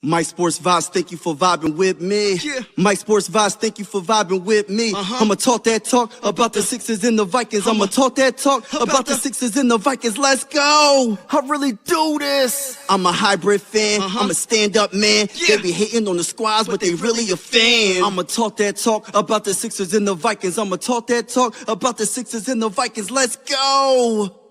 Mike Sports Vibes, thank you for vibing with me. Yeah. Mike Sports Vibes, thank you for vibing with me. I'ma talk that talk about the Sixers and the Vikings. I'ma talk that talk about the Sixers and the Vikings. Let's go. I really do this. I'm a hybrid fan. I'm a stand-up man. Yeah. They be hating on the squads, but they really a fan. I'ma talk that talk about the Sixers and the Vikings. I'ma talk that talk about the Sixers and the Vikings. Let's go.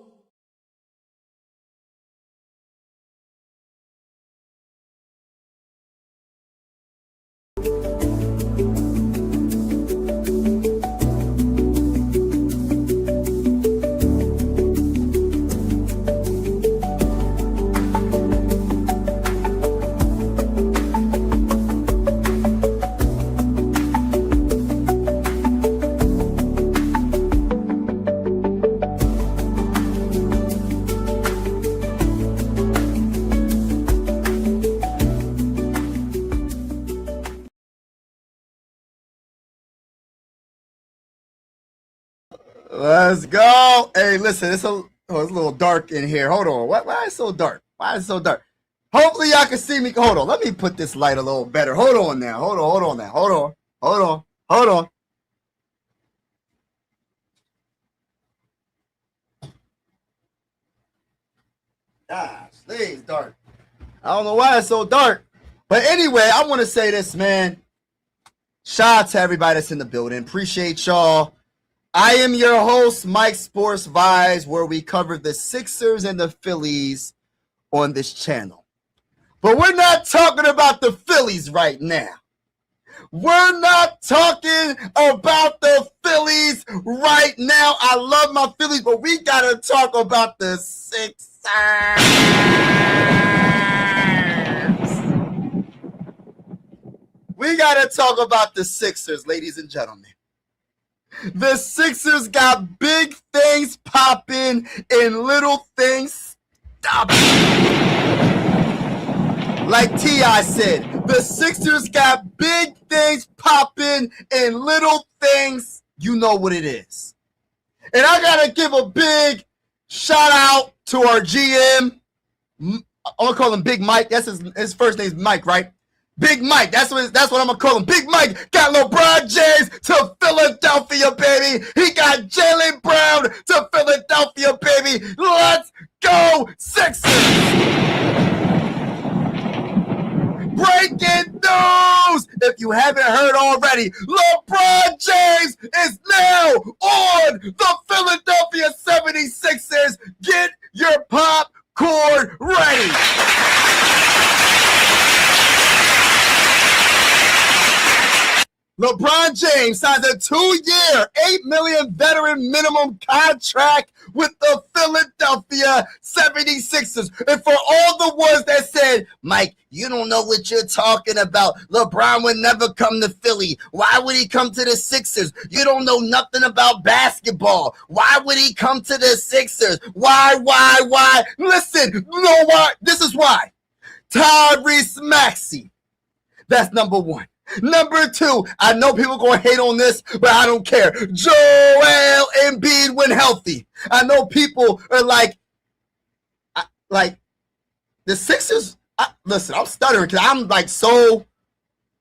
Let's go. Hey, listen, it's a little dark in here. Hold on. Why is it so dark? Why is it so dark? Hopefully y'all can see me. Hold on. Let me put this light a little better. Hold on now. Hold on now. Hold on. Gosh, it's dark. I don't know why it's so dark. But anyway, I want to say this, man. Shout out to everybody that's in the building. Appreciate y'all. I am your host, Mike Sports Vibes, where we cover the Sixers and the Phillies on this channel. But we're not talking about the Phillies right now. We're not talking about the Phillies right now. I love my Phillies, but we got to talk about the Sixers. We got to talk about the Sixers, ladies and gentlemen. The Sixers got big things popping and little things stopping. Like T.I. said, the Sixers got big things popping and little things, you know what it is. And I got to give a big shout out to our GM. I'm going to call him Big Mike. That's his first name's Mike, right? Big Mike, that's what I'm gonna call him. Big Mike got LeBron James to Philadelphia, baby. He got Jalen Brown to Philadelphia, baby. Let's go, Sixers! Breaking news! If you haven't heard already, LeBron James is now on the Philadelphia 76ers. Get your popcorn ready. LeBron James signs a 2-year, $8 million veteran minimum contract with the Philadelphia 76ers. And for all the ones that said, Mike, you don't know what you're talking about. LeBron would never come to Philly. Why would he come to the Sixers? You don't know nothing about basketball. Why would he come to the Sixers? Why? Listen, you know why? This is why. Tyrese Maxey. That's number one. Number two, I know people going to hate on this, but I don't care. Joel Embiid when healthy. I know people are like the Sixers. Listen, I'm stuttering because I'm like so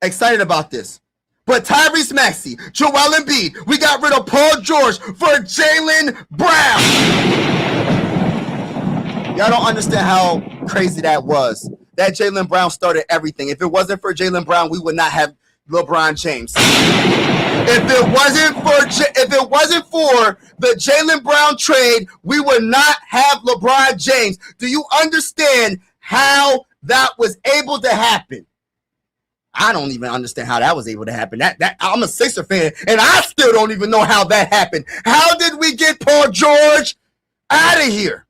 excited about this. But Tyrese Maxey, Joel Embiid, we got rid of Paul George for Jalen Brown. Y'all don't understand how crazy that was. That Jalen Brown started everything. If it wasn't for Jalen Brown, we would not have LeBron James. If it wasn't for the Jalen Brown trade, we would not have LeBron James. Do you understand how that was able to happen? I don't even understand how that was able to happen. I'm a Sixer fan, and I still don't even know how that happened. How did we get Paul George out of here?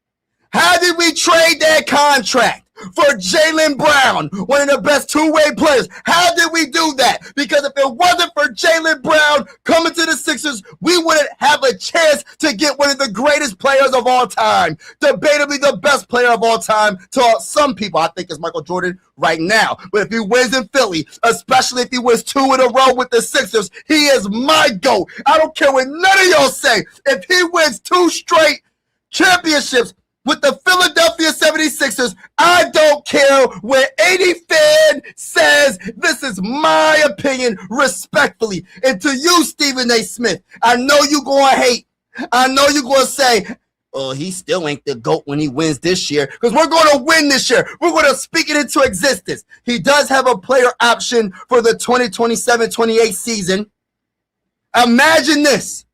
How did we trade that contract for Jalen Brown, one of the best two-way players? How did we do that? Because if it wasn't for Jalen Brown coming to the Sixers, we wouldn't have a chance to get one of the greatest players of all time. Debatably the best player of all time to some people. I think it's Michael Jordan right now. But if he wins in Philly, especially if he wins 2 in a row with the Sixers, he is my GOAT. I don't care what none of y'all say. If he wins 2 straight championships, with the Philadelphia 76ers. I don't care what any fan says. This is my opinion, respectfully. And to you, Stephen A. Smith, I know you going to hate. I know you're going to say, oh, he still ain't the GOAT when he wins this year, because we're going to win this year. We're going to speak it into existence. He does have a player option for the 2027-28 season. Imagine this.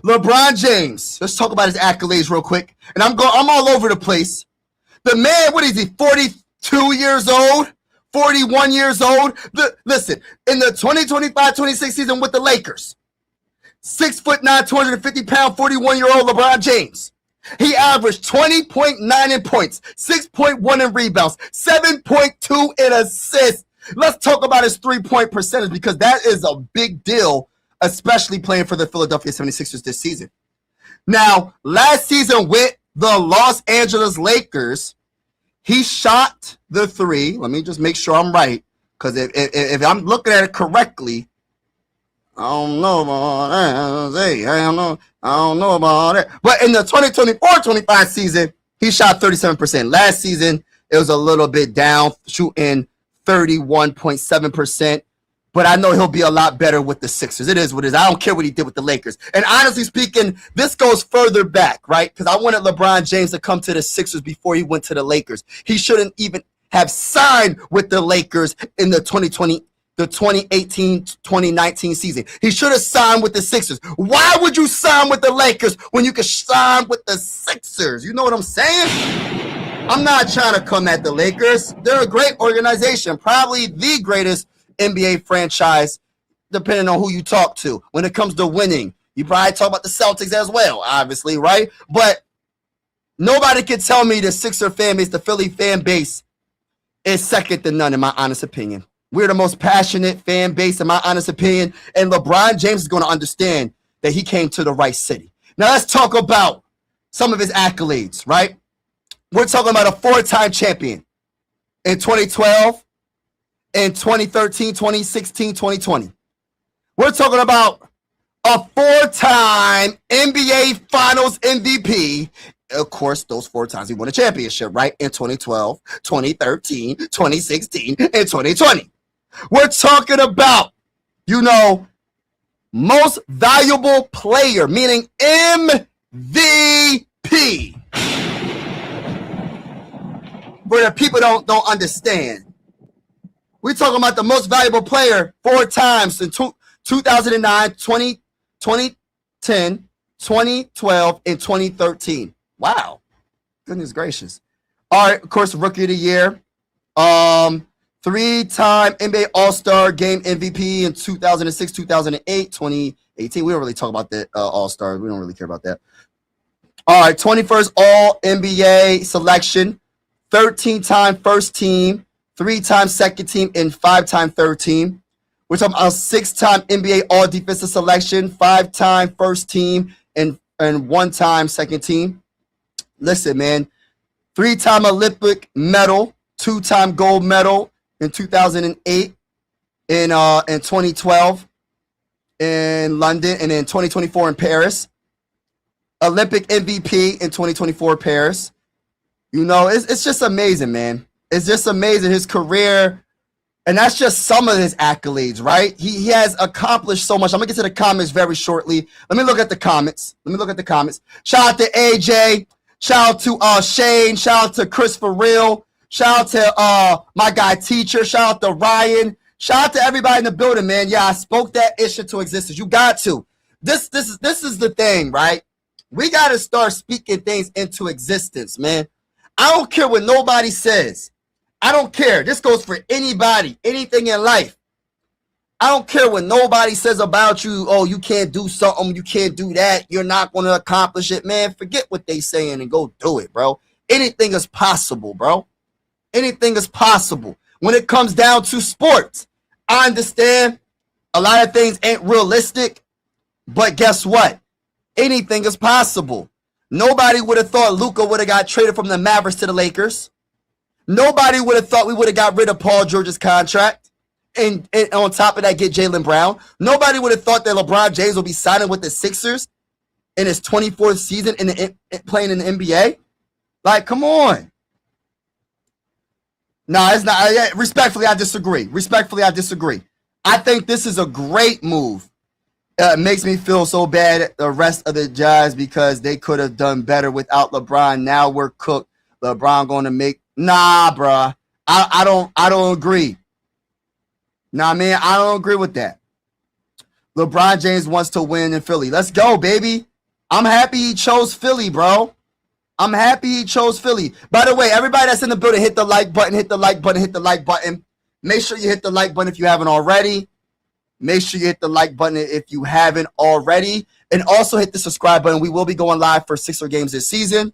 LeBron James. Let's talk about his accolades real quick. And I'm all over the place. The man, what is he, 42 years old? 41 years old? Listen, in the 2025-26 season with the Lakers, 6'9", 250-pound, 41-year-old LeBron James. He averaged 20.9 in points, 6.1 in rebounds, 7.2 in assists. Let's talk about his three-point percentage, because that is a big deal, especially playing for the Philadelphia 76ers this season. Now, last season with the Los Angeles Lakers, he shot the three. Let me just make sure I'm right, because if I'm looking at it correctly, I don't know about that. I don't know about that. But in the 2024-25 season, he shot 37%. Last season, it was a little bit down, shooting 31.7%. But I know he'll be a lot better with the Sixers. It is what it is. I don't care what he did with the Lakers. And honestly speaking, this goes further back, right? Because I wanted LeBron James to come to the Sixers before he went to the Lakers. He shouldn't even have signed with the Lakers in the 2018-2019 season. He should have signed with the Sixers. Why would you sign with the Lakers when you could sign with the Sixers? You know what I'm saying? I'm not trying to come at the Lakers. They're a great organization, probably the greatest NBA franchise, depending on who you talk to. When it comes to winning, you probably talk about the Celtics as well, obviously, right? But nobody can tell me the Sixer fan base, the Philly fan base, is second to none, in my honest opinion. We're the most passionate fan base, in my honest opinion, and LeBron James is going to understand that he came to the right city. Now, let's talk about some of his accolades, right? We're talking about a four-time champion in 2012, in 2013, 2016, 2020. We're talking about a four-time NBA Finals MVP. Of course, those four times he won a championship, right? In 2012, 2013, 2016, and 2020. We're talking about, most valuable player, meaning MVP. Where the people don't understand. We're talking about the most valuable player four times in 2009, 2010, 2012, and 2013. Wow. Goodness gracious. All right, of course, Rookie of the Year. Three-time NBA All-Star Game MVP in 2006, 2008, 2018. We don't really talk about the All-Stars. We don't really care about that. All right, 21st All-NBA selection. 13-time first team. 3-time second team, and 5-time third team. We're talking about a 6-time NBA All-Defensive selection, 5-time first team, and 1-time second team. Listen, man, 3-time Olympic medal, 2-time gold medal in 2008, in 2012 in London, and in 2024 in Paris. Olympic MVP in 2024 Paris. It's just amazing, man. It's just amazing, his career, and that's just some of his accolades, right? He has accomplished so much. I'm going to get to the comments very shortly. Let me look at the comments. Shout out to AJ. Shout out to Shane. Shout out to Chris for real. Shout out to my guy Teacher. Shout out to Ryan. Shout out to everybody in the building, man. Yeah, I spoke that issue to existence. You got to. This is the thing, right? We got to start speaking things into existence, man. I don't care what nobody says. I don't care. This goes for anybody, anything in life. I don't care what nobody says about you. Oh, you can't do something. You can't do that. You're not going to accomplish it, man. Forget what they saying and go do it, bro. Anything is possible, bro. Anything is possible. When it comes down to sports, I understand a lot of things ain't realistic, but guess what? Anything is possible. Nobody would have thought Luka would have got traded from the Mavericks to the Lakers. Nobody would have thought we would have got rid of Paul George's contract and on top of that get Jaylen Brown. Nobody would have thought that LeBron James would be signing with the Sixers in his 24th season playing in the NBA. Like, come on. No, it's not. Respectfully, I disagree. I think this is a great move. It makes me feel so bad at the rest of the Jazz because they could have done better without LeBron. Now we're cooked. LeBron going to make bruh. I don't agree. Nah, man, I don't agree with that. LeBron James wants to win in Philly. Let's go, baby. I'm happy he chose Philly, bro. I'm happy he chose Philly. By the way, everybody that's in the building, hit the like button, hit the like button, hit the like button. Make sure you hit the like button if you haven't already. Make sure you hit the like button if you haven't already. And also hit the subscribe button. We will be going live for Sixer games this season.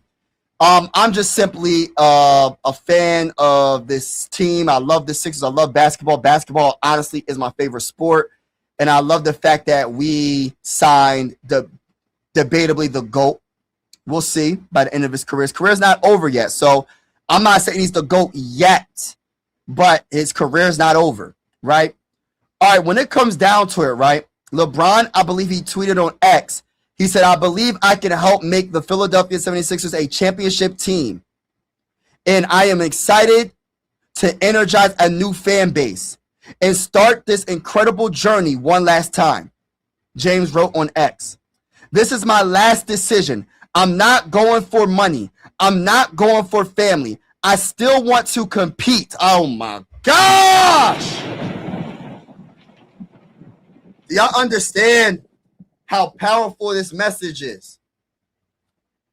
I'm just simply a fan of this team. I love the Sixers. I love basketball. Basketball, honestly, is my favorite sport. And I love the fact that we signed debatably the GOAT. We'll see by the end of his career. His career's not over yet. So I'm not saying he's the GOAT yet, but his career's not over, right? All right, when it comes down to it, right, LeBron, I believe he tweeted on X. He said, I believe I can help make the Philadelphia 76ers a championship team. And I am excited to energize a new fan base and start this incredible journey one last time. James wrote on X. This is my last decision. I'm not going for money. I'm not going for family. I still want to compete. Oh my gosh! Do y'all understand how powerful this message is?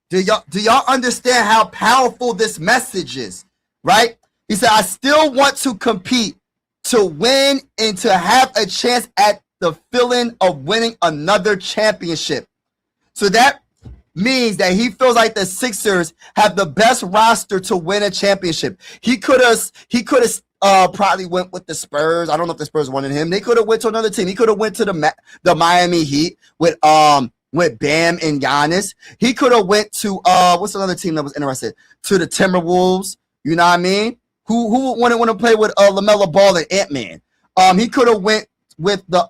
Do y'all understand how powerful this message is? Right? He said, I still want to compete, to win, and to have a chance at the feeling of winning another championship. So that means that he feels like the Sixers have the best roster to win a championship. He could have probably went with the Spurs. I don't know if the Spurs wanted him. They could have went to another team. He could have went to the Miami Heat with Bam and Giannis. He could have went to what's another team that was interested? To the Timberwolves. You know what I mean? Who wouldn't want to play with LaMelo Ball and Ant-Man? He could have went with the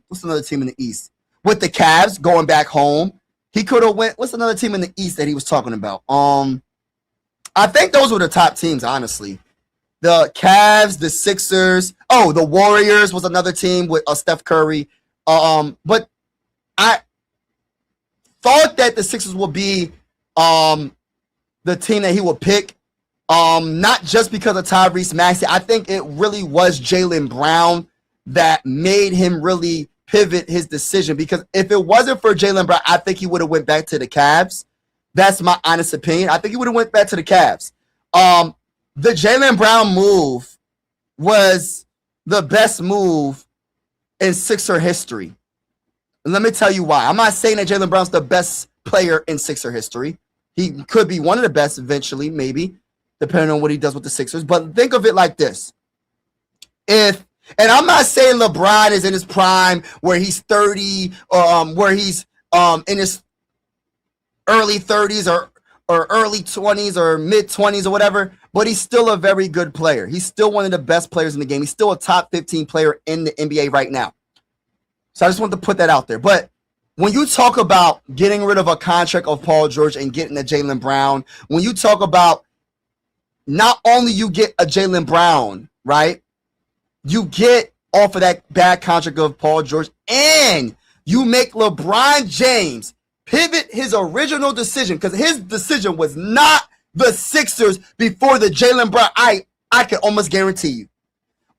what's another team in the East? With the Cavs going back home. He could have went. What's another team in the East that he was talking about? I think those were the top teams, honestly. The Cavs, the Sixers. Oh, the Warriors was another team with Steph Curry. But I thought that the Sixers would be the team that he would pick. Not just because of Tyrese Maxey. I think it really was Jaylen Brown that made him really pivot his decision, because if it wasn't for Jaylen Brown, I think he would have went back to the Cavs. That's my honest opinion. I think he would have went back to the Cavs. The Jaylen Brown move was the best move in Sixer history. And let me tell you why. I'm not saying that Jaylen Brown's the best player in Sixer history. He could be one of the best eventually, maybe, depending on what he does with the Sixers. But think of it like this. And I'm not saying LeBron is in his prime where he's 30, where he's in his early 30s or early 20s or mid 20s or whatever, but he's still a very good player. He's still one of the best players in the game. He's still a top 15 player in the NBA right now. So I just wanted to put that out there. But when you talk about getting rid of a contract of Paul George and getting a Jaylen Brown, when you talk about not only you get a Jaylen Brown, right? You get off of that bad contract of Paul George, and you make LeBron James pivot his original decision, because his decision was not the Sixers before the Jaylen Brown. I can almost guarantee you.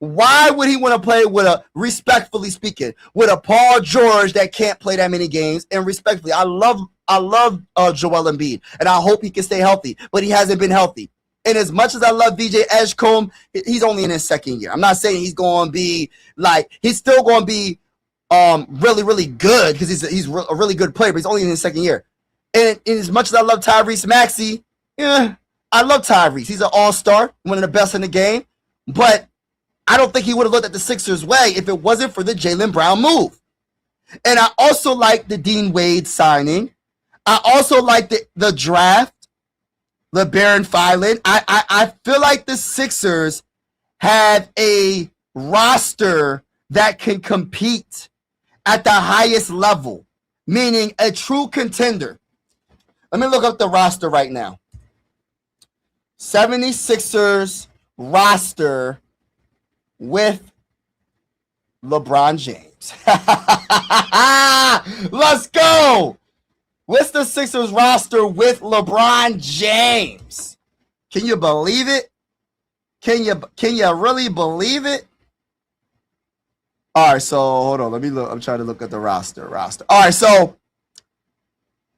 Why would he want to play with respectfully speaking, with a Paul George that can't play that many games? And respectfully, I love Joel Embiid, and I hope he can stay healthy, but he hasn't been healthy. And as much as I love VJ Edgecombe, he's only in his second year. I'm not saying he's going to be like, he's still going to be really, really good, because he's a really good player, but he's only in his second year. And as much as I love Tyrese Maxey, I love Tyrese. He's an all-star, one of the best in the game. But I don't think he would have looked at the Sixers' way if it wasn't for the Jaylen Brown move. And I also like the Dean Wade signing. I also like the draft. LeBaron Filan. I feel like the Sixers have a roster that can compete at the highest level, meaning a true contender. Let me look up the roster right now. 76ers roster with LeBron James. Let's go. What's the Sixers roster with LeBron James? Can you believe it? Can you really believe it? All right, so hold on. Let me look. I'm trying to look at the roster. All right, so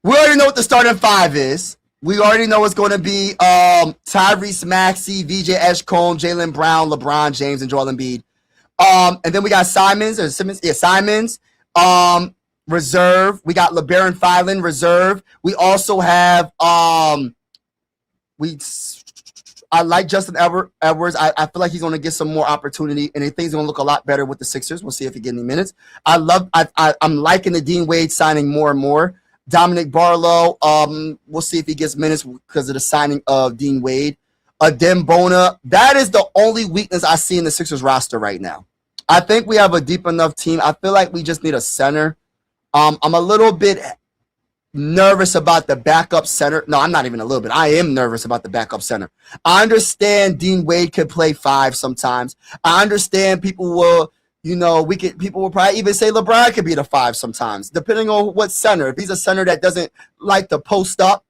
we already know what the starting five is. We already know it's going to be Tyrese Maxey, VJ Edgecombe, Jaylen Brown, LeBron James, and Joel Embiid. And then we got Simmons. Reserve. We got LeBaron Filan, reserve. We also have I like Justin Edwards. I feel like he's going to get some more opportunity, and I think he's going to look a lot better with the Sixers. We'll see if he gets any minutes. I'm liking the Dean Wade signing more and more. Dominic Barlow, we'll see if he gets minutes because of the signing of Dean Wade. Adem Bona, that is the only weakness I see in the Sixers roster right now. I think we have a deep enough team. I feel like we just need a center. I'm a little bit nervous about the backup center. No, I'm not even a little bit. I am nervous about the backup center. I understand Dean Wade could play 5 sometimes. I understand people will probably even say LeBron could be the 5 sometimes, depending on what center. If he's a center that doesn't like to post up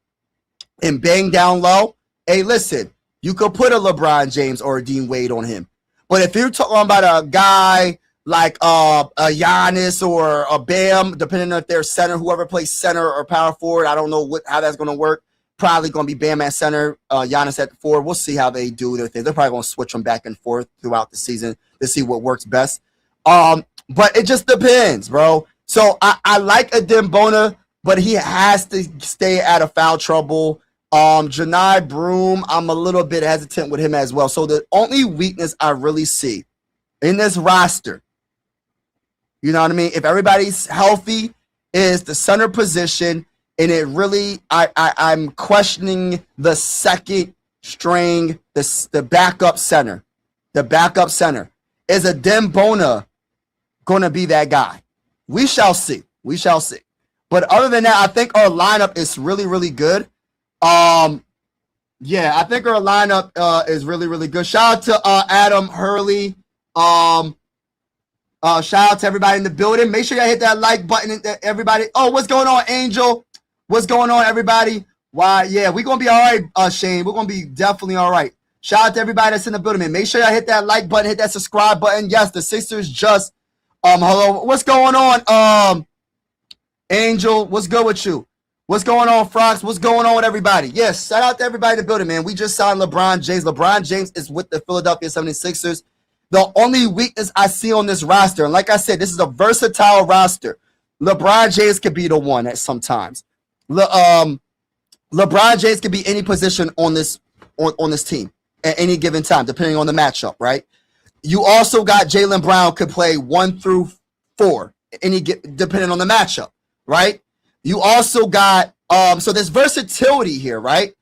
and bang down low, hey, listen, you could put a LeBron James or a Dean Wade on him. But if you're talking about a guy like a Giannis or a Bam, depending on if they're center, whoever plays center or power forward, I don't know how that's going to work. Probably going to be Bam at center, Giannis at 4. We'll see how they do their thing. They're probably going to switch them back and forth throughout the season to see what works best. But it just depends, bro. So I like Adem Bona, but he has to stay out of foul trouble. Janai Broom, I'm a little bit hesitant with him as well. So the only weakness I really see in this roster, you know what I mean? If everybody's healthy, is the center position, and it really, I'm questioning the second string, the backup center. The backup center. Is Adem Bona going to be that guy? We shall see. We shall see. But other than that, I think our lineup is really, really good. Yeah, I think our lineup is really, really good. Shout out to Adam Hurley. Shout out to everybody in the building. Make sure y'all hit that like button, everybody. Oh, what's going on, Angel? What's going on, everybody? Why? Yeah, we're gonna be all right, Shane. We're gonna be definitely all right. Shout out to everybody that's in the building, man. Make sure y'all hit that like button, hit that subscribe button. Yes, the Sixers just hello. What's going on? Angel, what's good with you? What's going on, Frox? What's going on with everybody? Yes, shout out to everybody in the building, man. We just signed LeBron James. LeBron James is with the Philadelphia 76ers. The only weakness I see on this roster, and like I said, this is a versatile roster. LeBron James could be the one at sometimes. LeBron James could be any position on this team at any given time, depending on the matchup, right? You also got Jaylen Brown could play 1 through 4, depending on the matchup, right? You also got so there's versatility here, right?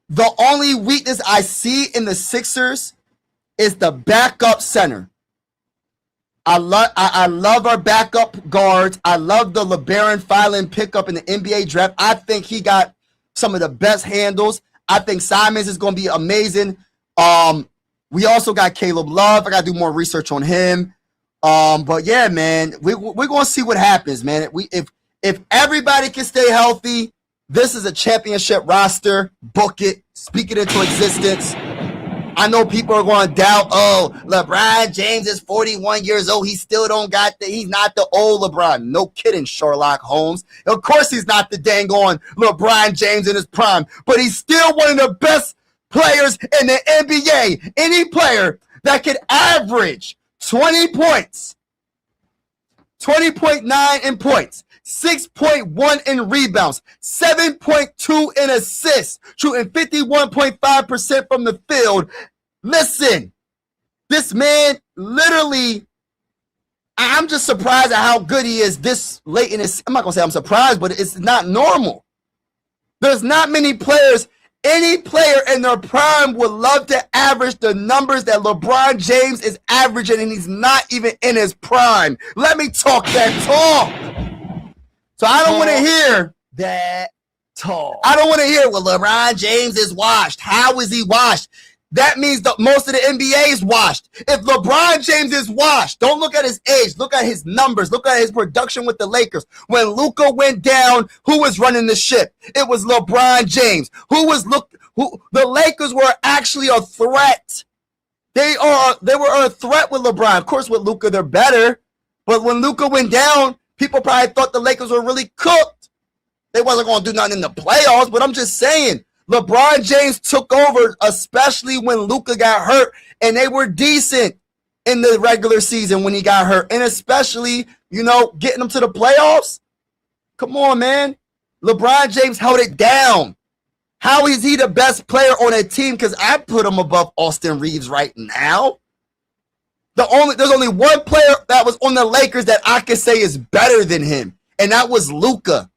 The only weakness I see in the Sixers is the backup center. I love our backup guards. I love the LeBaron Filan pickup in the NBA draft. I think he got some of the best handles. I think Simons is going to be amazing. We also got Caleb Love. I got to do more research on him. But yeah, man, we're going to see what happens, man. If everybody can stay healthy, this is a championship roster. Book it. Speak it into existence. I know people are going to doubt, LeBron James is 41 years old. He still he's not the old LeBron. No kidding, Sherlock Holmes. Of course he's not the dang on LeBron James in his prime, but he's still one of the best players in the NBA. Any player that could average 20 points, 20.9 in points, 6.1 in rebounds, 7.2 in assists, shooting 51.5% from the field. Listen, this man literally, I'm just surprised at how good he is this late in his, I'm not going to say I'm surprised, but it's not normal. There's not many players, any player in their prime would love to average the numbers that LeBron James is averaging, and he's not even in his prime. Let me talk that talk. So I don't want to hear that I don't want to hear, well, LeBron James is washed. How is he washed? That means that most of the NBA is washed. If LeBron James is washed, don't look at his age. Look at his numbers. Look at his production with the Lakers. When Luka went down, who was running the ship? It was LeBron James. The Lakers were actually a threat. They were a threat with LeBron. Of course, with Luka, they're better. But when Luka went down, people probably thought the Lakers were really cooked. They wasn't going to do nothing in the playoffs, but I'm just saying, LeBron James took over, especially when Luka got hurt, and they were decent in the regular season when he got hurt, and especially, getting them to the playoffs. Come on, man. LeBron James held it down. How is he the best player on a team? Because I put him above Austin Reeves right now. There's only one player that was on the Lakers that I could say is better than him, and that was Luka.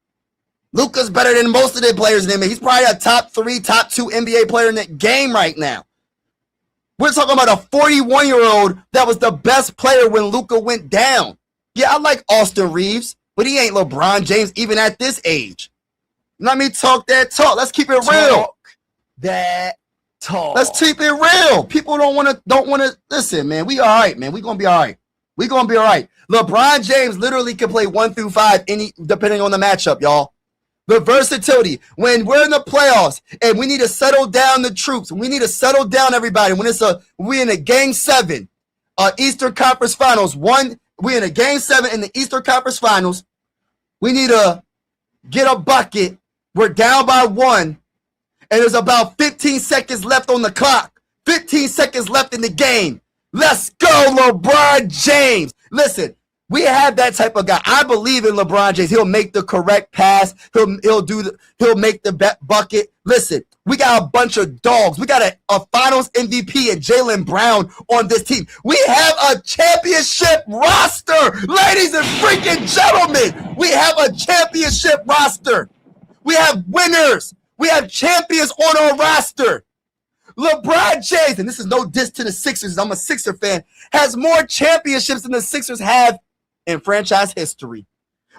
Luka's better than most of the players in the NBA. He's probably a top 3, top 2 NBA player in the game right now. We're talking about a 41-year-old that was the best player when Luka went down. Yeah, I like Austin Reeves, but he ain't LeBron James even at this age. Let me talk that talk. Let's keep it real. Let's keep it real. People don't want to listen, man. We all right, man. We gonna be all right. LeBron James literally can play 1 through 5 depending on the matchup, y'all. The versatility. When we're in the playoffs and we need to settle down the troops, we need to settle down everybody. When we're in a game 7, Eastern Conference Finals. We're in a game 7 in the Eastern Conference Finals. We need to get a bucket. We're down by 1, and there's about 15 seconds left on the clock. 15 seconds left in the game. Let's go, LeBron James. Listen. We have that type of guy. I believe in LeBron James. He'll make the correct pass. He'll make the bucket. Listen, we got a bunch of dogs. We got a Finals MVP and Jaylen Brown on this team. We have a championship roster, ladies and freaking gentlemen. We have a championship roster. We have winners. We have champions on our roster. LeBron James, and this is no diss to the Sixers, I'm a Sixer fan, has more championships than the Sixers have in franchise history.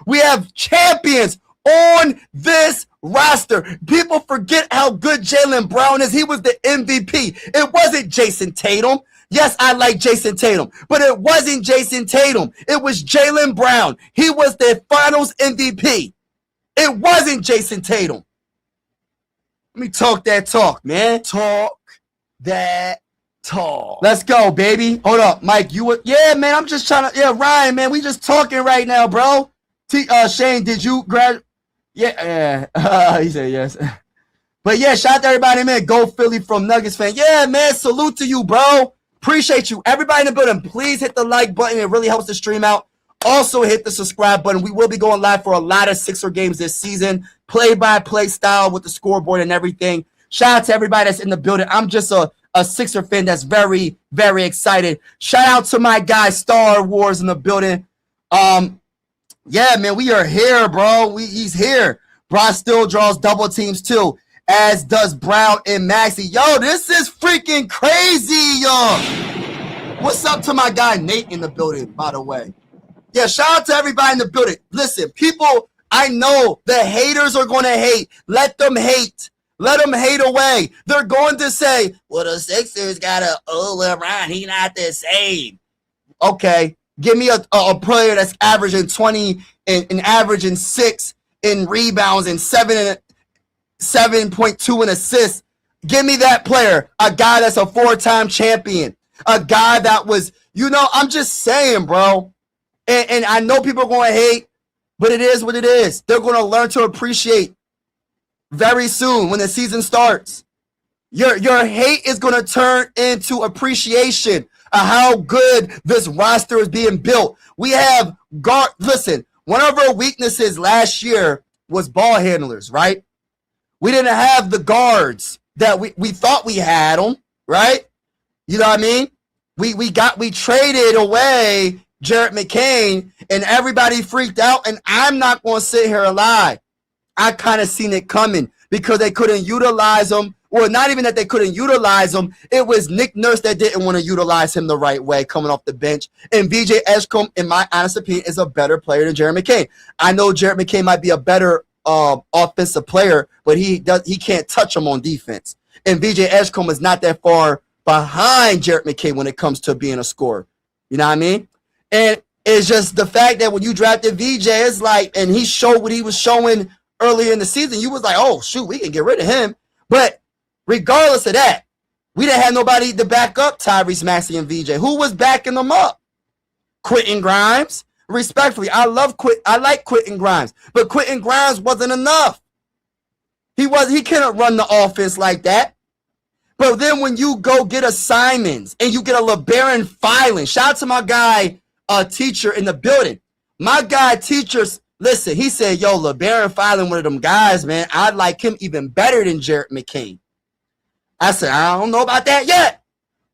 We have champions on this roster. People forget how good Jaylen Brown is. He was the MVP. It wasn't Jason Tatum. Yes, I like Jason Tatum, but it wasn't Jason Tatum. It was Jaylen Brown. He was the Finals MVP. It wasn't Jason Tatum. Let me talk that talk, man. Talk that talk. Let's go, baby. Hold up, Mike. Yeah, man. I'm just trying to. Yeah, Ryan, man. We just talking right now, bro. Shane, did you grad? Yeah. He said yes. But yeah, shout out to everybody, man. Go Philly from Nuggets fan. Yeah, man. Salute to you, bro. Appreciate you. Everybody in the building, please hit the like button. It really helps the stream out. Also hit the subscribe button. We will be going live for a lot of Sixer games this season. Play-by-play style with the scoreboard and everything. Shout out to everybody that's in the building. I'm just a Sixer fan that's very, very excited. Shout out to my guy Star Wars in the building. Yeah, man, we are here, bro. He's here. Bron still draws double teams too, as does Brown and Maxey. Yo, this is freaking crazy, yo. What's up to my guy Nate in the building, by the way? Yeah, shout out to everybody in the building. Listen, people, I know the haters are going to hate. Let them hate. Let them hate away. They're going to say, well, the Sixers got LeBron. He not the same. Okay, give me a player that's averaging 20 and averaging 6 in rebounds and 7.2 in assists. Give me that player. A guy that's a 4-time champion. A guy that was, I'm just saying, bro. And I know people are going to hate, but it is what it is. They're going to learn to appreciate very soon when the season starts. Your hate is going to turn into appreciation of how good this roster is being built. We have listen, one of our weaknesses last year was ball handlers, right? We didn't have the guards that we thought we had them, right? You know what I mean? We traded away Jarrett McCain, and everybody freaked out, and I'm not going to sit here and lie. I kind of seen it coming because they couldn't utilize him. Well, not even that they couldn't utilize him. It was Nick Nurse that didn't want to utilize him the right way coming off the bench. And VJ Edgecombe, in my honest opinion, is a better player than Jarrett McCain. I know Jarrett McCain might be a better offensive player, but he can't touch him on defense. And VJ Edgecombe is not that far behind Jared McKay when it comes to being a scorer. You know what I mean? And it's just the fact that when you drafted VJ, it's like, and he showed what he was showing earlier in the season, you was like, oh, shoot, we can get rid of him. But regardless of that, we didn't have nobody to back up Tyrese Maxey and VJ. Who was backing them up? Quentin Grimes. Respectfully, I like Quentin Grimes, but Quentin Grimes wasn't enough. He couldn't run the offense like that. But then when you go get a Simons and you get a LeBaron Filing, shout out to my guy, teacher in the building. My guy, teachers, listen, he said, yo, LeBaron Filing, one of them guys, man, I like him even better than Jared McCain. I said, I don't know about that yet,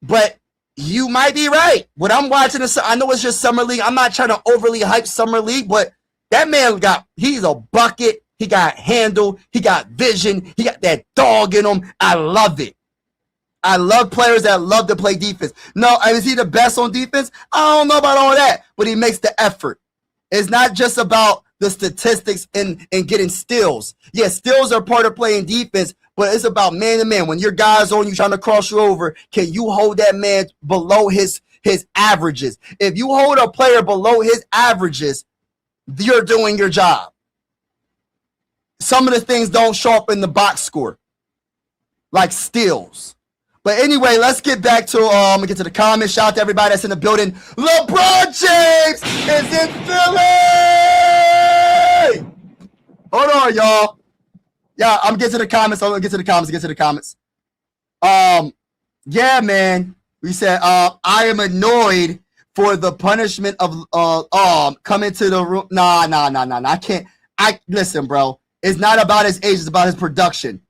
but you might be right. What I'm watching, I know it's just Summer League. I'm not trying to overly hype Summer League, but that man he's a bucket. He got handle. He got vision. He got that dog in him. I love it. I love players that love to play defense. No, is he the best on defense? I don't know about all that, but he makes the effort. It's not just about the statistics and getting steals. Yeah, steals are part of playing defense, but it's about man-to-man. When your guy's on you trying to cross you over, can you hold that man below his averages? If you hold a player below his averages, you're doing your job. Some of the things don't show up in the box score, like steals. But anyway, let's get back to get to the comments. Shout out to everybody that's in the building. LeBron James is in Philly. Hold on, y'all. Yeah, I'm getting to the comments. I'm gonna get to the comments. Yeah, man. We said I am annoyed for the punishment of coming to the room. Nah. I can't. Listen, bro. It's not about his age, it's about his production.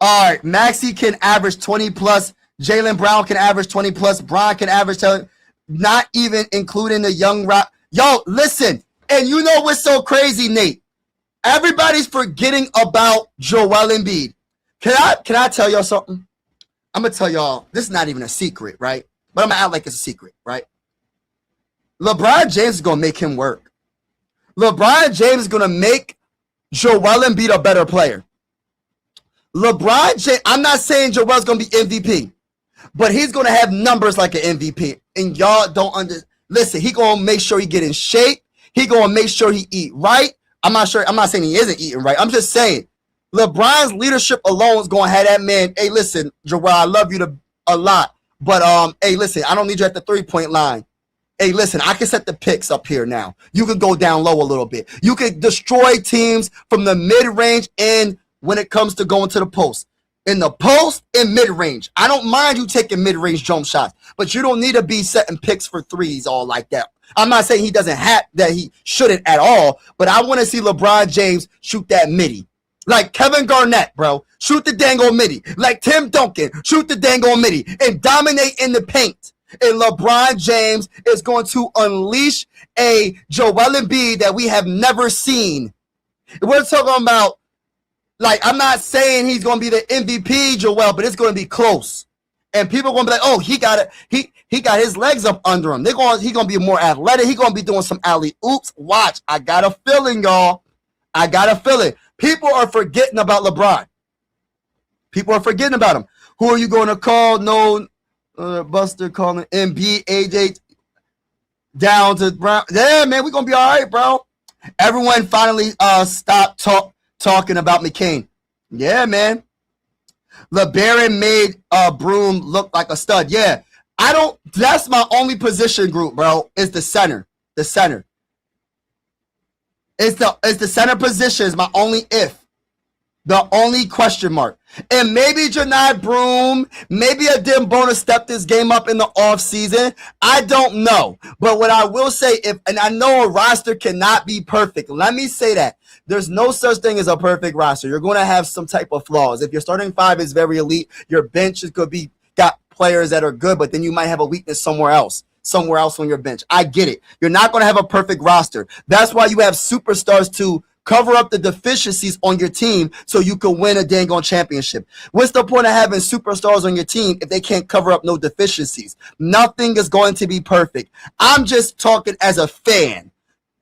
All right, Maxey can average 20 plus. Jaylen Brown can average 20 plus. Bron can average, not even including the young rock. Yo, listen, and you know what's so crazy, Nate? Everybody's forgetting about Joel Embiid. Can I tell y'all something? I'm gonna tell y'all. This is not even a secret, right? But I'm gonna act like it's a secret, right? LeBron James is gonna make him work. LeBron James is gonna make Joel Embiid a better player. LeBron James, I'm not saying Joel's going to be MVP, but he's going to have numbers like an MVP. And y'all don't listen, he going to make sure he get in shape. He going to make sure he eat right. I'm not saying he isn't eating right. I'm just saying LeBron's leadership alone is going to have that man, hey, listen, Joel, I love you a lot, but hey, listen, I don't need you at the 3-point line. Hey, listen, I can set the picks up here now. You can go down low a little bit. You can destroy teams from the mid-range and when it comes to going to the post. In the post and mid-range. I don't mind you taking mid-range jump shots, but you don't need to be setting picks for threes all like that. I'm not saying he doesn't have that, he shouldn't at all, but I want to see LeBron James shoot that midi. Like Kevin Garnett, bro. Shoot the dang old midi. Like Tim Duncan. Shoot the dang old midi and dominate in the paint. And LeBron James is going to unleash a Joel Embiid that we have never seen. We're talking about, like, I'm not saying he's going to be the MVP, Joel, but it's going to be close. And people are going to be like, oh, he got it. He got his legs up under him. He's going to be more athletic. He's going to be doing some alley-oops. Watch. I got a feeling, y'all. I got a feeling. People are forgetting about LeBron. People are forgetting about him. Who are you going to call? No, Buster calling MB, AJ down to Brown. Yeah, man, we're going to be all right, bro. Everyone finally stopped talking about McCain. Yeah, man. LeBaron made Broom look like a stud. Yeah. That's my only position group, bro, is the center. The center. It's the center position is my only if. The only question mark. And maybe Janai Broom, maybe Adem Bona stepped his game up in the offseason. I don't know. But what I will say, and I know a roster cannot be perfect. Let me say that. There's no such thing as a perfect roster. You're going to have some type of flaws. If your starting five is very elite, your bench is going to be got players that are good, but then you might have a weakness somewhere else on your bench. I get it. You're not going to have a perfect roster. That's why you have superstars to cover up the deficiencies on your team so you can win a dang on championship. What's the point of having superstars on your team if they can't cover up no deficiencies? Nothing is going to be perfect. I'm just talking as a fan.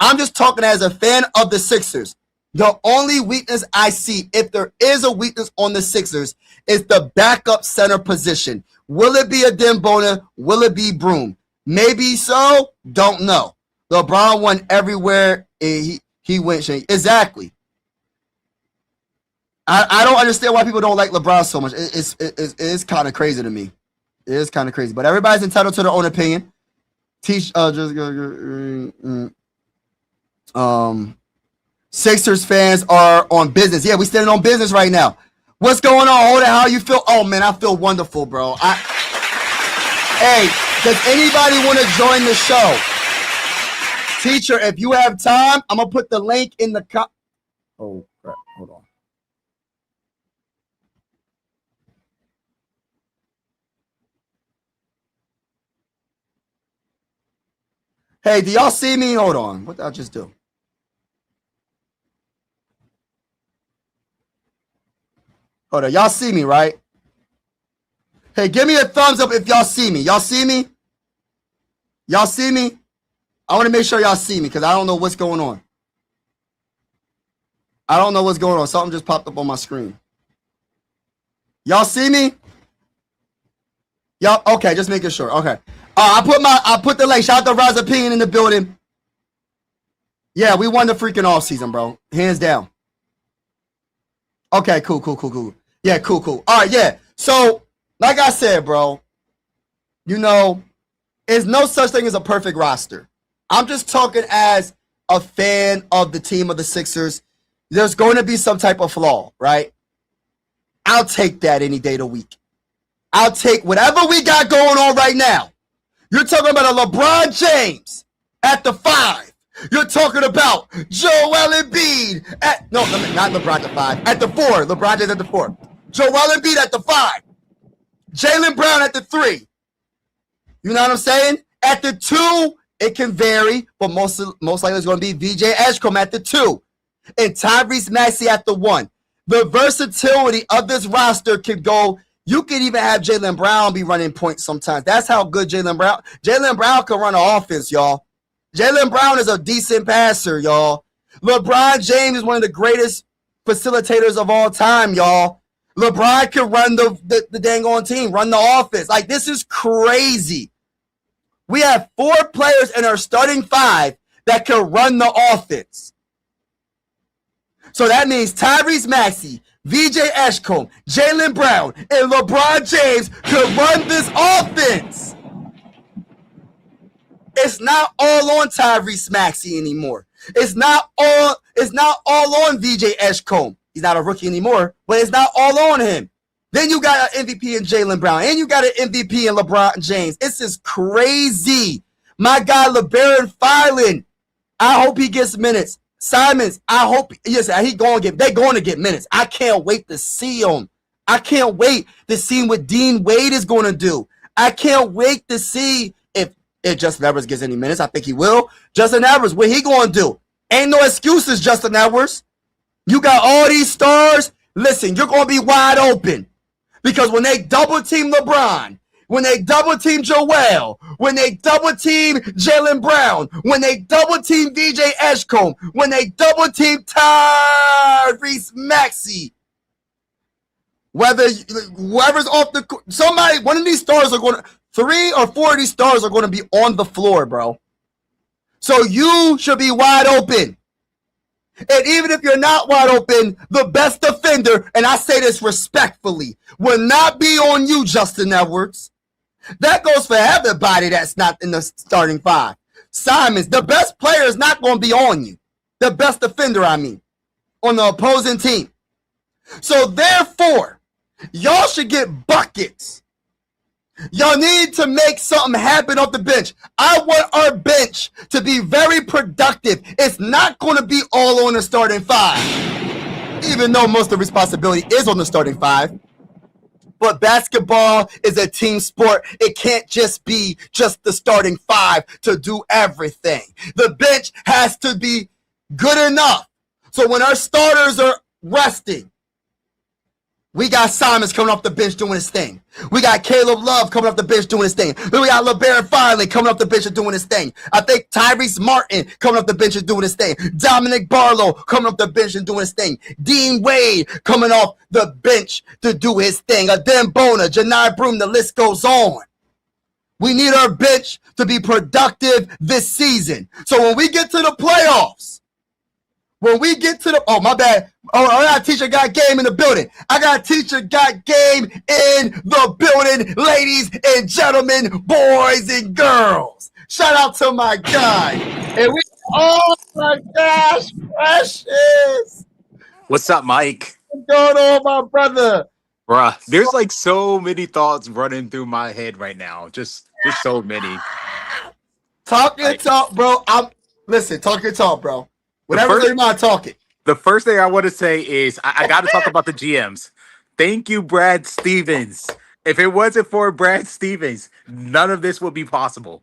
I'm just talking as a fan of the Sixers. The only weakness I see, if there is a weakness on the Sixers, is the backup center position. Will it be a Dembona? Will it be Broom? Maybe so. Don't know. LeBron won everywhere he went. Exactly. I don't understand why people don't like LeBron so much. It's kind of crazy to me. It is kind of crazy. But everybody's entitled to their own opinion. Sixers fans are on business. Yeah, we standing on business right now. What's going on? Hold it. How you feel? Oh man, I feel wonderful, bro. Hey, does anybody want to join the show? Teacher, if you have time, I'm gonna put the link in the Oh crap! Hold on. Hey, do y'all see me? Hold on. What did I just do? Hold on. Y'all see me, right? Hey, give me a thumbs up if y'all see me. Y'all see me? Y'all see me? I want to make sure y'all see me because I don't know what's going on. I don't know what's going on. Something just popped up on my screen. Y'all see me? Y'all okay? Just making sure. Okay. I put the link. Shout out to Raz Opinion in the building. Yeah, we won the freaking off season, bro. Hands down. Okay, cool. Yeah, cool. All right, yeah. So, like I said, bro, you know, there's no such thing as a perfect roster. I'm just talking as a fan of the team of the Sixers. There's going to be some type of flaw, right? I'll take that any day of the week. I'll take whatever we got going on right now. You're talking about a LeBron James at the 5. You're talking about Joel Embiid at not LeBron at the 5, at the 4. LeBron James at the 4. Joel Embiid at the 5. Jaylen Brown at the 3. You know what I'm saying? At the 2, it can vary, but most likely it's going to be VJ Edgecombe at the 2. And Tyrese Maxey at the 1. The versatility of this roster could go. You could even have Jaylen Brown be running points sometimes. That's how good Jaylen Brown can run an offense, y'all. Jaylen Brown is a decent passer, y'all. LeBron James is one of the greatest facilitators of all time, y'all. LeBron can run the dang on team, run the offense. Like, this is crazy. We have 4 players in our starting 5 that can run the offense. So that means Tyrese Maxey, VJ Edgecombe, Jaylen Brown, and LeBron James could run this offense. It's not all on Tyrese Maxey anymore. It's not all on VJ Edgecombe. He's not a rookie anymore, but it's not all on him. Then you got an MVP in Jaylen Brown, and you got an MVP in LeBron James. It's just crazy. My guy LeBaron Filan, I hope he gets minutes. Simons, I hope they're going to get minutes. I can't wait to see him. I can't wait to see what Dean Wade is going to do. I can't wait to see if Justin Edwards gets any minutes. I think he will. Justin Edwards, what he going to do? Ain't no excuses, Justin Edwards. You got all these stars. Listen, you're going to be wide open. Because when they double team LeBron, when they double team Joel, when they double team Jaylen Brown, when they double team VJ Edgecombe, when they double team Tyrese Maxey, whoever's off the court, one of these stars are going to, 3 or 4 of these stars are going to be on the floor, bro. So you should be wide open. And even if you're not wide open, the best defender, and I say this respectfully, will not be on you, Justin Edwards. That goes for everybody that's not in the starting 5. Simons, the best player is not going to be on you. The best defender, I mean, on the opposing team. So therefore, y'all should get buckets. Y'all need to make something happen off the bench. I want our bench to be very productive. It's not going to be all on the starting 5, even though most of the responsibility is on the starting 5. But basketball is a team sport. It can't just be just the starting 5 to do everything. The bench has to be good enough. So when our starters are resting, We got Simons coming off the bench doing his thing. We got Caleb Love coming off the bench doing his thing. Then we got LeBron finally coming off the bench and doing his thing. I think Tyrese Martin coming off the bench and doing his thing. Dominic Barlow coming off the bench and doing his thing. Dean Wade coming off the bench to do his thing. Adem Bona, Janai Broom, the list goes on. We need our bench to be productive this season. So when we get to the playoffs, oh, my bad. Oh, I got a teacher got game in the building. I got a teacher got game in the building, ladies and gentlemen, boys and girls. Shout out to my guy. And oh my gosh, Precious. What's up, Mike? What's going on, my brother? Bruh, there's like so many thoughts running through my head right now. Just so many. Talk your talk, bro. Listen, talk your talk, bro. Whatever you mind talking. The first thing I want to say is I got to talk about the GMs. Thank you, Brad Stevens. If it wasn't for Brad Stevens, none of this would be possible.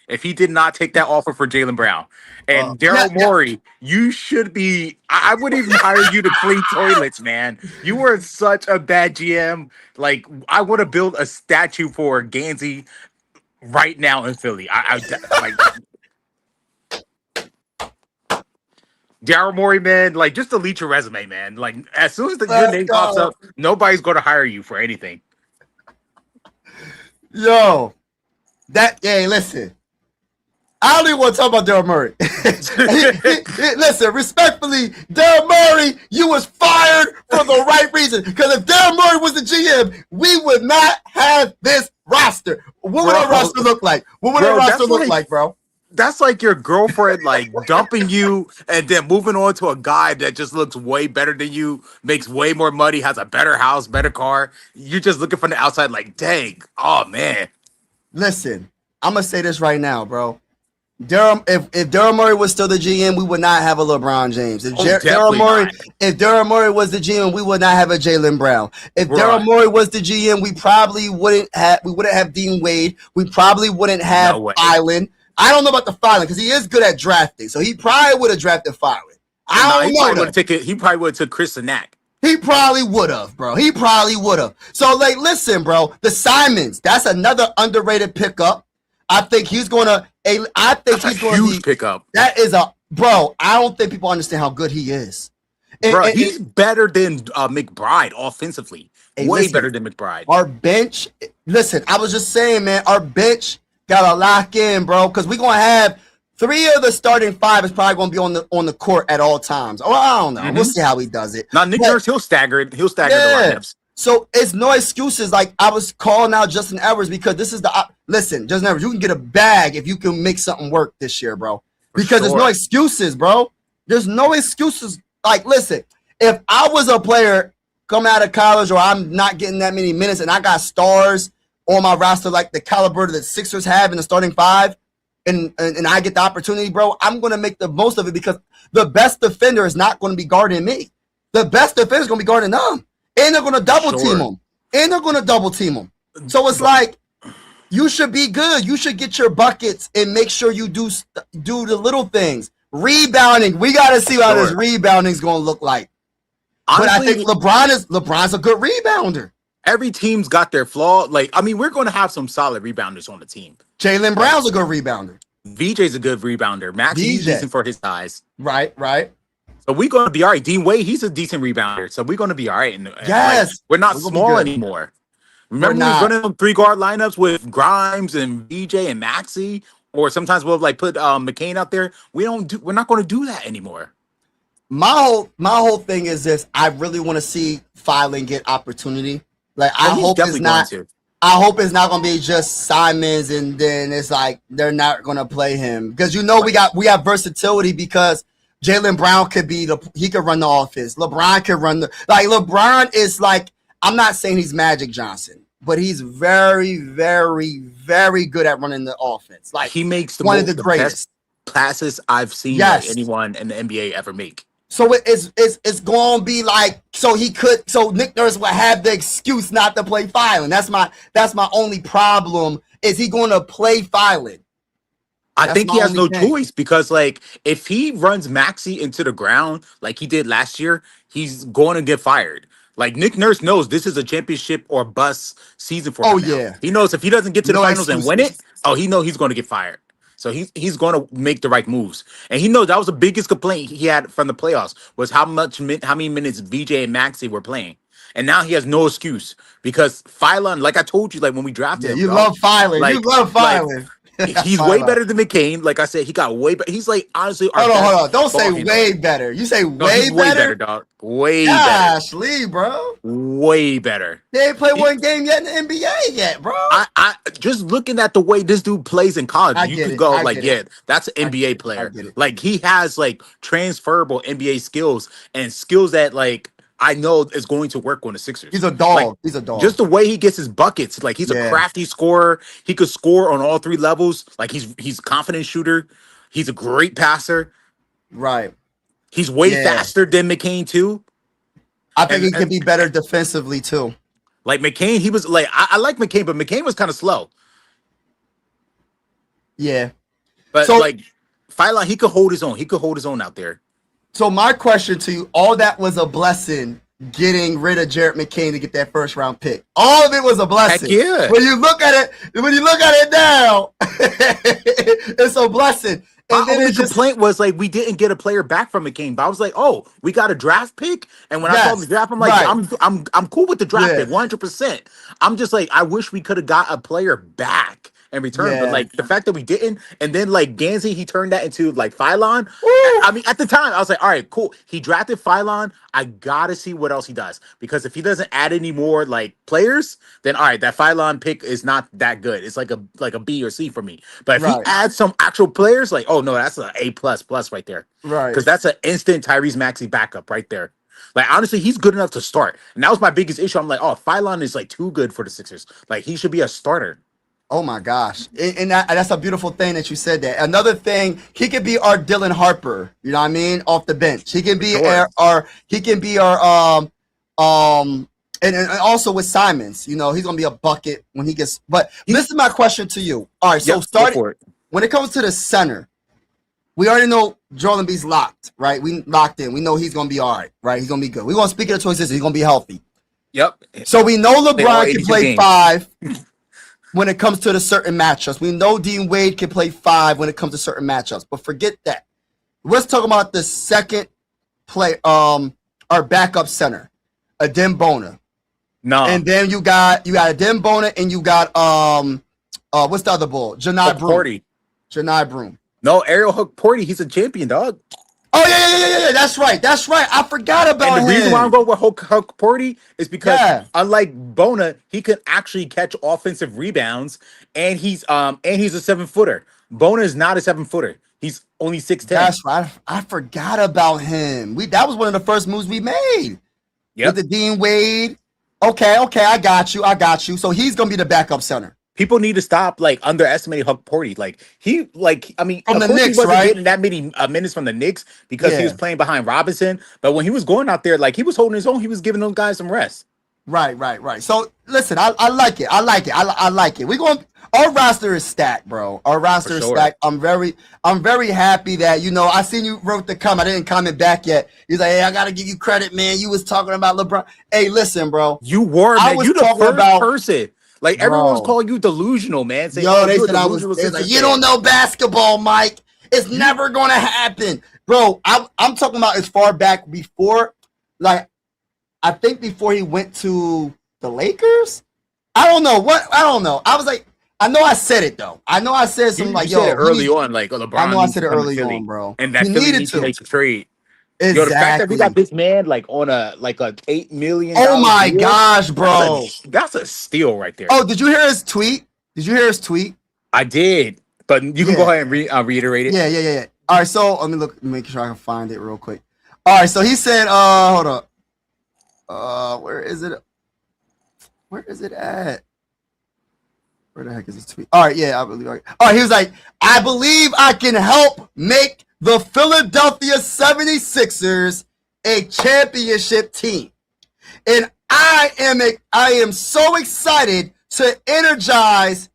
If he did not take that offer for Jaylen Brown. And Daryl Morey, you should be, I wouldn't even hire you to clean toilets, man. You were such a bad GM. Like, I want to build a statue for Gansey right now in Philly. Like, Daryl Morey, man, like, just delete your resume, man. Like, as soon as your name pops up, nobody's going to hire you for anything. Yo, hey, listen. I don't even want to talk about Daryl Morey. Listen, respectfully, Daryl Morey, you was fired for the right reason. Because if Daryl Morey was the GM, we would not have this roster. What would our roster look like? What would our roster look like, bro? That's like your girlfriend, like, dumping you and then moving on to a guy that just looks way better than you, makes way more money, has a better house, better car. You're just looking from the outside like, dang, oh, man. Listen, I'm going to say this right now, bro. If Daryl Morey was still the GM, we would not have a LeBron James. If Daryl Morey was the GM, we would not have a Jaylen Brown. If Daryl Morey was the GM, we probably wouldn't have Dean Wade. We probably wouldn't have Island. I don't know about the filing because he is good at drafting, so he probably would have drafted filing. I don't know. He probably would have took Chris Nack. He probably would have, bro. He probably would have. So, like, listen, bro. The Simons, that's another underrated pickup. I think he's going to. Huge pickup. That is bro. I don't think people understand how good he is. He's better than McBride offensively. Way better than McBride. Our bench. Listen, I was just saying, man. Our bench gotta lock in, bro, because we're gonna have 3 of the starting 5 is probably gonna be on the court at all times. Oh, I don't know. Mm-hmm. We'll see how he does it. Now, Nick Nurse, he'll stagger the lineups. So it's no excuses. Like, I was calling out Justin Edwards because this is listen, Justin Edwards, you can get a bag if you can make something work this year, bro. Because there's no excuses, bro. There's no excuses. Like, listen, if I was a player coming out of college or I'm not getting that many minutes and I got stars on my roster like the caliber that the Sixers have in the starting 5, and I get the opportunity, bro, I'm going to make the most of it because the best defender is not going to be guarding me. The best defender is going to be guarding them. And they're going to double team them. So it's like, you should be good. You should get your buckets and make sure you do the little things. Rebounding. We got to see how this rebounding is going to look like. Honestly, but I think LeBron's a good rebounder. Every team's got their flaw. Like, I mean, we're going to have some solid rebounders on the team. Jaylen Brown's a good rebounder. VJ's a good rebounder. Max is decent for his size. Right. So we're going to be all right. Dean Wade, he's a decent rebounder. So we're going to be all right. Yes. Like, we're not small anymore. Remember we were running 3-guard lineups with Grimes and VJ and Maxey? Or sometimes we'll like put McCain out there. We're not going to do that anymore. My whole thing is this. I really want to see Filing get opportunity. Like, I hope it's not going to be just Simons and then it's like they're not going to play him. Because we have versatility because Jaylen Brown he could run the offense. LeBron could run LeBron is like, I'm not saying he's Magic Johnson, but he's very, very, very good at running the offense. Like, he makes one of the greatest passes I've seen like anyone in the NBA ever make. So it's going to be like, so Nick Nurse will have the excuse not to play Filing. That's my only problem. Is he going to play Filing? I think he has no choice because, like, if he runs Maxey into the ground like he did last year, he's going to get fired. Like Nick Nurse knows this is a championship or bust season for Oh him now. yeah, He knows if he doesn't get to the no finals and win it, excuses. oh, he knows he's going to get fired. So he's going to make the right moves, and he knows that was the biggest complaint he had from the playoffs was how many minutes VJ and Maxey were playing, and now he has no excuse because Phylon, like I told you, like when we drafted Yeah, him, you dog, love filing. You love like filing. he's way better than McCain. Like I said, he got way better. He's like honestly our Hold on, best hold on. Don't ball say handler. way better. You say No, way he's way better, better. dog. Way better. Gosh, Lee, bro. Way better. They ain't played He- one game yet in the NBA yet, bro. I just looking at the way this dude plays in college, I you get could it. go I like, get yeah, it. that's an I NBA get it. I player. get it. Like he has like transferable NBA skills and skills that like I know is going to work on the Sixers. He's a Like dog. He's a dog. just the way he gets his buckets, like he's a Yeah. crafty scorer. He could score on all three levels. Like he's a confident shooter. He's a great passer. Right. He's way Yeah. faster than McCain too. I think And- he can be better defensively too. Like McCain, he was like I like McCain, but McCain was kind of slow. Yeah. But So- like Phylon, he could hold his own. He could hold his own out there. So my question to you, all that was a blessing getting rid of Jarrett McCain to get that first round pick. All of it was a blessing. Heck yeah. When you look at it now, it's a blessing. And My then only it's just complaint was like we didn't get a player back from McCain. But I was like, oh, we got a draft pick. And when I saw Yes, the draft, I'm like, right. I'm cool with the draft Yeah. pick, 100%. I'm just like, I wish we could have got a player back in return. Yeah. But like the fact that we didn't, and then like Gansey, he turned that into like Phylon. Woo. I mean, at the time, I was like, all right, cool. He drafted Phylon. I gotta see what else he does. Because if he doesn't add any more like players, then all right, that Phylon pick is not that good. It's like a B or C for me. But if Right. he adds some actual players, like, oh no, that's an A plus right there. right. Because that's an instant Tyrese Maxey backup right there. Like honestly, he's good enough to start. And that was my biggest issue. I'm like, oh, Phylon is like too good for the Sixers. Like he should be a starter. Oh my gosh. And that's a beautiful thing that you said that. Another thing, he could be our Dylan Harper, you know what I mean? Off the bench. He can be Sure. and also with Simons, you know, he's gonna be a bucket when he gets this is my question to you. All right, so Yep, go starting for it. when it comes to the center, we already know Joel Embiid's locked, right? We locked in. We know he's gonna be all right? He's gonna be good. We're gonna speak of the choices, he's gonna be healthy. Yep. So we know They all LeBron can 82 play games. 5 when it comes to the certain matchups. We know Dean Wade can play 5 when it comes to certain matchups. But forget that. Let's talk about the second play, our backup center, Adem Bona. No. And then you got Adem Bona and you got what's the other bull? Janai Broom. Porty. Janai Broom. No, Ariel Hook Porty, he's a champion, dog. Oh yeah. That's right. I forgot about And the reason him. why I'm going with Hook Porty is because Yeah. unlike Bona, he can actually catch offensive rebounds, and he's a 7-footer. Bona is not a 7-footer. He's only 6'10". That's right. I forgot about him. That was one of the first moves we made. Yep. With the Dean Wade. Okay, I got you. So he's gonna be the backup center. People need to stop like underestimating Huck Porty. I mean, From of the course Knicks, he wasn't right? getting that many minutes from the Knicks because he Yeah. was playing behind Robinson. But when he was going out there, like he was holding his own, he was giving those guys some rest. Right. So listen, I like it. I like it. Our roster is stacked, bro. Our roster is sure. stacked. I'm very happy that, you know, I seen you wrote the comment. I didn't comment back yet. He's like, hey, I gotta give you credit, man. You was talking about LeBron. Hey, listen, bro. You were, I man. was You the talking first about- person. Like everyone was Bro. calling you delusional, man. Saying, Yo, they you're said I was. delusional They was like, Sixers you fan." don't know basketball, Mike. It's never gonna happen, bro. I'm talking about as far back before, like, I think before he went to the Lakers. I don't know. I was like, I know I said it though. I know I said something You like, said yo, it early he- on, like LeBron. I know I needs said to it come to early Philly, on, bro. and that He Philly needed needs to. to make a trade. Exactly. Yo, the fact that we got this man like on a $8 million. Oh my deal, gosh, bro. that's a steal right there. Oh, did you hear his tweet? I did, but you can Yeah. go ahead and reiterate it. Yeah. All right, so let me make sure I can find it real quick. All right, so he said, hold up. Where is it? Where is it at? Where the heck is his tweet? All right, yeah, I believe. All right, he was like, I believe I can help make the Philadelphia 76ers a championship team. And I am so excited to energize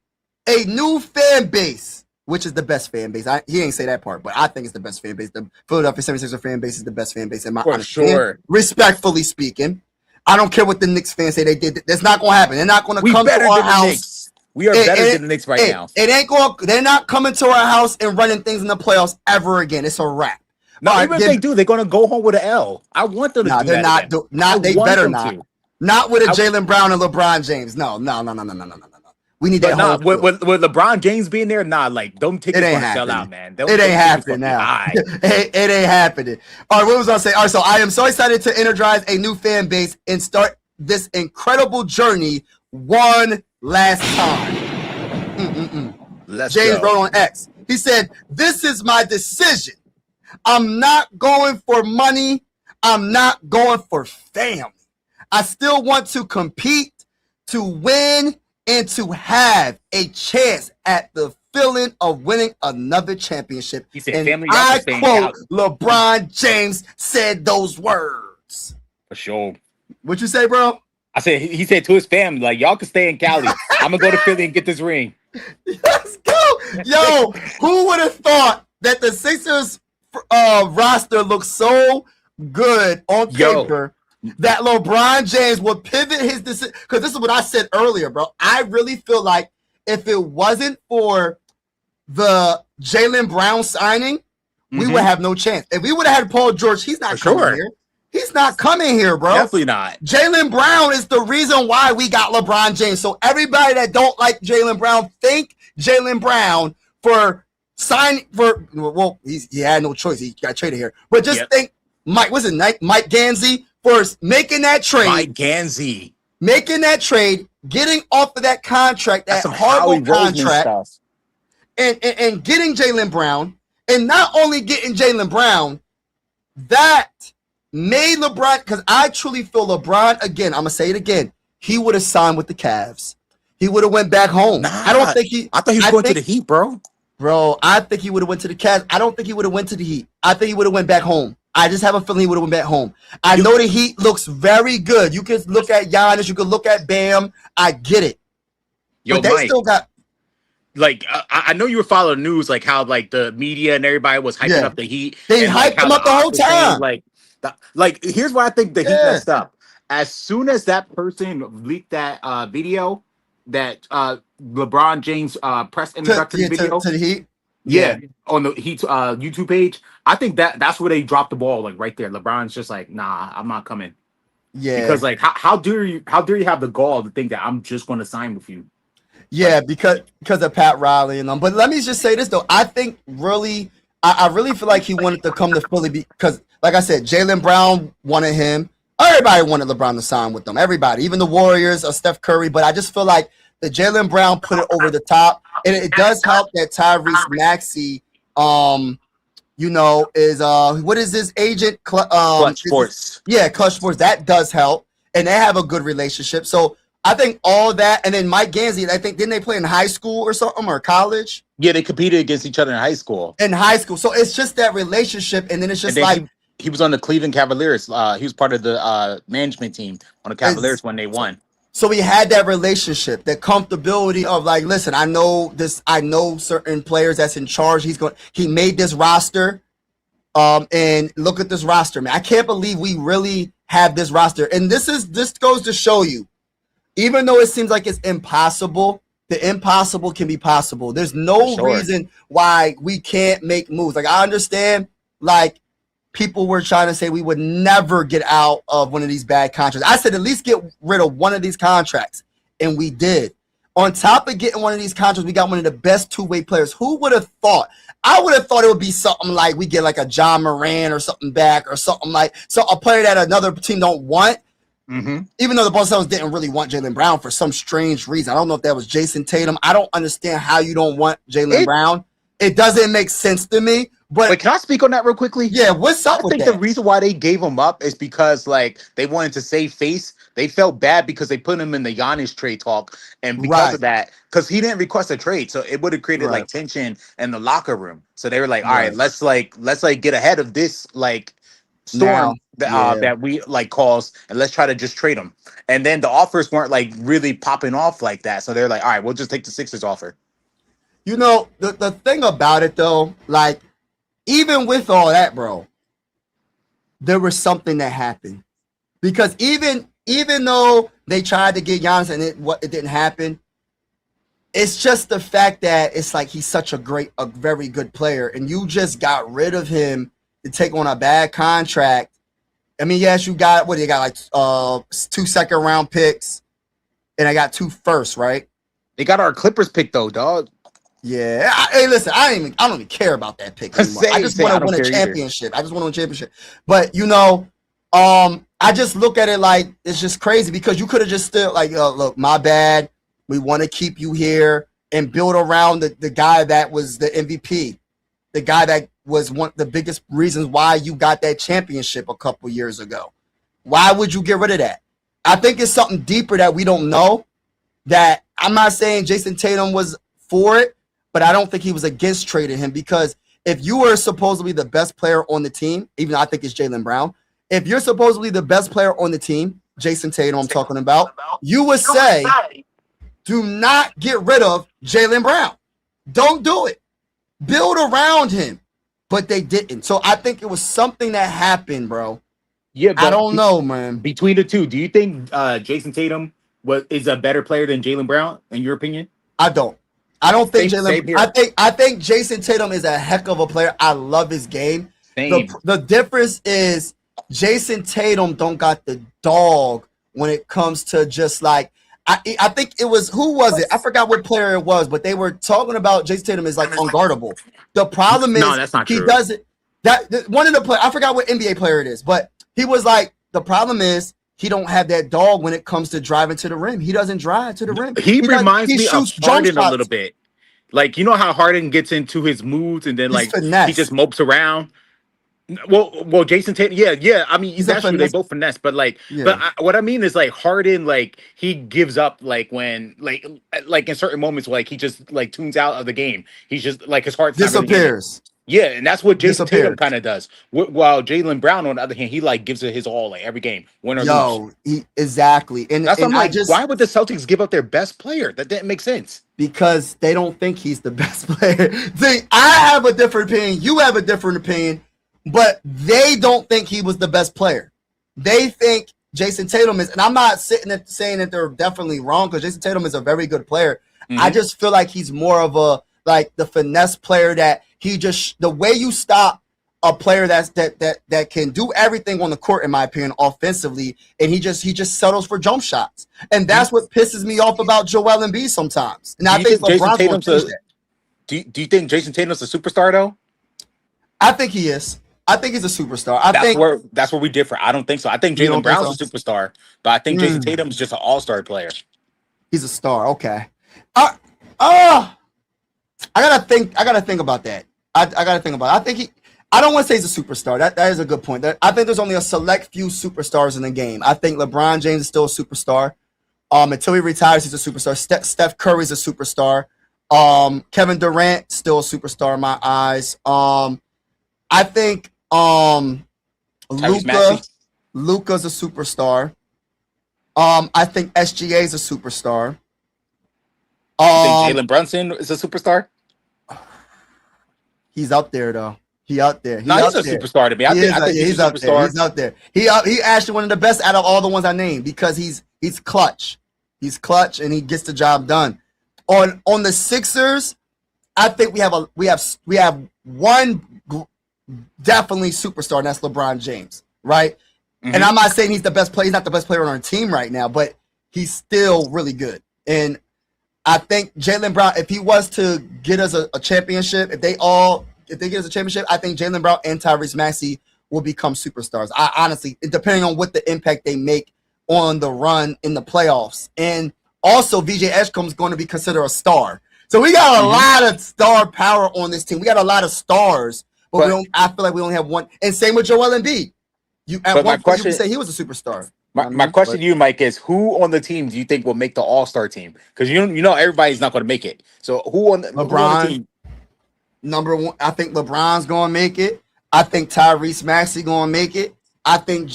a new fan base, which is the best fan base. He ain't say that part, but I think it's the best fan base. The Philadelphia 76ers fan base is the best fan base in my For opinion, sure. respectfully speaking. I don't care what the Knicks fans say they did. That's not going to happen. They're not going to come to our house. We are better than the Knicks right now. It ain't going. They're not coming to our house and running things in the playoffs ever again. It's a wrap. No, even if they do, they're going to go home with an L. I want them to do they're that. They better not. Not with a Jaylen Brown and LeBron James. No. We need that. Nah, with LeBron James being there, like them tickets going to sell out, man. It ain't happening now. It ain't happening. All right, what was I saying? All right, so I am so excited to energize a new fan base and start this incredible journey one last time. James wrote on X. He said, "This is my decision. I'm not going for money. I'm not going for family. I still want to compete, to win, and to have a chance at the feeling of winning another championship." He said, and family, I quote, LeBron James said those words. For sure. What you say, bro? I said, he said to his family, like, y'all can stay in Cali. I'm going to go to Philly and get this ring. Let's go. Yo, who would have thought that the Sixers roster looks so good on paper that LeBron James would pivot his decision? Because this is what I said earlier, bro. I really feel like if it wasn't for the Jaylen Brown signing, we would have no chance. If we would have had Paul George, he's not coming here. He's not coming here, bro. Definitely not. Jaylen Brown is the reason why we got LeBron James. So everybody that don't like Jaylen Brown, thank Jaylen Brown for signing for. Well, he had no choice. He got traded here. But just think, Mike Gansey for making that trade. Mike Gansey making that trade, getting off of that contract, that horrible contract, and getting Jaylen Brown, and not only getting Jaylen Brown, that made LeBron, because I truly feel LeBron, again, I'm going to say it again, he would have signed with the Cavs. He would have went back home. I thought he was going to the Heat, bro. Bro, I think he would have went to the Cavs. I don't think he would have went to the Heat. I think he would have went back home. I just have a feeling he would have went back home. I know the Heat looks very good. You can look at Giannis. You can look at Bam. I get it. Yo, but they Mike, still got... Like, I know you were following news, like how like the media and everybody was hyping up the Heat. They hyped them up the whole time. Like, here's why I think the Heat messed up. As soon as that person leaked that video, that LeBron James press introductory video to the Heat, on the Heat YouTube page, I think that's where they dropped the ball. Like right there, LeBron's just like, nah, I'm not coming. Yeah, because like, how dare you have the gall to think that I'm just going to sign with you? Yeah, because of Pat Riley and them. But let me just say this though, I think really, I really feel like he wanted to come to Philly because, like I said, Jaylen Brown wanted him. Everybody wanted LeBron to sign with them. Everybody, even the Warriors or Steph Curry. But I just feel like the Jaylen Brown put it over the top, and it does help that Tyrese Maxey, is what is his agent? Clutch Sports. Clutch Sports. That does help, and they have a good relationship. So I think all that, and then Mike Gansey, I think, didn't they play in high school or something, or college? Yeah, they competed against each other in high school. So it's just that relationship, and then it's just like he was on the Cleveland Cavaliers. He was part of the management team on the Cavaliers when they won. So we had that relationship, that comfortability of like, listen, I know certain players that's in charge. He made this roster, and look at this roster, man. I can't believe we really have this roster, and this goes to show you. Even though it seems like it's impossible, the impossible can be possible. There's no reason why we can't make moves. Like, I understand, like, people were trying to say we would never get out of one of these bad contracts. I said, at least get rid of one of these contracts, and we did. On top of getting one of these contracts, we got one of the best two-way players. Who would have thought? I would have thought it would be something like we get like a John Moran or something back, or something like a player that another team don't want. Mm-hmm. Even though the Boston Celtics didn't really want Jaylen Brown for some strange reason. I don't know if that was Jason Tatum. I don't understand how you don't want Jaylen Brown. It doesn't make sense to me. But wait, can I speak on that real quickly? Yeah, what's up with that? I think the reason why they gave him up is because like they wanted to save face. They felt bad because they put him in the Giannis trade talk, and because of that, because he didn't request a trade, so it would have created like tension in the locker room. So they were like, all right, let's get ahead of this like storm that we like caused, and let's try to just trade him. And then the offers weren't like really popping off like that, so they're like, all right, we'll just take the Sixers offer. You know, the thing about it though, like, even with all that, bro, there was something that happened. Because even even though they tried to get Giannis and it didn't happen, it's just the fact that it's like he's such a very good player, and you just got rid of him to take on a bad contract. I mean, yes, you got what, you got like 2 second-round picks, and I got 2 firsts, right? They got our Clippers pick though, dog. Yeah. Hey, listen, I don't even care about that pick anymore. I just want to win a championship. I just want to win a championship. But I just look at it like it's just crazy because you could have just still like, look, my bad. We want to keep you here and build around the guy that was the MVP, the guy that was one of the biggest reasons why you got that championship a couple years ago. Why would you get rid of that? I think it's something deeper that we don't know. That I'm not saying Jason Tatum was for it, but I don't think he was against trading him, because if you were supposedly the best player on the team, even though I think it's Jaylen Brown, if you're supposedly the best player on the team, Jason Tatum I'm talking about, you would say, do not get rid of Jaylen Brown. Don't do it. Build around him. But they didn't. So I think it was something that happened, bro. Yeah, I don't know, man. Between the two, do you think Jason Tatum is a better player than Jaylen Brown, in your opinion? I don't think Jaylen. I think Jason Tatum is a heck of a player. I love his game. The difference is Jason Tatum don't got the dog when it comes to just like I think it was, who was it? I forgot what player it was, but they were talking about Jason Tatum is like unguardable. The problem is that's not true. He doesn't. One of the players, I forgot what NBA player it is, but he was like, the problem is he don't have that dog when it comes to driving to the rim. He doesn't drive to the rim. He reminds me of Harden a little bit. Like, you know how Harden gets into his moods and then he just mopes around. Well, Jason Tatum, yeah. I mean, that's true. They both finesse, but what I mean is like Harden, like he gives up, like when, like in certain moments, like he just like tunes out of the game. He's just like his heart disappears. Yeah, and that's what Jason Tatum kind of does. While Jaylen Brown, on the other hand, he like gives it his all, like every game, win or lose. Exactly. And that's what I'm like. Why would the Celtics give up their best player? That didn't make sense. Because they don't think he's the best player. See, I have a different opinion. You have a different opinion. But they don't think he was the best player. They think Jason Tatum is, and I'm not sitting there saying that they're definitely wrong, because Jason Tatum is a very good player. Mm-hmm. I just feel like he's more of a, like the finesse player, that he just, the way you stop a player that can do everything on the court, in my opinion, offensively, and he just settles for jump shots. And that's what pisses me off about Joel Embiid sometimes. And I think LeBron's going to that. Do you think Jason Tatum's a superstar though? I think he is. I think he's a superstar. That's where we differ. I don't think so. I think Jaylen Brown's a superstar, but I think Jason Tatum's just an all-star player. He's a star. Okay. I gotta think about that. I gotta think about it. I think I don't want to say he's a superstar. That is a good point. I think there's only a select few superstars in the game. I think LeBron James is still a superstar. Until he retires, he's a superstar. Steph Curry's a superstar. Kevin Durant still a superstar in my eyes. I think Luka's a superstar. I think SGA is a superstar. You think Jalen Brunson is a superstar? He's up there though. He's a superstar to me. I think he's a superstar. He's up there. He actually one of the best out of all the ones I named, because he's clutch. He's clutch and he gets the job done. On the Sixers, I think we have one definitely superstar, and that's LeBron James, right? Mm-hmm. And I'm not saying he's the best player. He's not the best player on our team right now, but he's still really good. And I think Jaylen Brown, if he was to get us a championship, if they get us a championship, I think Jaylen Brown and Tyrese Maxey will become superstars. I honestly, depending on what the impact they make on the run in the playoffs. And also, VJ Edgecombe's going to be considered a star. So we got a lot of star power on this team. We got a lot of stars. But I feel like we only have one. And same with Joel Embiid. You could say he was a superstar. My question to you, Mike, is who on the team do you think will make the All-Star team? Because you know everybody's not going to make it. So who on the team? Number one, I think LeBron's going to make it. I think Tyrese Maxey going to make it. I think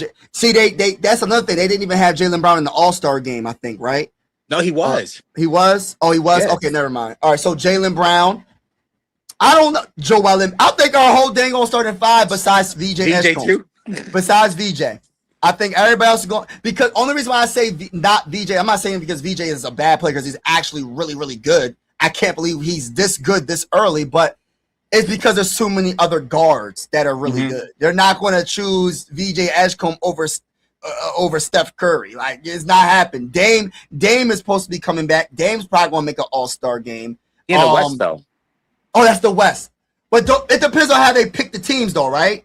that's another thing. They didn't even have Jaylen Brown in the All-Star game, I think, right? No, he was. He was? Oh, he was? Yes. Okay, never mind. All right, so Jaylen Brown. I don't know. I think our whole thing gonna start at 5 besides VJ Edgecombe. Besides VJ. I think everybody else is going because only reason why I say not VJ, I'm not saying because VJ is a bad player because he's actually really, really good. I can't believe he's this good this early, but it's because there's so many other guards that are really good. They're not going to choose VJ Edgecombe over Steph Curry. Like, it's not happening. Dame is supposed to be coming back. Dame's probably going to make an all-star game. In the West, though. Oh, that's the West. But it depends on how they pick the teams, though, right?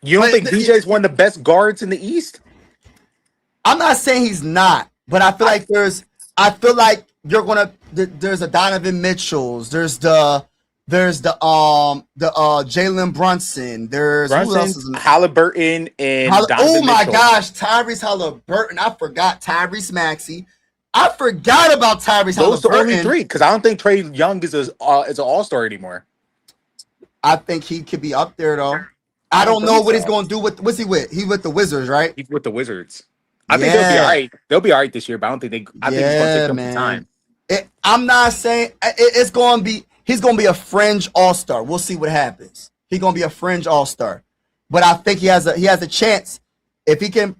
You don't think VJ's one of the best guards in the East? I'm not saying he's not, but I feel like you're gonna. There's a Donovan Mitchell's. There's the Jalen Brunson. There's who else is in Halliburton and Donovan oh my Mitchell. gosh, Tyrese Halliburton. I forgot Tyrese Maxey. I forgot about Tyrese Halliburton. Those are only three because I don't think Trey Young is an all-star anymore. I think he could be up there though. I don't know what he's going to do with. What's he with? He's with the Wizards, right? He's with the Wizards. I think they'll be all right. They'll be all right this year, but I don't think they. I think he's going to take them some time. I'm not saying it's going to be. He's going to be a fringe all-star. We'll see what happens. He's going to be a fringe all-star, but I think he has a chance if he can.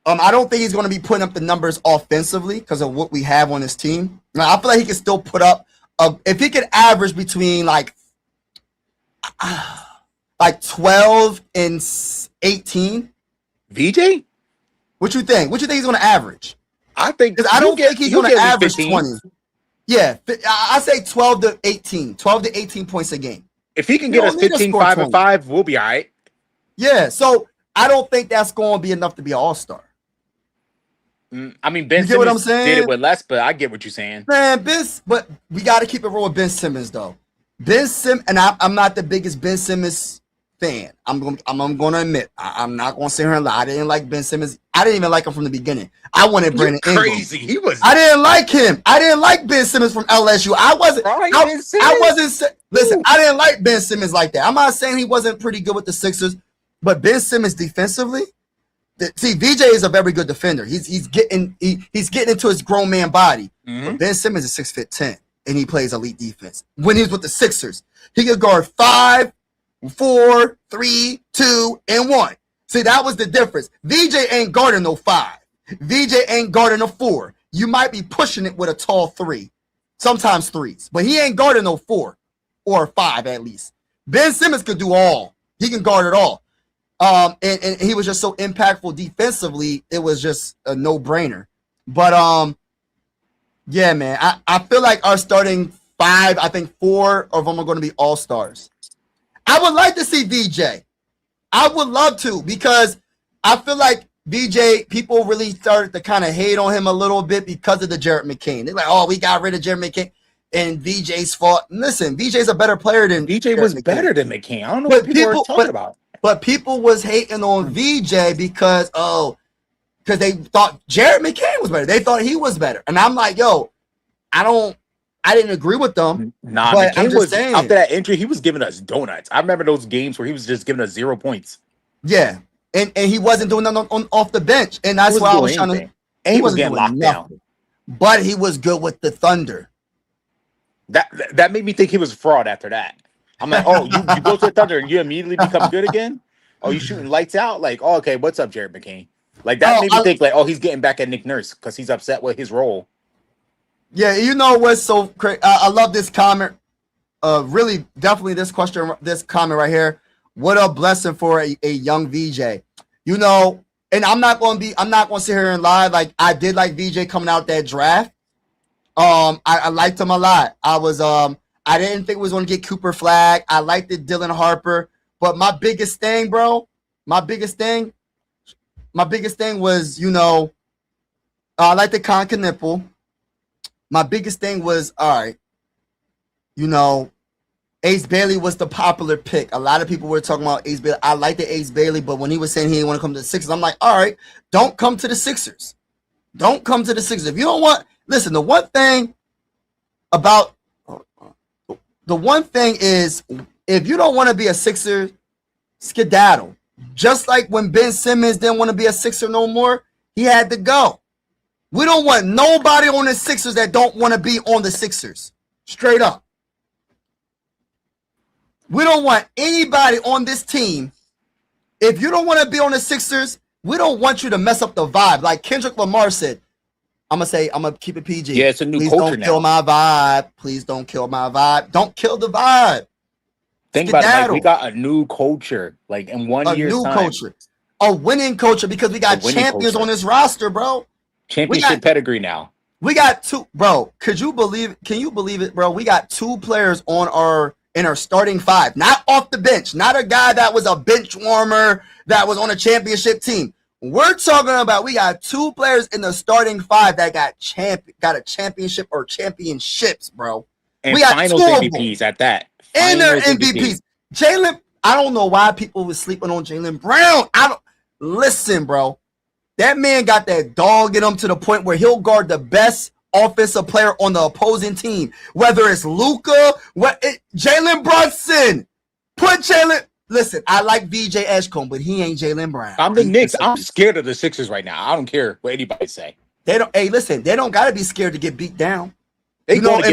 I don't think he's going to be putting up the numbers offensively because of what we have on his team. Now, I feel like he can still put up. If he could average between like 12 and 18. VJ? What you think? What you think he's going to average? I think I don't think he's going to average 15. 20. Yeah, I say 12 to 18. 12 to 18 points a game. If he can get us 15, 5, and 5, we'll be all right. Yeah, so I don't think that's going to be enough to be an all-star. I mean, Ben Simmons what I'm saying? Did it with less, but I get what you're saying. Man, but we got to keep it real with Ben Simmons, though. Ben Simmons, and I'm not the biggest Ben Simmons fan. I'm going to admit, I'm not going to sit here and lie. I didn't like Ben Simmons. I didn't even like him from the beginning. I wanted Brandon Ingram. Crazy. He was. I didn't like him. I didn't like Ben Simmons from LSU. I wasn't. Listen, I didn't like Ben Simmons like that. I'm not saying he wasn't pretty good with the Sixers, but Ben Simmons defensively. See, VJ is a very good defender. He's getting into his grown man body. But Ben Simmons is 6'10", and he plays elite defense. When he was with the Sixers, he could guard 5, 4, 3, 2, and 1. See, that was the difference. VJ ain't guarding no 5. VJ ain't guarding a 4. You might be pushing it with a tall 3, sometimes 3s, but he ain't guarding no 4 or 5 at least. Ben Simmons could do all. He can guard it all. And he was just so impactful defensively. It was just a no-brainer. But yeah, man, I feel like our starting 5, I think 4 of them are going to be all-stars. I would like to see VJ. I would love to because I feel like VJ, people really started to kind of hate on him a little bit because of the Jared McCain. They're like, oh, we got rid of Jared McCain. And VJ's fault. Listen, VJ's a better player than VJ was McCain. better than McCain. I don't know what people are talking about. But people was hating on VJ because they thought Jared McCain was better. They thought he was better. And I'm like, yo, I didn't agree with them. Nah, but McCain was saying, after that injury, he was giving us donuts. I remember those games where he was just giving us 0 points. Yeah. And he wasn't doing nothing off the bench. And that's why I was trying to. And he was getting locked down. But he was good with the Thunder. That made me think he was a fraud after that. I'm like, oh, you go to the Thunder and you immediately become good again? Oh, you shooting lights out? Like, oh, okay, what's up, Jared McCain? Like, that made me think, like, oh, he's getting back at Nick Nurse because he's upset with his role. Yeah, you know what's so crazy? I love this comment. Really, definitely this comment right here. What a blessing for a young VJ. You know, and I'm not going to sit here and lie. Like, I did like VJ coming out that draft. I liked him a lot. I didn't think we was going to get Cooper Flag. I liked it, Dylan Harper. But my biggest thing, bro, my biggest thing was, you know, I like the Conca nipple. My biggest thing was, all right, you know, Ace Bailey was the popular pick. A lot of people were talking about Ace Bailey. I like the Ace Bailey, but when he was saying he didn't want to come to the Sixers, I'm like, all right, don't come to the Sixers. Don't come to the Sixers. If you don't want, listen, the one thing is, if you don't want to be a Sixer, skedaddle. Just like when Ben Simmons didn't want to be a Sixer no more, he had to go. We don't want nobody on the Sixers that don't want to be on the Sixers. Straight up. We don't want anybody on this team. If you don't want to be on the Sixers, We don't want you to mess up the vibe. Like Kendrick Lamar said, I'm gonna keep it PG. Yeah, it's a new Please culture don't kill my vibe. Please don't kill my vibe. Don't kill the vibe. Think about it, Mike. We got a new culture, like in 1 year's new time. Culture, a winning culture, because we got champions on this roster, bro. Championship pedigree now. We got two, bro. Can you believe it, bro? We got two players in our starting five, not off the bench, not a guy that was a bench warmer that was on a championship team. We're talking about we got two players in the starting five that got a championship or championships, bro. And we got finals MVPs at that. And their MVPs. Jalen, I don't know why people was sleeping on Jaylen Brown. Listen, bro. That man got that dog in him to the point where he'll guard the best offensive player on the opposing team. Whether it's Luka, Jalen Brunson. Put Jalen. Listen, I like VJ Edgecombe, but he ain't Jaylen Brown. I'm the Knicks. I'm scared of the Sixers right now. I don't care what anybody say. They don't. Hey, listen, they don't got to be scared to get beat down. They going to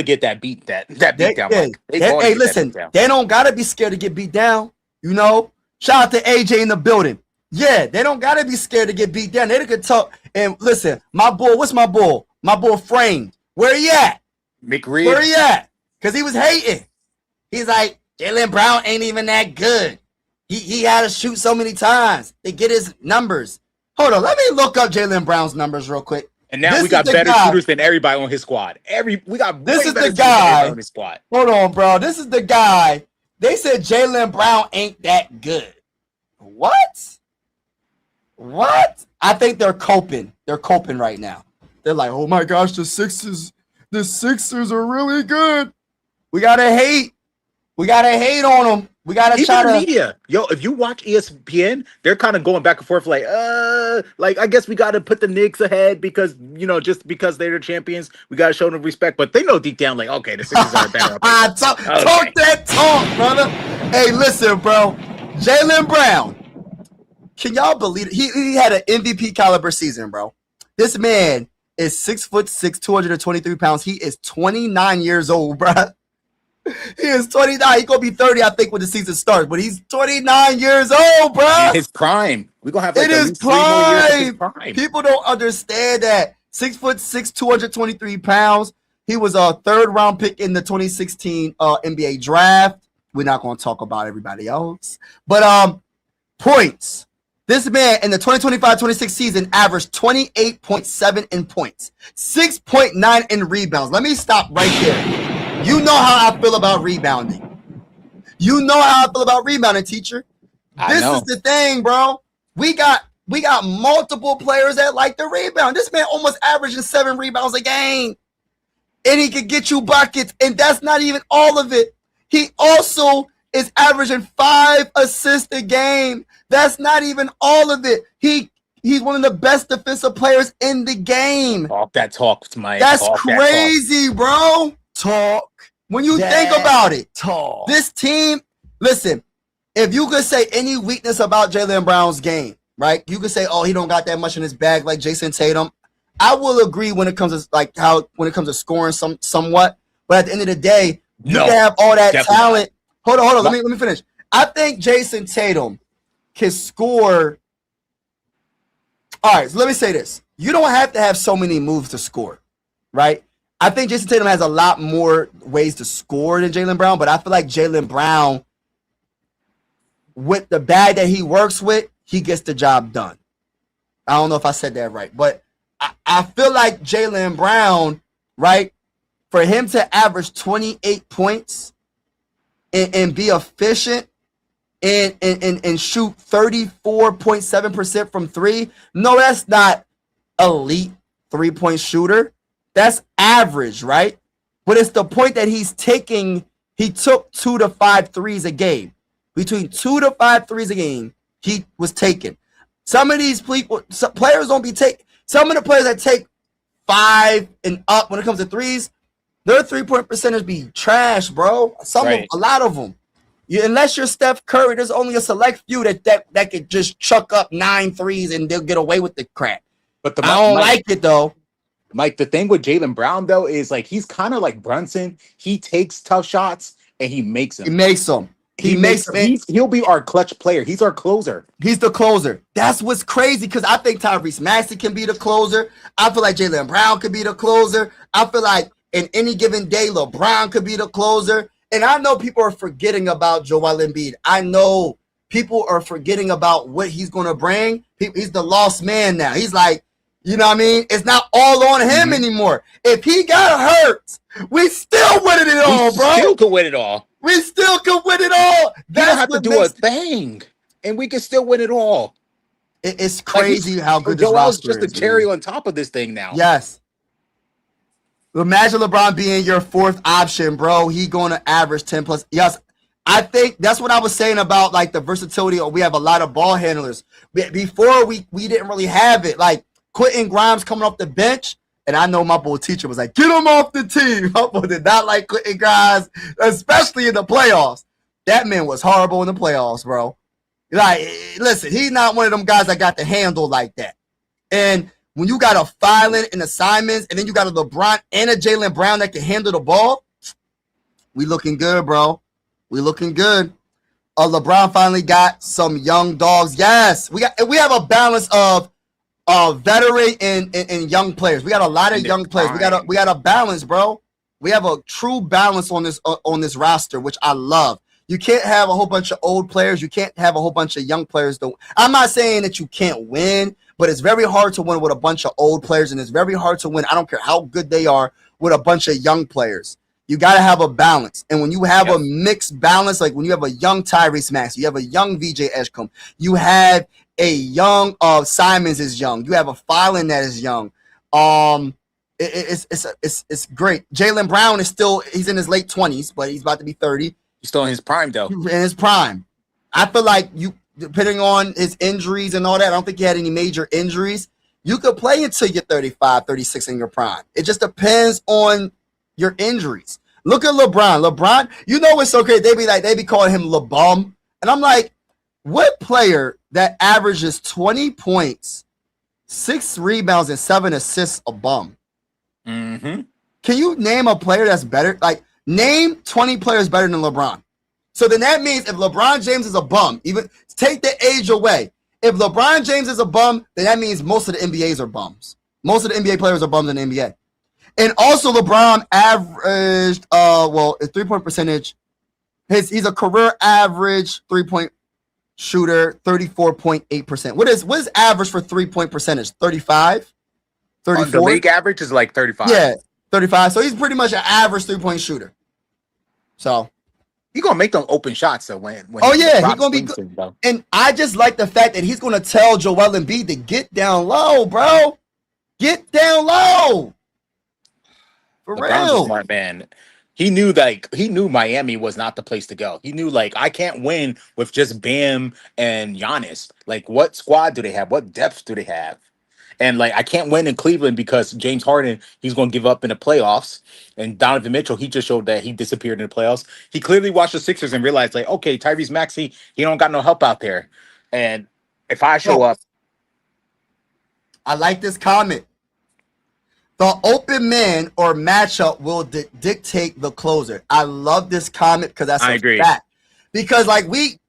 get that beat down. Hey, listen, they don't got to be scared to get beat down. You know, shout out to AJ in the building. Yeah, they don't got to be scared to get beat down. They could talk. And listen, my bull, what's my bull? My bull framed. Where he at? McRib. Where he at? Because he was hating. He's like, Jaylen Brown ain't even that good. He had to shoot so many times to get his numbers. Hold on, let me look up Jaylen Brown's numbers real quick. And now we got better shooters than everybody on his squad. This is the guy on his squad. Hold on, bro. This is the guy. They said Jaylen Brown ain't that good. What? I think they're coping. They're coping right now. They're like, oh my gosh, the Sixers are really good. We gotta hate. We gotta hate on them. We gotta try to media. Yo, if you watch ESPN, they're kind of going back and forth like I guess we gotta put the Knicks ahead because just because they're the champions, we gotta show them respect. But they know deep down, like, okay, the Sixers are better. Talk that talk, brother. Hey, listen, bro. Jaylen Brown. Can y'all believe it? He had an MVP caliber season, bro. This man is 6'6", 223 pounds. He is 29 years old, bro. He is 29. He's gonna be 30, I think, when the season starts. But he's 29 years old, bro. His prime. We're gonna have like at least 3 more years of his prime. People don't understand that. 6'6", 223 pounds. He was a third-round pick in the 2016 NBA draft. We're not gonna talk about everybody else, but points. This man in the 2025-26 season averaged 28.7 in points, 6.9 in rebounds. Let me stop right there. You know how I feel about rebounding. You know how I feel about rebounding, teacher. This is the thing, bro. We got multiple players that like the rebound. This man almost averaging 7 rebounds a game. And he could get you buckets. And that's not even all of it. He also is averaging 5 assists a game. That's not even all of it. He's one of the best defensive players in the game. Talk that talk, Mike. That's crazy, bro. Talk. When you think about it, talk. This team, listen, if you could say any weakness about Jaylen Brown's game, right? You could say, oh, he don't got that much in his bag like Jason Tatum. I will agree when it comes to scoring somewhat. But at the end of the day, you can have all that talent. Hold on. Let me finish. I think Jason Tatum can score. All right, so let me say this. You don't have to have so many moves to score, right? I think Jason Tatum has a lot more ways to score than Jaylen Brown, but I feel like Jaylen Brown, with the bag that he works with, he gets the job done. I don't know if I said that right, but I feel like Jaylen Brown, right, for him to average 28 points and be efficient and shoot 34.7% from 3. No, that's not elite 3-point shooter. That's average, right? But it's the point that he took 2 to 5 threes a game. Between 2 to 5 threes a game, he was taking. Some of these players don't be taking. Some of the players that take 5 and up when it comes to threes, their 3-point percentage be trash, bro. A lot of them. Unless you're Steph Curry, there's only a select few that could just chuck up 9 threes and they'll get away with the crap. But I don't like it though. Mike, the thing with Jaylen Brown though is like he's kind of like Brunson. He takes tough shots and he makes them. He makes it. He'll be our clutch player. He's our closer. He's the closer. That's what's crazy because I think Tyrese Maxey can be the closer. I feel like Jaylen Brown could be the closer. I feel like in any given day, LeBron could be the closer. And I know people are forgetting about Joel Embiid. I know people are forgetting about what he's going to bring. He's the lost man now. He's like, you know what I mean? It's not all on him anymore. If he got hurt, we still winning it all, bro. We still could win it all. We still can win it all. You don't have to do a thing, and we can still win it all. It's crazy how good this Joel's roster just is. a cherry on top of this thing now. Yes. Imagine LeBron being your fourth option, bro. He going to average 10 plus. Yes, I think that's what I was saying about like the versatility. We have a lot of ball handlers. Before we didn't really have it. Like Quentin Grimes coming off the bench. And I know my boy teacher was like, get him off the team. My boy did not like Quentin Grimes, especially in the playoffs. That man was horrible in the playoffs, bro. Like, listen, he's not one of them guys that got the handle like that. And when you got a Filing and a Simons, and then you got a LeBron and a Jaylen Brown that can handle the ball, we looking good, bro. We looking good. LeBron finally got some young dogs. Yes, we have a balance of veteran and young players. We got a lot of young players. We got a balance, bro. We have a true balance on this roster, which I love. You can't have a whole bunch of old players. You can't have a whole bunch of young players. I'm not saying that you can't win, but it's very hard to win with a bunch of old players, and it's very hard to win. I don't care how good they are with a bunch of young players. You got to have a balance. And when you have a mixed balance, like when you have a young Tyrese Maxey, you have a young VJ Edgecombe, you have a young Simons is young, you have a Filing that is young. It's great. Jaylen Brown is he's in his late 20s, but he's about to be 30. He's still in his prime, though. In his prime. I feel like depending on his injuries and all that, I don't think he had any major injuries. You could play until you're 35, 36 in your prime. It just depends on your injuries. Look at LeBron. LeBron, you know what's so great? They be calling him LeBum. And I'm like, what player that averages 20 points, 6 rebounds, and 7 assists a bum? Mm-hmm. Can you name a player that's better? Like, name 20 players better than LeBron. So then that means if LeBron James is a bum, even take the age away. If LeBron James is a bum, then that means most of the NBAs are bums. Most of the NBA players are bums in the NBA. And also LeBron averaged, his 3-point percentage, he's a career average 3-point shooter, 34.8%. What is average for 3-point percentage? 35? 34? The league average is like 35. Yeah, 35. So he's pretty much an average 3-point shooter. So he's gonna make them open shots though when he's gonna be good. And I just like the fact that he's gonna tell Joel Embiid to get down low, bro. Get down low. For LeBron's real. a smart man. He knew Miami was not the place to go. He knew I can't win with just Bam and Giannis. Like, what squad do they have? What depth do they have? And I can't win in Cleveland because James Harden, he's going to give up in the playoffs. And Donovan Mitchell, he just showed that he disappeared in the playoffs. He clearly watched the Sixers and realized, okay, Tyrese Maxey, he don't got no help out there. And if I show up. I like this comment. The open man or matchup will dictate the closer. I love this comment because that's a fact. Because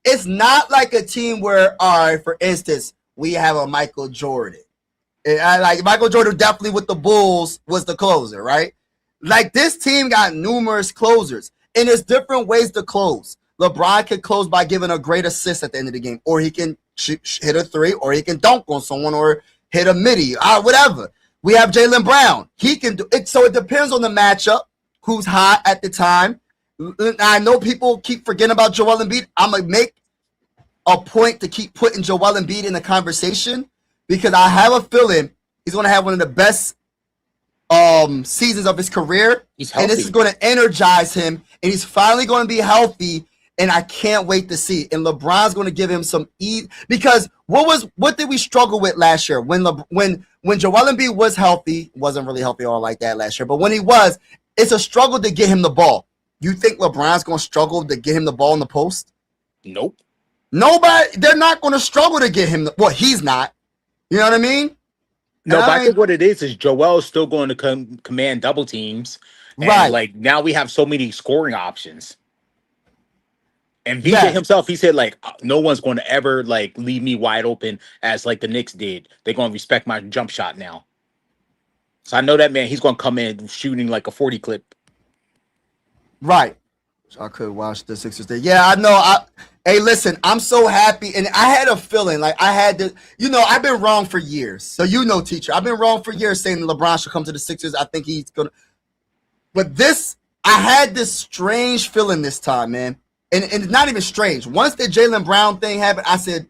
it's not like a team where, all right, for instance, we have a Michael Jordan. And Michael Jordan definitely with the Bulls was the closer, right? Like this team got numerous closers, and there's different ways to close. LeBron can close by giving a great assist at the end of the game, or he can hit a 3, or he can dunk on someone, or hit a midi, whatever. We have Jaylen Brown. He can do it. So it depends on the matchup, who's hot at the time. I know people keep forgetting about Joel Embiid. I'm going to make a point to keep putting Joel Embiid in the conversation because I have a feeling he's going to have one of the best seasons of his career. And this is going to energize him. And he's finally going to be healthy. And I can't wait to see. And LeBron's going to give him some ease because what did we struggle with last year when Joel Embiid was healthy? Wasn't really healthy all like that last year, but when he was, it's a struggle to get him the ball. You think LeBron's going to struggle to get him the ball in the post? Nope. Nobody. They're not going to struggle to get him. Well, he's not. You know what I mean? No, but I think what it is Joel is still going to command double teams. And right. Now we have so many scoring options. And VJ Yes. himself, he said like no one's going to ever like leave me wide open as like the Knicks did. They're going to respect my jump shot now. So I know that man. He's going to come in shooting like a 40 clip. Right. I could watch the Sixers there. Yeah, I know. Hey, listen, I'm so happy. And I had a feeling like I had to, I've been wrong for years. So, teacher, I've been wrong for years saying LeBron should come to the Sixers. I think he's going to. But I had this strange feeling this time, man. And it's not even strange. Once the Jaylen Brown thing happened, I said,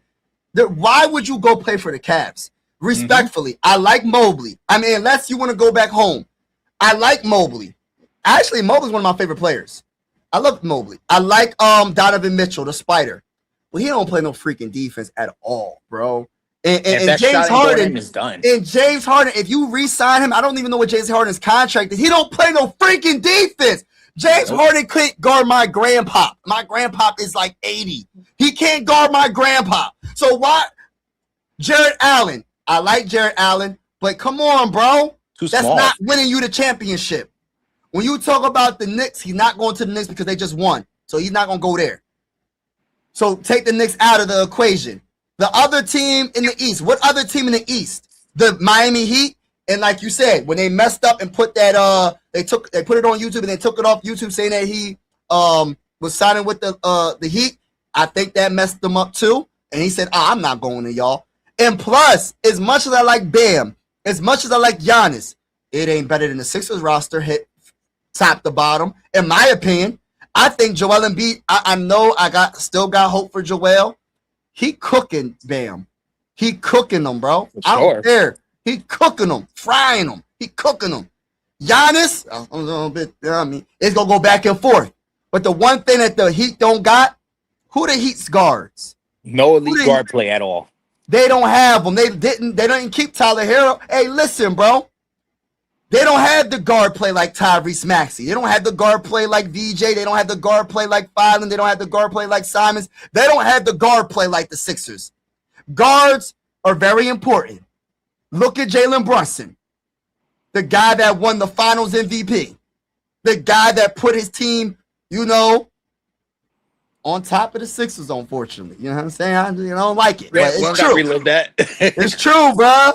why would you go play for the Cavs? Respectfully, I like Mobley. I mean, unless you want to go back home. I like Mobley. Actually, Mobley's one of my favorite players. I love Mobley. I like Donovan Mitchell, the Spider. But he don't play no freaking defense at all, bro. And James Harden is done. And James Harden, if you re-sign him, I don't even know what James Harden's contract is. He don't play no freaking defense. James Harden can't guard my grandpa. My grandpa is like 80. He can't guard my grandpa. So why? Jared Allen. I like Jared Allen, but come on, bro. That's not winning you the championship. When you talk about the Knicks, he's not going to the Knicks because they just won. So he's not going to go there. So take the Knicks out of the equation. The other team in the East. What other team in the East? The Miami Heat. And like you said, when they messed up and put that they put it on YouTube and they took it off YouTube saying that he was signing with the Heat. I think that messed them up too. And he said, I'm not going to y'all. And plus, as much as I like Bam, as much as I like Giannis, it ain't better than the Sixers roster hit top to bottom. In my opinion, I think Joel Embiid, I know I still got hope for Joel. He cooking Bam. He cooking them, bro. I don't care. He cooking them, frying them. He cooking them. Giannis, a little bit, it's going to go back and forth. But the one thing that the Heat don't got, who the Heat's guards? No elite guard play at all. They don't have them. They didn't keep Tyler Hero. Hey, listen, bro. They don't have the guard play like Tyrese Maxey. They don't have the guard play like VJ. They don't have the guard play like Filan. They don't have the guard play like Simons. They don't have the guard play like the Sixers. Guards are very important. Look at Jalen Brunson, the guy that won the finals MVP, the guy that put his team, on top of the Sixers, unfortunately. You know what I'm saying? I don't like it. But it's true. Relive that. It's true, bro.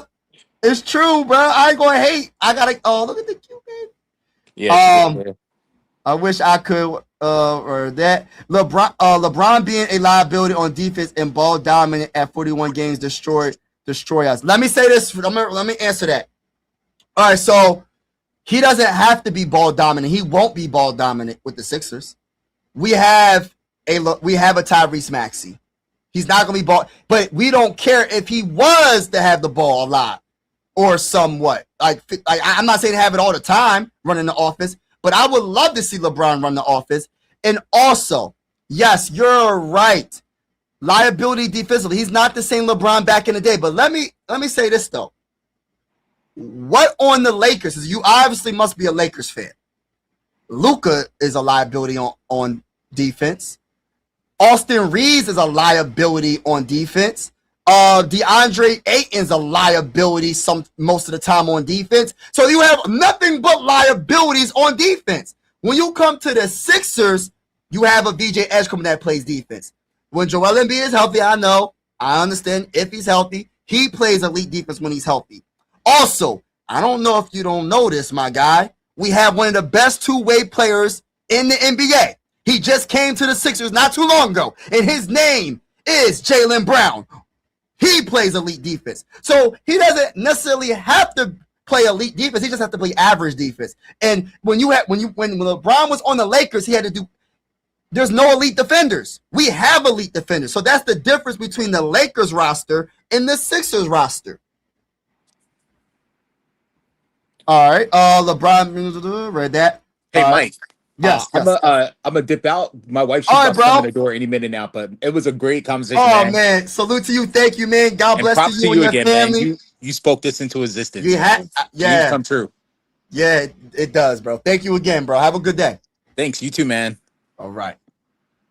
It's true, bro. I ain't going to hate. I got to, look at the cute man. Yeah. I wish I could, or that. LeBron being a liability on defense and ball dominant at 41 games destroy us. Let me say this. Let me answer that. All right, so he doesn't have to be ball dominant. He won't be ball dominant with the Sixers. We have a Tyrese Maxey. He's not going to be ball, but we don't care if he was to have the ball a lot or somewhat. Like I'm not saying have it all the time running the offense, but I would love to see LeBron run the offense. And also, yes, you're right. Liability defensively. He's not the same LeBron back in the day. But let me say this though. What on the Lakers is you obviously must be a Lakers fan. Luka is a liability on defense. Austin Reeves is a liability on defense. DeAndre Ayton's a liability most of the time on defense. So you have nothing but liabilities on defense. When you come to the Sixers, you have a VJ Edgecombe that plays defense. When Joel Embiid is healthy, I understand if he's healthy, he plays elite defense when he's healthy. Also, I don't know if you don't know this, my guy. We have one of the best two-way players in the NBA. He just came to the Sixers not too long ago, and his name is Jaylen Brown. He plays elite defense. So he doesn't necessarily have to play elite defense. He just has to play average defense. And when LeBron was on the Lakers, he had to do. There's no elite defenders. We have elite defenders. So that's the difference between the Lakers roster and the Sixers roster. All right. LeBron read that. Hey, Mike. Yes. I'm gonna dip out. My wife should come to the door any minute now, but it was a great conversation. Oh, man. Salute to you. Thank you, man. God bless props you to and your again, family. Man. You spoke this into existence. Yeah. Dreams come true. Yeah, it does, bro. Thank you again, bro. Have a good day. Thanks. You too, man. All right.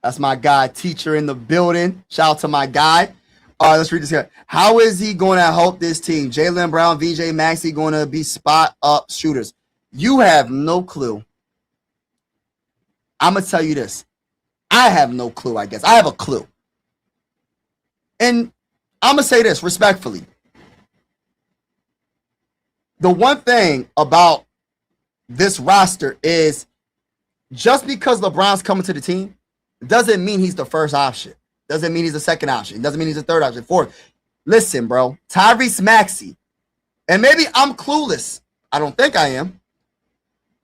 That's my guy, teacher in the building. Shout out to my guy. All right, let's read this here. How is he going to help this team? Jaylen Brown, VJ Maxey going to be spot up shooters. You have no clue. I'm going to tell you this. I have no clue, I guess. I have a clue. And I'm going to say this respectfully. The one thing about this roster is just because LeBron's coming to the team doesn't mean he's the first option. Doesn't mean he's the second option. Doesn't mean he's the third option. Fourth. Listen, bro. Tyrese Maxey. And maybe I'm clueless. I don't think I am.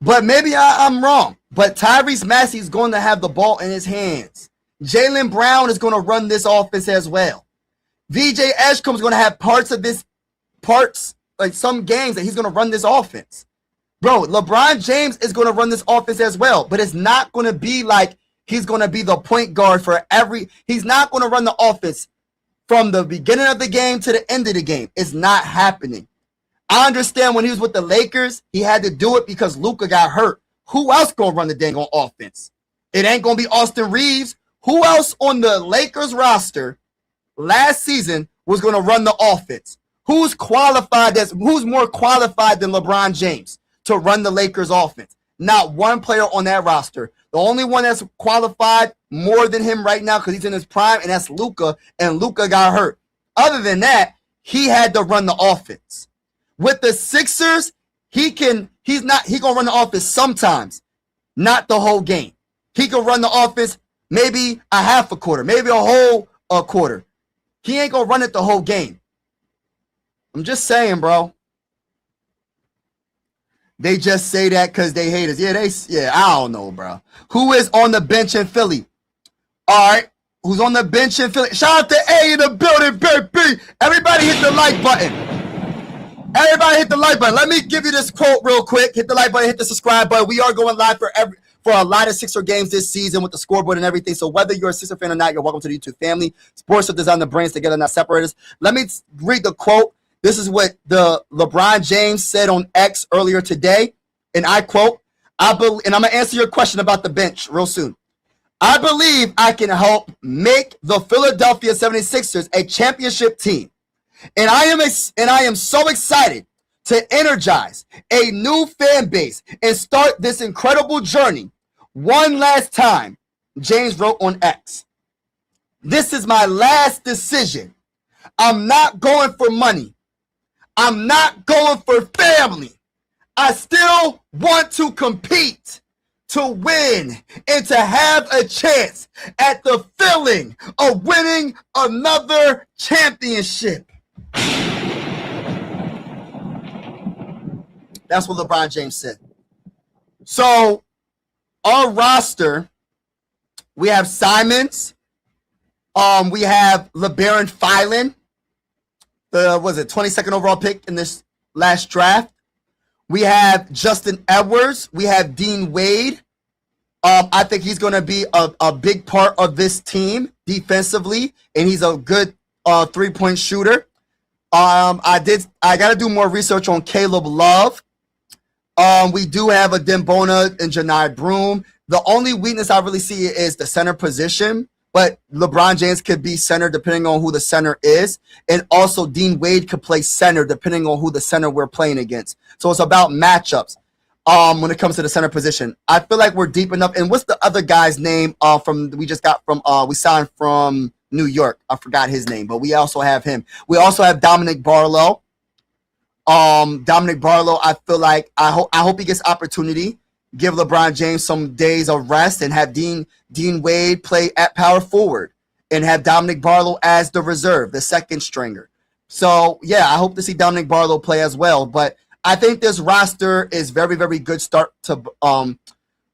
But maybe I'm wrong. But Tyrese Maxey is going to have the ball in his hands. Jaylen Brown is going to run this offense as well. VJ Edgecombe is going to have parts, like some games that he's going to run this offense. Bro, LeBron James is going to run this offense as well. But it's not going to be like he's going to be the point guard for he's not going to run the offense from the beginning of the game to the end of the game. It's not happening. I understand when he was with the Lakers, he had to do it because Luka got hurt. Who else going to run the dang on offense? It ain't going to be Austin Reeves. Who else on the Lakers roster last season was going to run the offense? Who's more qualified than LeBron James to run the Lakers offense? Not one player on that roster. The only one that's qualified more than him right now because he's in his prime, and that's Luka, and Luka got hurt. Other than that, he had to run the offense. With the Sixers, he gonna run the offense sometimes, not the whole game. He can run the offense maybe a half a quarter, maybe a whole quarter. He ain't gonna run it the whole game. I'm just saying, bro. They just say that because they hate us. Yeah, I don't know, bro. Who is on the bench in Philly? All right. Who's on the bench in Philly? Shout out to A in the building, baby. Everybody hit the like button. Everybody hit the like button. Let me give you this quote real quick. Hit the like button, hit the subscribe button. We are going live for a lot of Sixer games this season with the scoreboard and everything. So whether you're a Sixer fan or not, you're welcome to the YouTube family. Sports are designed to bring us together, not separate us. Let me read the quote. This is what the LeBron James said on X earlier today. And I quote, and I'm going to answer your question about the bench real soon. I believe I can help make the Philadelphia 76ers a championship team. And I am so excited to energize a new fan base and start this incredible journey one last time, James wrote on X. This is my last decision. I'm not going for money. I'm not going for family. I still want to compete, to win, and to have a chance at the feeling of winning another championship. That's what LeBron James said. So, our roster, we have Simons. We have LeBaron Filan, the 22nd overall pick in this last draft. We have Justin Edwards. We have Dean Wade. I think he's going to be a big part of this team defensively, and he's a good three-point shooter. I got to do more research on Caleb Love. We do have a Dembona and Janai Broom. The only weakness I really see is the center position, but LeBron James could be center depending on who the center is. And also Dean Wade could play center depending on who the center we're playing against. So it's about matchups when it comes to the center position. I feel like we're deep enough. And what's the other guy's name we signed from New York? I forgot his name, but we also have him. We also have Dominic Barlow. Dominic Barlow, I feel like I hope he gets opportunity. Give LeBron James some days of rest and have Dean Wade play at power forward and have Dominic Barlow as the reserve, the second stringer. So yeah, I hope to see Dominic Barlow play as well. But I think this roster is very, very good start to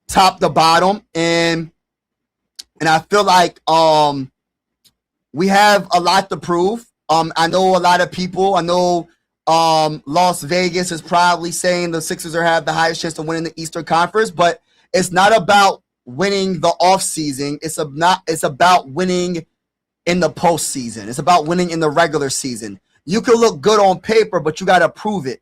top to bottom, and I feel like we have a lot to prove. I know a lot of people. I know Las Vegas is probably saying the Sixers have the highest chance to win in the Eastern Conference, but it's not about winning the offseason. It's about winning in the postseason. It's about winning in the regular season. You can look good on paper, but you got to prove it.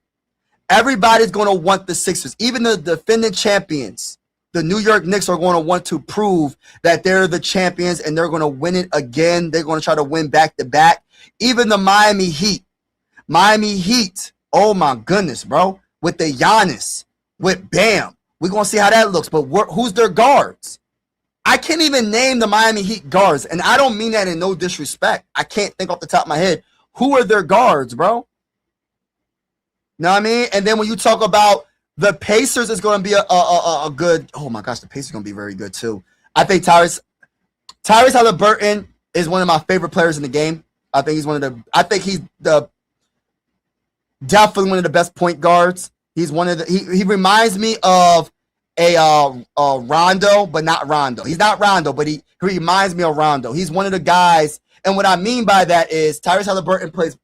Everybody's going to want the Sixers. Even the defending champions, the New York Knicks, are going to want to prove that they're the champions and they're going to win it again. They're going to try to win back-to-back. Even the Miami Heat, oh my goodness, bro, with the Giannis, with Bam. We're going to see how that looks. But who's their guards? I can't even name the Miami Heat guards, and I don't mean that in no disrespect. I can't think off the top of my head. Who are their guards, bro? Know what I mean? And then when you talk about the Pacers, is going to be a good. Oh my gosh, the Pacers are going to be very good too. I think Tyrese Halliburton is one of my favorite players in the game. I think he's definitely one of the best point guards. He's one of the. He reminds me of a Rondo, but not Rondo. He's not Rondo, but he reminds me of Rondo. He's one of the guys, and what I mean by that is Tyrese Halliburton plays